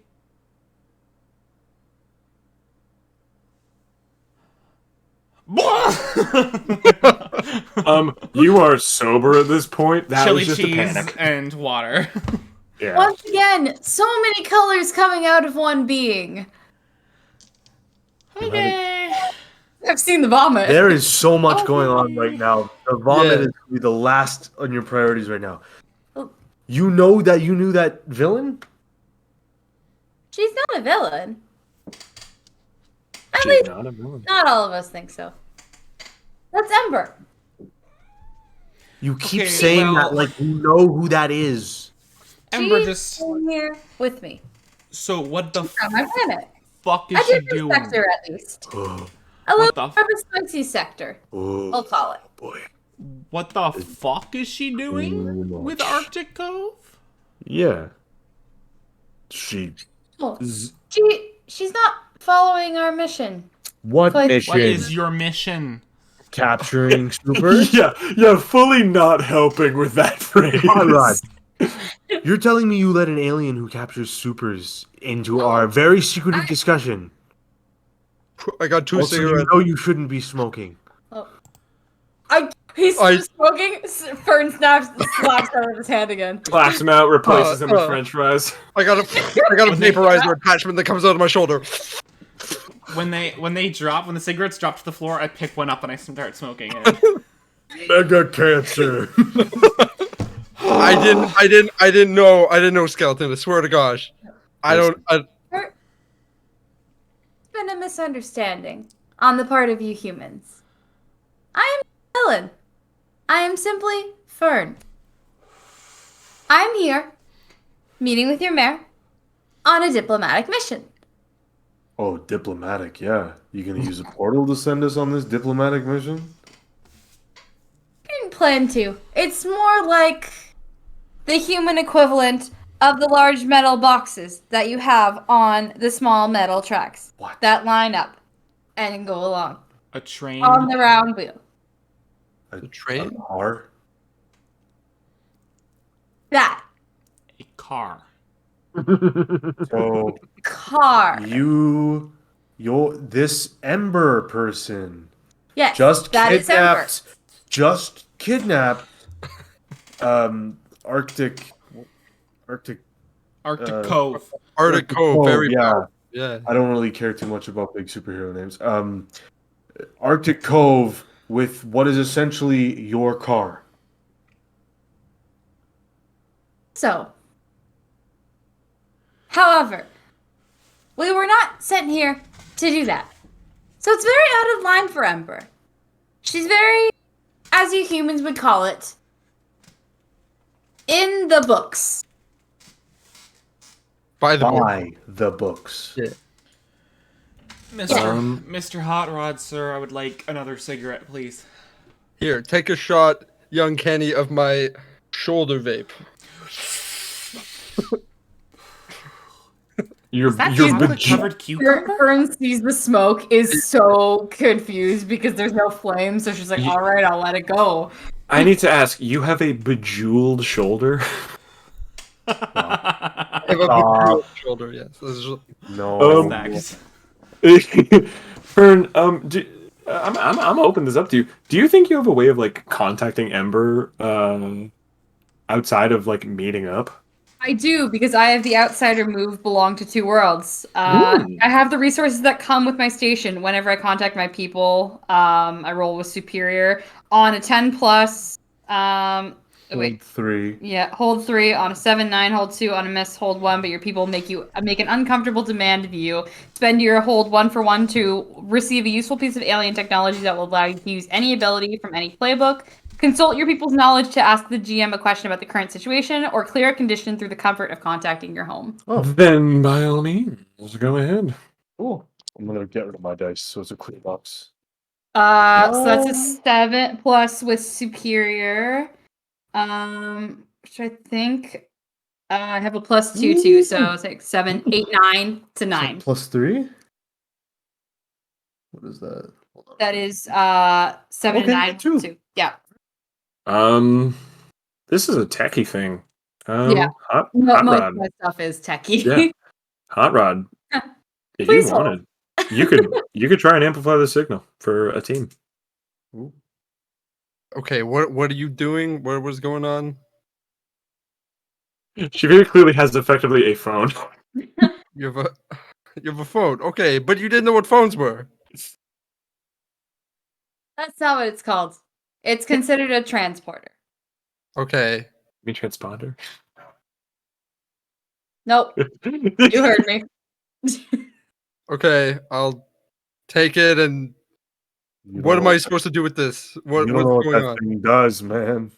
You are sober at this point. That chili was just cheese a panic. and water. Yeah. Once again, so many colors coming out of one being. Okay. I've seen the vomit. There is so much going on right now. The vomit Yeah. is gonna be the last on your priorities right now. Oh. You know that you knew that villain? She's not a villain. At She's least not a villain. not all of us think so. That's Ember. You keep Okay, saying well- that like you know who that is. Ember She's just. in here with me So what the on my planet. fuck is I she did doing? respect her at least. Oh, A little the more of a spicy sector, oh I'll call it. boy. What the fuck is she doing Too with much. Arctic Cove? Yeah. She. Oh, Z- she's not following our mission. what What mission? What is your mission? Capturing supers? Yeah, fully not helping with that phrase. Conrad, you're telling me you let an alien who captures supers into our very secretive discussion. I got two Also, you cigarettes. know you shouldn't be smoking. He's I- smoking. Fern slaps out of his hand again. Claps him out, replaces him with uh. French fries. I got a vaporizer attachment that comes out of my shoulder. When the cigarettes drop to the floor, I pick one up and I start smoking it. Mega cancer. I didn't know skeleton. I swear to gosh. It's been a misunderstanding on the part of you humans. I am Ellen. I am simply Fern. I am here, meeting with your mayor, on a diplomatic mission. Oh, diplomatic, yeah. You gonna use a portal to send us on this diplomatic mission? I didn't plan to. It's more like the human equivalent of the large metal boxes that you have on the small metal tracks What? that line up and go along A train. on the round wheel. A train? A car? That A car. So car. you this Ember person Yes, just that is Ember. kidnapped Arctic Arctic uh, Cove. Arctic Cove, very yeah. powerful. Yeah. I don't really care too much about big superhero names. Arctic Cove with what is essentially your car. So, however, we were not sent here to do that. So it's very out of line for Ember. She's very, as you humans would call it, in the books. By the book. Buy the books. Yeah. Mr. Hot Rod, sir, I would like another cigarette, please. Here, take a shot, young Kenny, of my shoulder vape. You're that you're chocolate Covered cucumber? Fern sees the smoke, is so confused because there's no flame, so she's like, Ye- alright, I'll let it go. I need to ask, you have a bejeweled shoulder? I have a Stop. shoulder, yes. This is No. Snacks. Fern, I'm open this up to you. Do you think you have a way of like contacting Ember outside of like meeting up? I do, because I have the outsider move belong to two worlds. Ooh. I have the resources that come with my station. Whenever I contact my people, I roll with superior. On a 10 plus, Hold wait, 3. yeah, hold 3. On a 7, 9, hold 2. On a miss, hold 1. But your people make an uncomfortable demand of you. Spend your hold 1 for 1 to receive a useful piece of alien technology that will allow you to use any ability from any playbook. Consult your people's knowledge to ask the GM a question about the current situation, or clear a condition through the comfort of contacting your home. Oh, Then by all means, go ahead. cool. I'm gonna get rid of my dice, so it's a clear box. So that's a 7 plus with superior. Which I think I have a plus 2 too, so it's like 7, 8, 9 to 9. Plus 3? What is that? Hold on. That is 7 Okay, and 9 2. 2. Yeah. This is a techie thing. Yeah. Hot Most Rod. of my stuff is techie. Yeah. Hot Rod. If Please you hold. wanted, you could try and amplify the signal for a team. Ooh. okay, what are you doing? What was going on? She very clearly has effectively a phone. You have a phone. Okay, but you didn't know what phones were. That's not what it's called. It's considered a transporter. Okay. Me transponder. Nope. You heard me. Okay, I'll take it and You what don't am know I supposed to do with this? You don't know What's what going that on? thing does, man.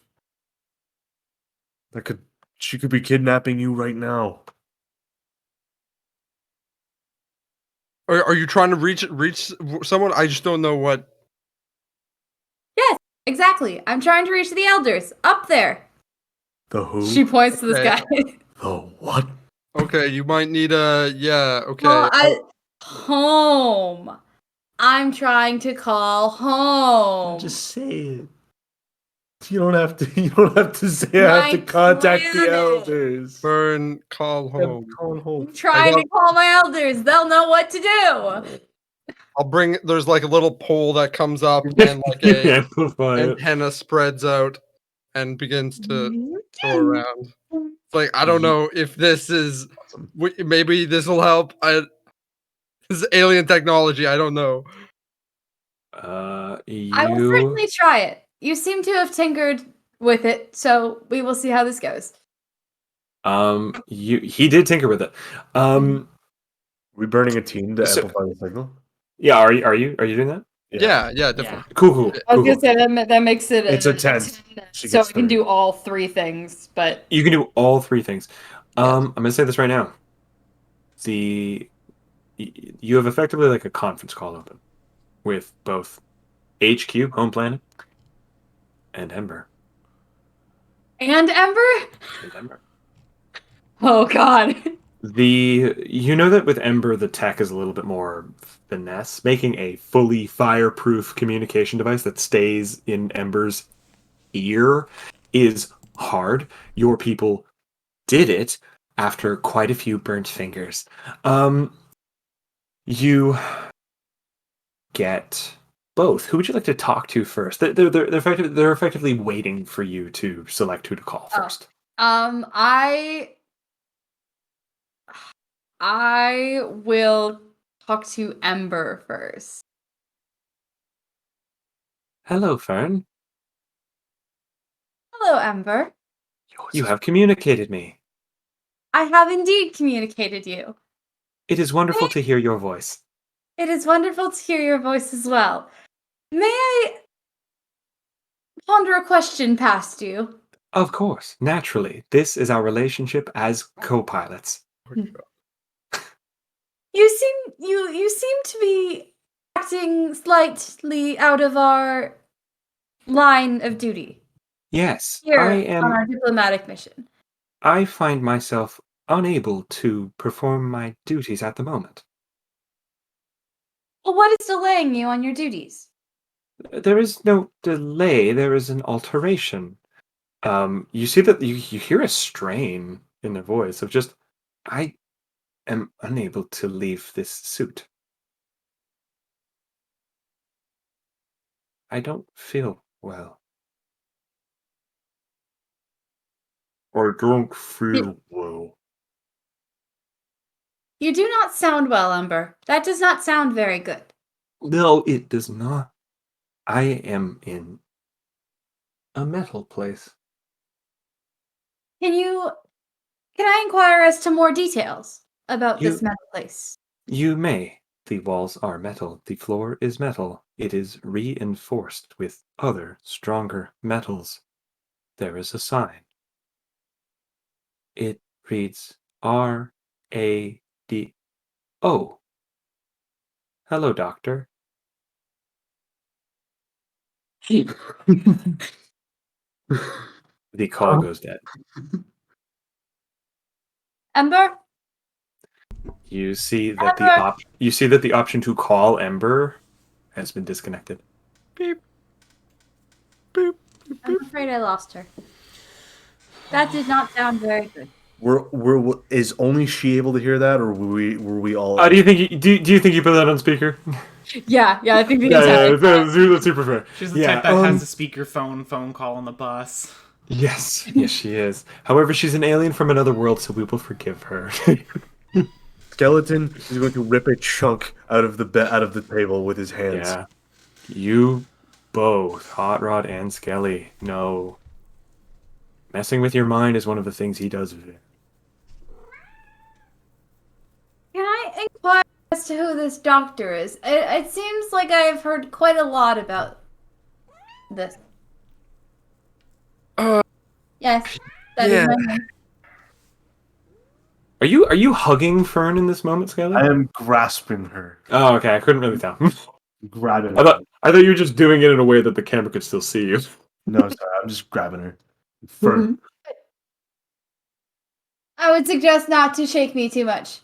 She could be kidnapping you right now. Are you trying to reach someone? I just don't know what. Yes, exactly. I'm trying to reach the elders up there. The who? She points to this Okay. guy. The what? Okay, you might need a okay. Well, home. I'm trying to call home. Just say it. You don't have to. You don't have to say I have to My contact the planet. elders. Burn, call I'm home. calling home. I'm trying got- to call my elders. They'll know what to do. I'll bring. There's like a little pole that comes up and like a amplify it. antenna spreads out and begins to go around. It's like I don't Ye- know if this is maybe this will help. This is alien technology. I don't know. I will You certainly try it. You seem to have tinkered with it, so we will see how this goes. he did tinker with it. We burning a team to So- amplify the signal? Yeah, are you doing that? Yeah, definitely. Cool. I was cool. gonna say that makes it. It's a 10. She so gets we can 3. do all 3 things, but You can do all 3 things. Yes. I'm gonna say this right now. You have effectively like a conference call open with both HQ, home planet, and Ember. and Ember. And Ember. Oh God. You know that with Ember the tech is a little bit more finesse. Making a fully fireproof communication device that stays in Ember's ear is hard. Your people did it after quite a few burnt fingers. You get both. Who would you like to talk to first? They're effectively waiting for you to select who to call Oh. first. I will talk to Ember first. Hello, Fern. Hello, Ember. You have communicated me. I have indeed communicated you. It is wonderful to hear your voice. It is wonderful to hear your voice as well. May I ponder a question past you? Of course, naturally. This is our relationship as co-pilots. You seem to be acting slightly out of our line of duty Yes, here on our diplomatic mission. I find myself unable to perform my duties at the moment. Well, what is delaying you on your duties? There is no delay, there is an alteration. You see that you hear a strain in their voice of just, I am unable to leave this suit. I don't feel well. I don't feel well. You do not sound well, Ember. That does not sound very good. No, it does not. I am in a metal place. Can I inquire as to more details about You- this metal place? You may. The walls are metal. The floor is metal. It is reinforced with other, stronger metals. There is a sign. It reads RADO. Hello, doctor. The call goes dead. Ember? You see that Ember? the option to call Ember has been disconnected. Beep. Boop. I'm afraid I lost her. That did not sound very good. Is only she able to hear that, or were we all? Do you think do you think you put that on speaker? Yeah, I think the Yeah, entire that's super fair. She's the Yeah, type that has a speakerphone phone call on the bus. Yes, she is. However, she's an alien from another world, so we will forgive her. Skeleton is going to rip a chunk out of the table with his hands. Yeah. You both, Hot Rod and Skelly, know messing with your mind is one of the things he does. Can I inquire as to who this doctor is? It seems like I've heard quite a lot about this. Yes, that is yeah. my name. Are you hugging Fern in this moment, Skelly? I am grasping her, Oh, okay. I couldn't really tell. grabbing I her. thought you were just doing it in a way that the camera could still see you. No, sorry, I'm just grabbing her. Fern, I would suggest not to shake me too much,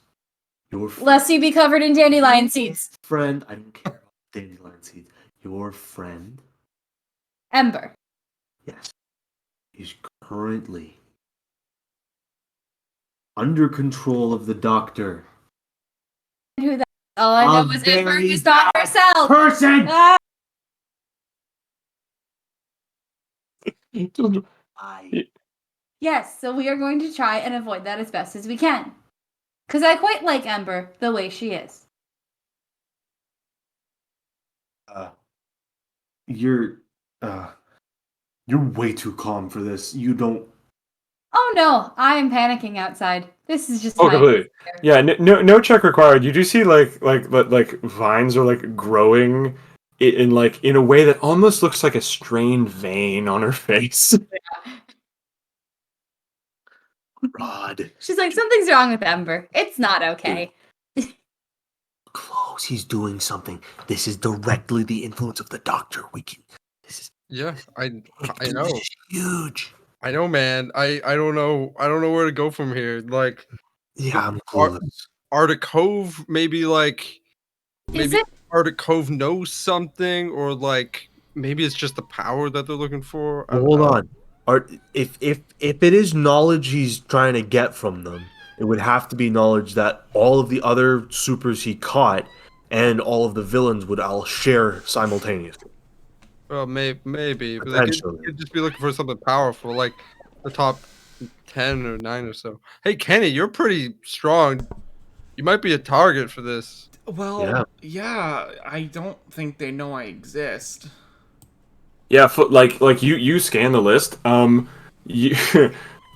your lest you be covered in dandelion seeds. friend. I don't care about dandelion seeds. Your friend, Ember. yes, is currently under control of the doctor. Who that? All I know is Ember very is not herself. Person. Ah! Yes, so we are going to try and avoid that as best as we can. Because I quite like Ember the way she is. You're way too calm for this. You don't. Oh no, I am panicking outside. This is just Oh, my completely. Yeah, no check required. You do see like vines are like growing in a way that almost looks like a strained vein on her face. Rod, She's like, something's wrong with Ember. It's not okay. close. He's doing something. This is directly the influence of the doctor. This is. Yeah, I know. This is huge. I know, man. I don't know where to go from here. Like, Yeah, I'm clueless. Arctic Cove, maybe Is it? Arctic Cove knows something, or like maybe it's just the power that they're looking for. I don't Hold know. on. If it is knowledge he's trying to get from them, it would have to be knowledge that all of the other supers he caught and all of the villains would all share simultaneously. Well, maybe, but they Potentially. could just be looking for something powerful, like the top 10 or 9 or so. Hey, Kenny, you're pretty strong. You might be a target for this. Well, yeah, I don't think they know I exist. Yeah, like you scan the list. You,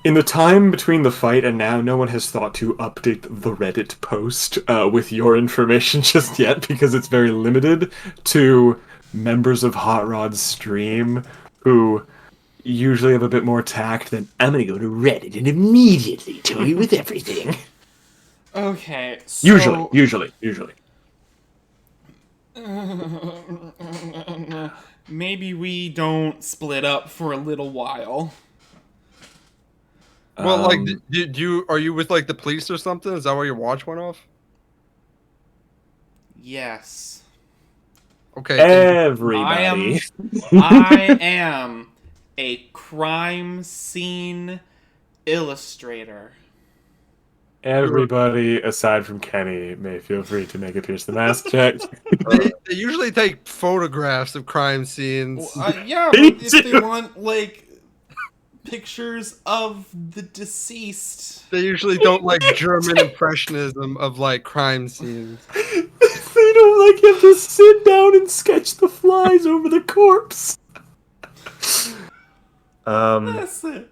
in the time between the fight and now, no one has thought to update the Reddit post with your information just yet because it's very limited to members of Hot Rod's stream who usually have a bit more tact than I'm gonna go to Reddit and immediately tell you with everything. Okay, so... Usually. Maybe we don't split up for a little while. Well, like, Um, are you with like the police or something? Is that why your watch went off? Yes. Okay. everybody. I am a crime scene illustrator. Everybody aside from Kenny may feel free to make a pierce the mask check. They usually take photographs of crime scenes. Yeah, Me but if they too. want, like, pictures of the deceased. They usually don't like German impressionism of like crime scenes. They don't like have to sit down and sketch the flies over the corpse. That's it.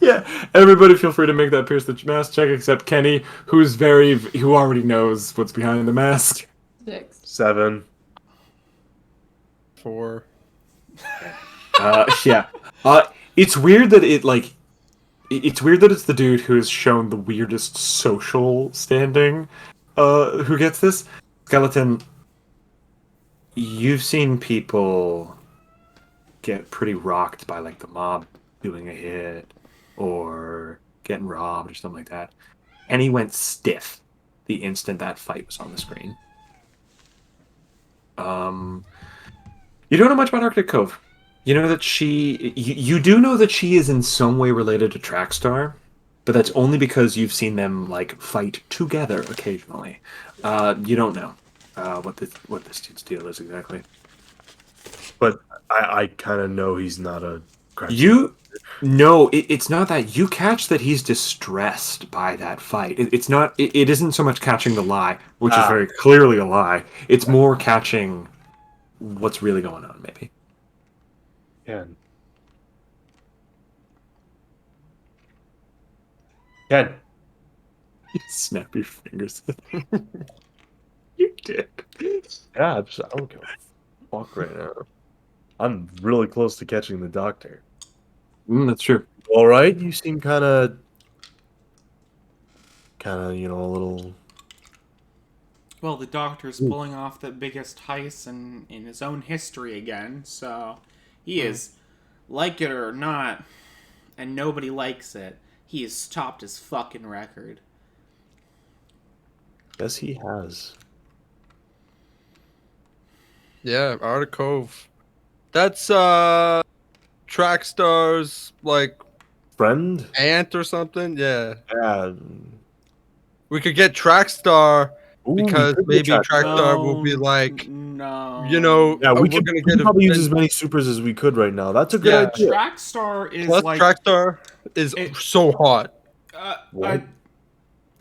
Yeah, everybody feel free to make that pierce the mask check except Kenny, who already knows what's behind the mask. 6. 7. 4. Yeah. It's weird that it's weird that it's the dude who has shown the weirdest social standing who gets this. Skeleton, you've seen people get pretty rocked by like the mob doing a hit or getting robbed or something like that. And he went stiff the instant that fight was on the screen. You don't know much about Arctic Cove. You know that you do know that she is in some way related to Trackstar, but that's only because you've seen them like fight together occasionally. You don't know what this dude's deal is exactly. But I kind of know he's not a crime No, it's not that. You catch that he's distressed by that fight. It's not. It isn't so much catching the lie, which is very clearly a lie. It's more catching what's really going on, maybe. Ken. Ken. Snap your fingers. You did. Yeah, I don't give a fuck right now. I'm really close to catching the doctor. That's true. All right, you seem kind of, a little. Well, the doctor's pulling off the biggest heist in his own history again, so he is, like it or not, and nobody likes it, he has topped his fucking record. Yes, he has. Yeah, Arctic Cove. That's Trackstar's like Friend? aunt or something. Yeah. Yeah. We could get Trackstar Ooh, because we could maybe get Trackstar will be like, No. you know, Yeah, we we're could, gonna we get could probably use a as many supers as we could right now. That's a good Yeah. idea. Trackstar is plus like... Trackstar is so hot. What?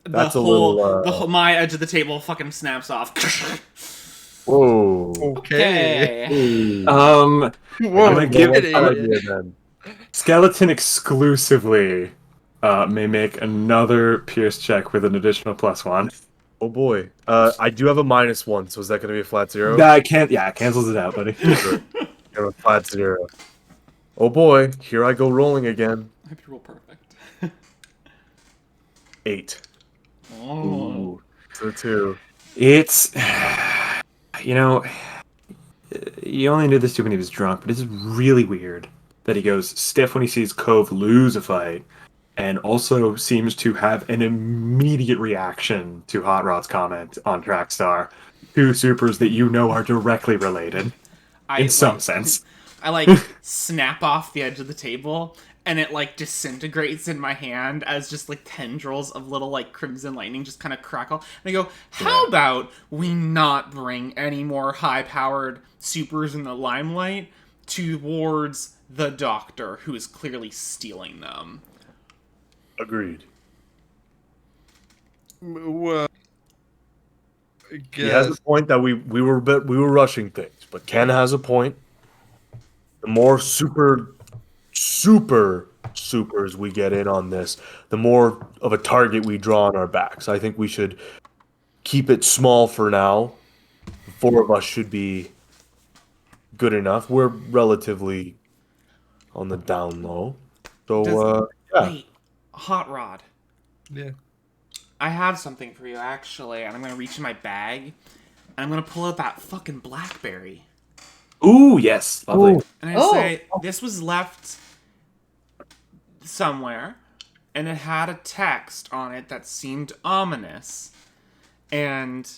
The That's a whole, little, the whole, my edge of the table fucking snaps off. Whoa. Okay. Ooh. Whoa, gonna give What's it that Kenny. idea, then? Skeleton exclusively may make another pierce check with an additional +1. Oh boy. I do have a -1, so is that going to be a flat 0? Nah, I can't. Yeah, it cancels it out, buddy. Sure. I have a flat 0. Oh boy, here I go rolling again. I hope you roll perfect. 8. Oh. Ooh. So 2. It's, you know, you only knew this dude when he was drunk, but it's really weird that he goes stiff when he sees Cove lose a fight, and also seems to have an immediate reaction to Hot Rod's comment on Trackstar. Two supers that you know are directly related, in some sense. I snap off the edge of the table, and it like disintegrates in my hand as just like tendrils of little like crimson lightning just kind of crackle. And I go, how about we not bring any more high-powered supers in the limelight towards the Doctor, who is clearly stealing them? Agreed. Well, He has a point that we were rushing things, but Ken has a point. The more supers we get in on this, the more of a target we draw on our backs. I think we should keep it small for now. The four of us should be good enough. We're relatively on the down low. So yeah. Wait, Hot Rod. Yeah. I have something for you, actually, and I'm gonna reach in my bag, and I'm gonna pull out that fucking BlackBerry. Ooh, yes, lovely. Ooh. And I say, this was left somewhere, and it had a text on it that seemed ominous. And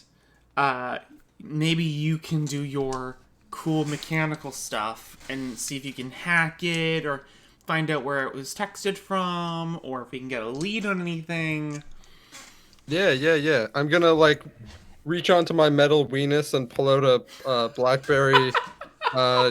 maybe you can do your cool mechanical stuff and see if you can hack it, or find out where it was texted from, or if we can get a lead on anything. Yeah. I'm gonna like reach onto my metal weenus and pull out a BlackBerry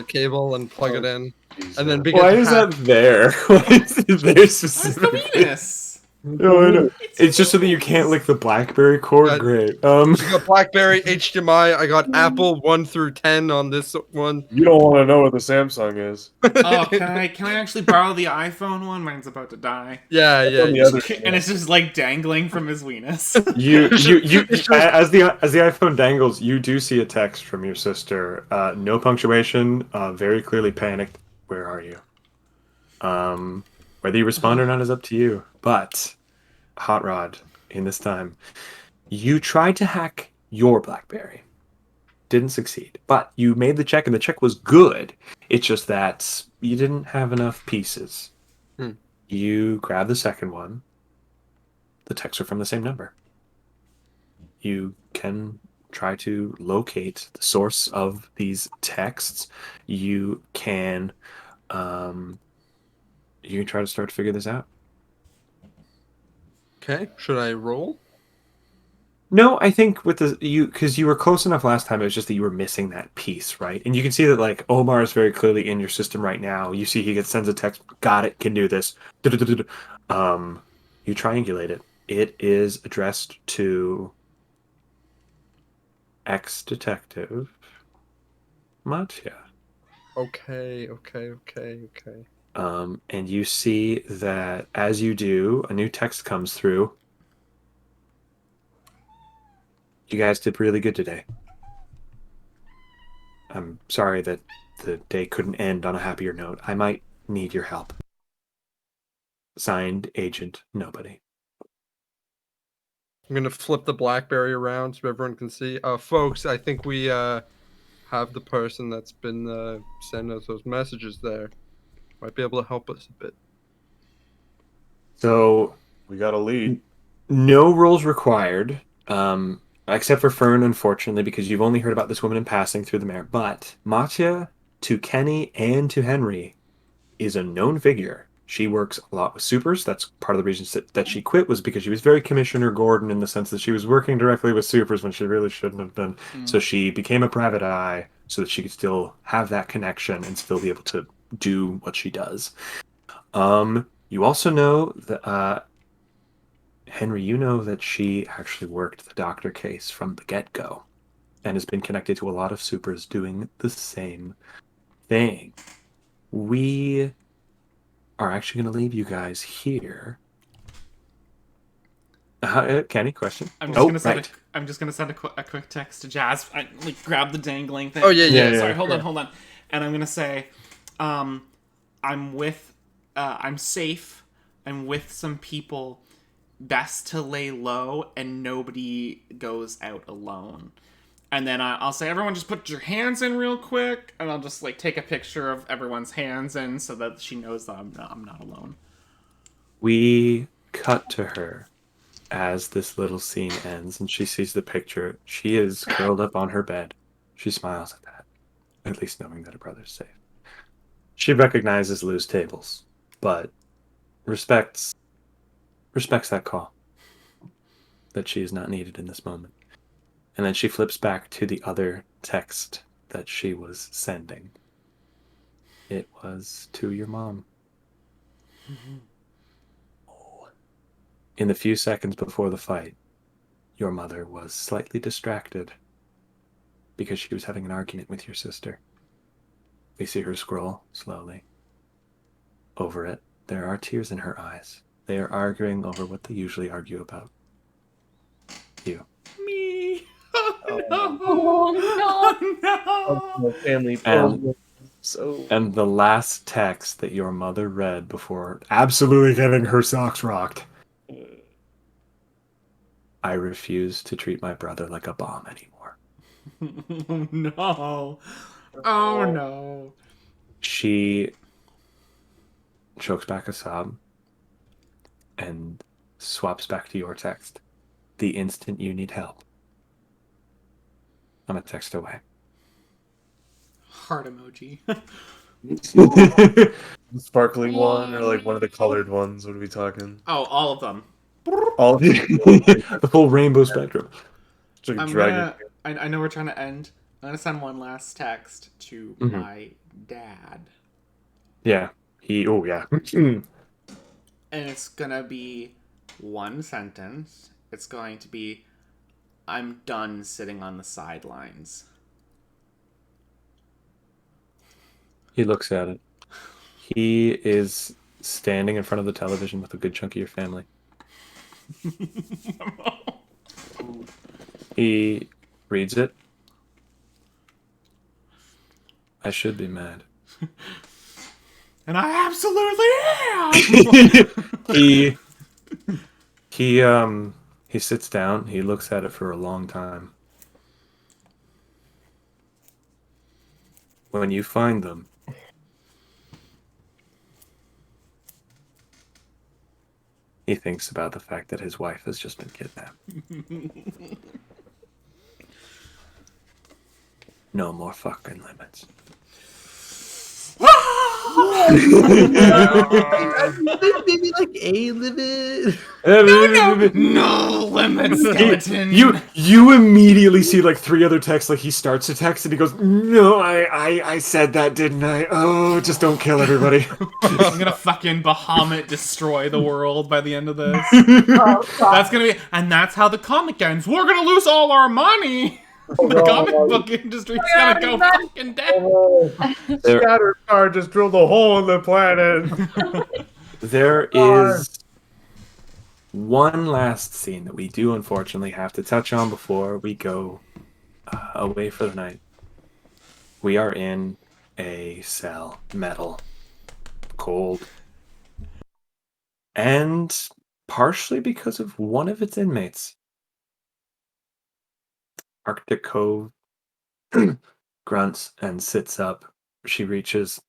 cable and plug it in, and then begin. Why is that there? Why is it there That's the specifically? Venus. No, I know. It's just so that you can't lick the BlackBerry cord. Great. I got BlackBerry, HDMI. I got Apple 1 through 10 on this one. You don't want to know what the Samsung is. Oh, can I actually borrow the iPhone one? Mine's about to die. Yeah. On the other And it's just like dangling from his weenus. You as the iPhone dangles, you do see a text from your sister. No punctuation. Very clearly panicked. Where are you? Whether you respond or not is up to you. But Hot Rod, in this time, you tried to hack your BlackBerry. Didn't succeed, but you made the check, and the check was good. It's just that you didn't have enough pieces. You grab the second one. The texts are from the same number. You can try to locate the source of these texts. You can try to start to figure this out. Okay, should I roll? No, I think with because you were close enough last time. It was just that you were missing that piece, right? And you can see that like Omar is very clearly in your system right now. You see he sends a text. Got it. Can do this. You triangulate it. It is addressed to ex-detective Matya. Okay. And you see that as you do, a new text comes through. You guys did really good today. I'm sorry that the day couldn't end on a happier note. I might need your help. Signed, Agent Nobody. I'm gonna flip the BlackBerry around so everyone can see. Folks, I think we have the person that's been sending us those messages there. Might be able to help us a bit. So, We got a lead. no roles required, except for Fern, unfortunately, because you've only heard about this woman in passing through the mayor. But Matya, to Kenny and to Henry, is a known figure. She works a lot with supers. That's part of the reason that she quit, was because she was very Commissioner Gordon in the sense that she was working directly with supers when she really shouldn't have been. So she became a private eye so that she could still have that connection and still be able to do what she does. You also know that Henry, you know that she actually worked the Doctor case from the get-go and has been connected to a lot of supers doing the same thing. We are actually going to leave you guys here. Kenny, question? I'm just gonna send a quick text to Jazz. I like grab the dangling thing. Oh, yeah. Sorry, hold on. And I'm gonna say, I'm safe. I'm with some people. Best to lay low and nobody goes out alone. And then I'll say, everyone just put your hands in real quick, and I'll just like take a picture of everyone's hands in so that she knows that I'm not alone. We cut to her as this little scene ends and she sees the picture. She is curled up on her bed. She smiles at that, at least knowing that her brother's safe. She recognizes loose tables, but respects that call. That she is not needed in this moment. And then she flips back to the other text that she was sending. It was to your mom. In the few seconds before the fight, your mother was slightly distracted because she was having an argument with your sister. We see her scroll slowly. Over it, there are tears in her eyes. They are arguing over what they usually argue about. You. Me. Oh no. Oh no! Oh no. Family And- problem. So And the last text that your mother read before absolutely getting her socks rocked. I refuse to treat my brother like a bomb anymore. Oh no. Oh no. She chokes back a sob and swaps back to your text. The instant you need help, I'm a text away. Heart emoji. the sparkling one or like one of the colored ones? What are we talking? Oh, all of them. All The full rainbow spectrum. it's like a I'm dragon. gonna. I know we're trying to end. I'm gonna send one last text to Mhm. my dad, Yeah. Oh, yeah. and it's gonna be one sentence. It's going to be, "I'm done sitting on the sidelines." He looks at it. He is standing in front of the television with a good chunk of your family. He reads it. I should be mad. And I absolutely am. He sits down. He looks at it for a long time. When you find them, he thinks about the fact that his wife has just been kidnapped. No more fucking limits. Maybe like a limit. No limit, skeleton. You immediately see like three other texts. Like he starts to text and he goes, "No, I said that, didn't I? Oh, just don't kill everybody." I'm gonna fucking Bahamut destroy the world by the end of this. Oh, God. That's gonna be, and that's how the comic ends. We're gonna lose all our money. The comic book industry's gonna go fucking down. Scatter star just drilled a hole in the planet. There God. is one last scene that we do unfortunately have to touch on before we go away for the night. We are in a cell, metal, cold, and partially because of one of its inmates. Arctic Cove grunts and sits up. She reaches.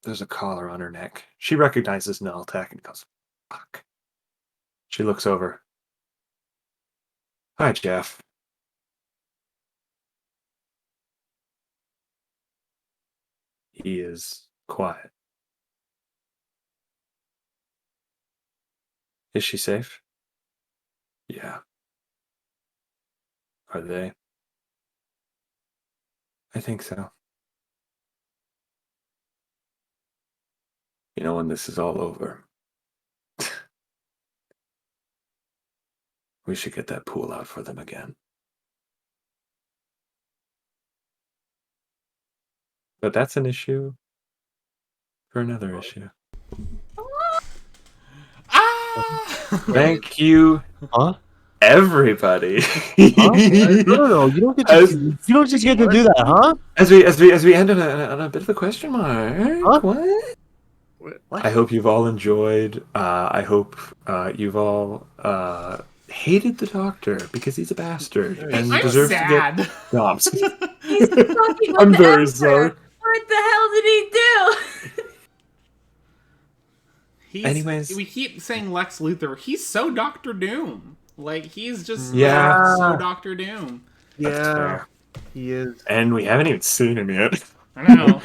There's a collar on her neck. She recognizes Nulltech and goes, "Fuck." She looks over. Hi, Jeff. He is quiet. Is she safe? Yeah. Are they? I think so. You know, when this is all over, we should get that pool out for them again. But that's an issue for another issue. Ah! Thank you, Huh? everybody. No. You don't get As- you don't just get to do that, huh? As we end on a bit of a question mark. Huh? What? I hope you've all enjoyed. I hope you've all hated the Doctor because he's a bastard and I'm deserves sad. to get jobs. He's fucking with I'm the very Emperor. sorry. What the hell did he do? Anyways. We keep saying Lex Luthor. He's so Doctor Doom. Like, he's just Yeah. so Doctor Doom. That's fair. He is. And we haven't even seen him yet. I know.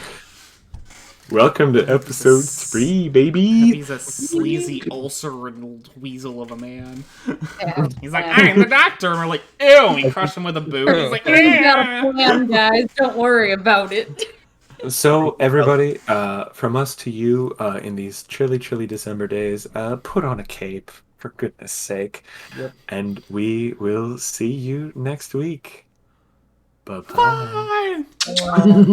Welcome to episode 3, baby. He's a sleazy, ulcer-riddled weasel of a man. Yeah. He's like, I'm the doctor, and we're like, ew, and we crush him with a boot. He's like, We got a "Eh." plan, guys. Don't worry about it. So, everybody, from us to you, in these chilly, chilly December days, put on a cape, for goodness sake. Yep. And we will see you next week. Bye-bye. Bye. Uh,